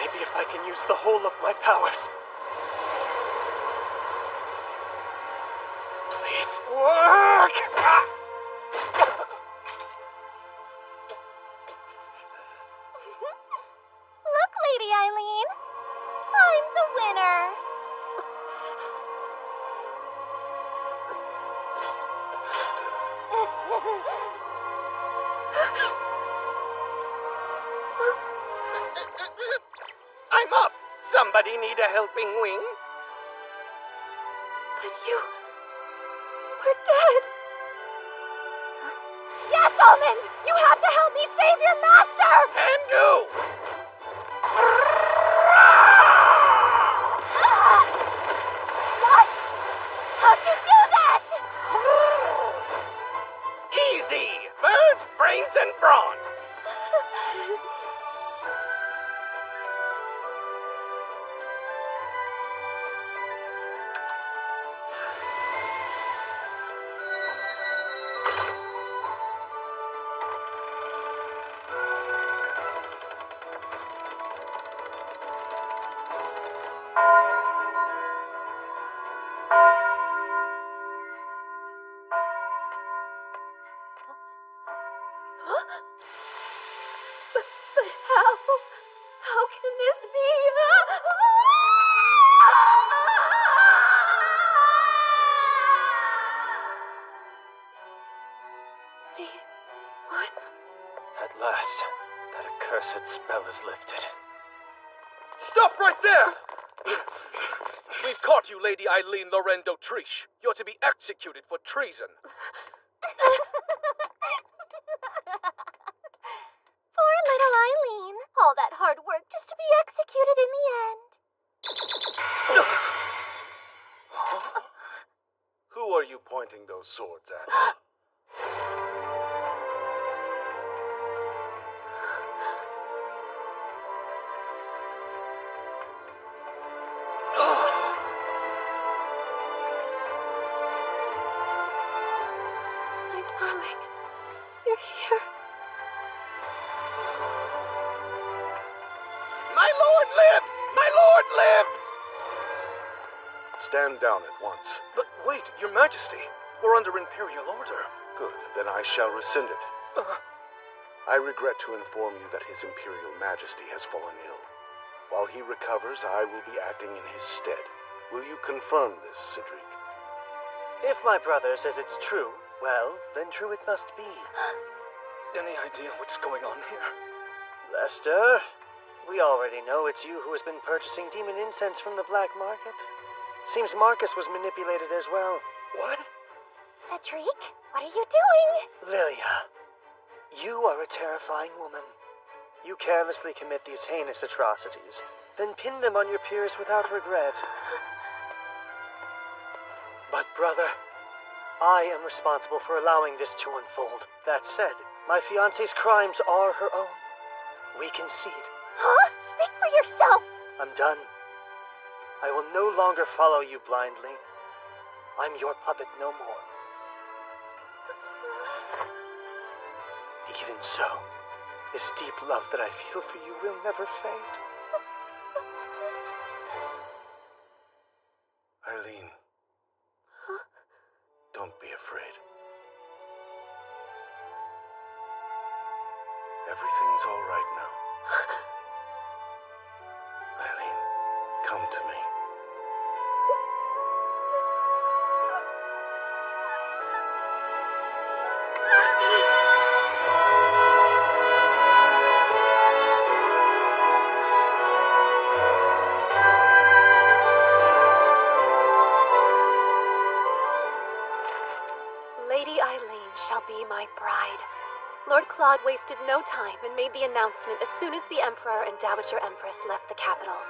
Maybe if I can use the whole of my powers. Please work! Look, Lady Eileen. I'm the winner. I'm up! Somebody need a helping wing? But you were dead. Yes, Almond! You have to help me save your master! Can do! What? How'd you do that? Easy! Bird, brains, and brawn! But how can this be? Me? What? At last, that accursed spell is lifted. Stop right there! We've caught you, Lady Eileen Lorendo Triche. You're to be executed for treason. Poor little Eileen. All that hard work just to be executed in the end. Who are you pointing those swords at? My darling, you're here. My lord lives! My lord lives! Stand down at once. But wait, Your Majesty. We're under Imperial order. Good, then I shall rescind it. I regret to inform you that His Imperial Majesty has fallen ill. While he recovers, I will be acting in his stead. Will you confirm this, Cedric? If my brother says it's true, well, then true it must be. Any idea what's going on here? Lester, we already know it's you who has been purchasing demon incense from the black market. Seems Marcus was manipulated as well. What? Cedric, what are you doing? Lilia, you are a terrifying woman. You carelessly commit these heinous atrocities, then pin them on your peers without regret. But brother, I am responsible for allowing this to unfold. That said, my fiancé's crimes are her own. We concede. Huh? Speak for yourself! I'm done. I will no longer follow you blindly. I'm your puppet no more. Even so, this deep love that I feel for you will never fade. Eileen. Don't be afraid. Everything's all right now. Eileen, come to me. Claude wasted no time and made the announcement as soon as the Emperor and Dowager Empress left the capital.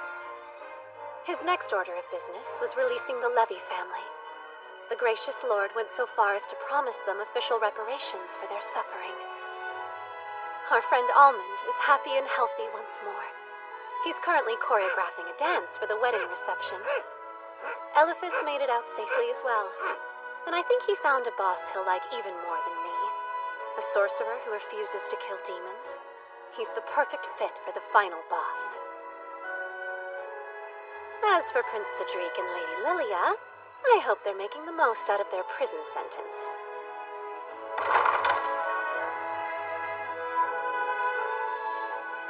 His next order of business was releasing the Levy family. The gracious Lord went so far as to promise them official reparations for their suffering. Our friend Almond is happy and healthy once more. He's currently choreographing a dance for the wedding reception. Elephas made it out safely as well, and I think he found a boss he'll like even more than me. A sorcerer who refuses to kill demons. He's the perfect fit for the final boss. As for Prince Cedric and Lady Lilia, I hope they're making the most out of their prison sentence.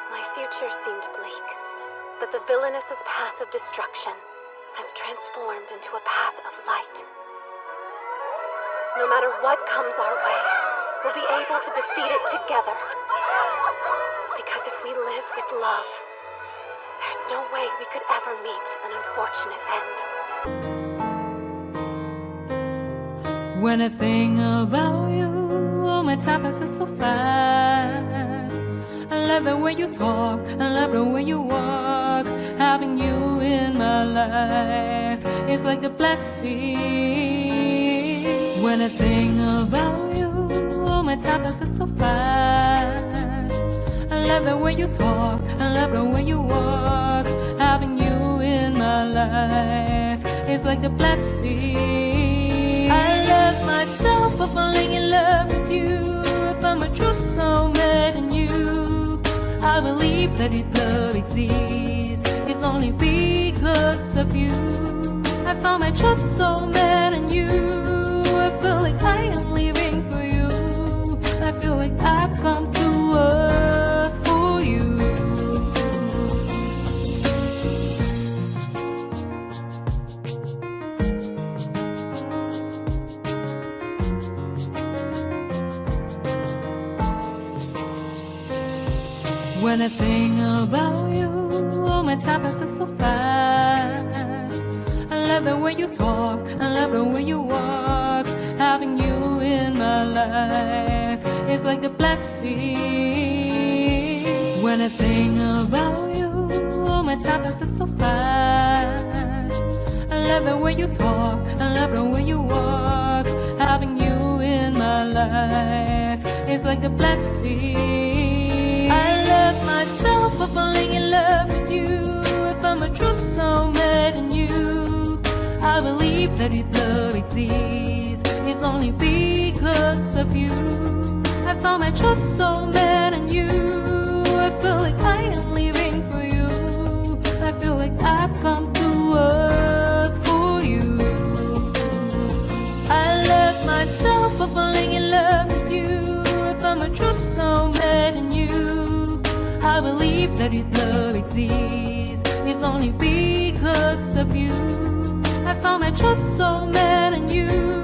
My future seemed bleak, but the villainous's path of destruction has transformed into a path of light. No matter what comes our way, we'll be able to defeat it together. Because if we live with love, there's no way we could ever meet an unfortunate end. When I think about you, my time passes so fast. I love the way you talk, I love the way you walk. Having you in my life is like the blessing. When I think about you, my time passes so fast. I love the way you talk, I love the way you walk. Having you in my life is like the blessing. I love myself for falling in love with you. I found my true soulmate in you. I believe that if love exists, it's only because of you. I found my true soulmate in you. I feel like I am living for you. I feel like I've come to earth for you. When I think about you, my time passes so fast. I love the way you talk, I love the way you walk. Having you in my life is like the blessing. When I think about you, my time passes so fast. I love the way you talk, I love the way you walk. Having you in my life is like the blessing. I love myself for falling in love with you. I found my true soulmate in you. I believe that if love exists, it's only because of you. I found my true soulmate in you. I feel like I am living for you. I feel like I've come to earth for you. I love myself for falling in love with you. I found my true soulmate in you. I believe that if love exists, it's only because of you. I found my true soulmate in you.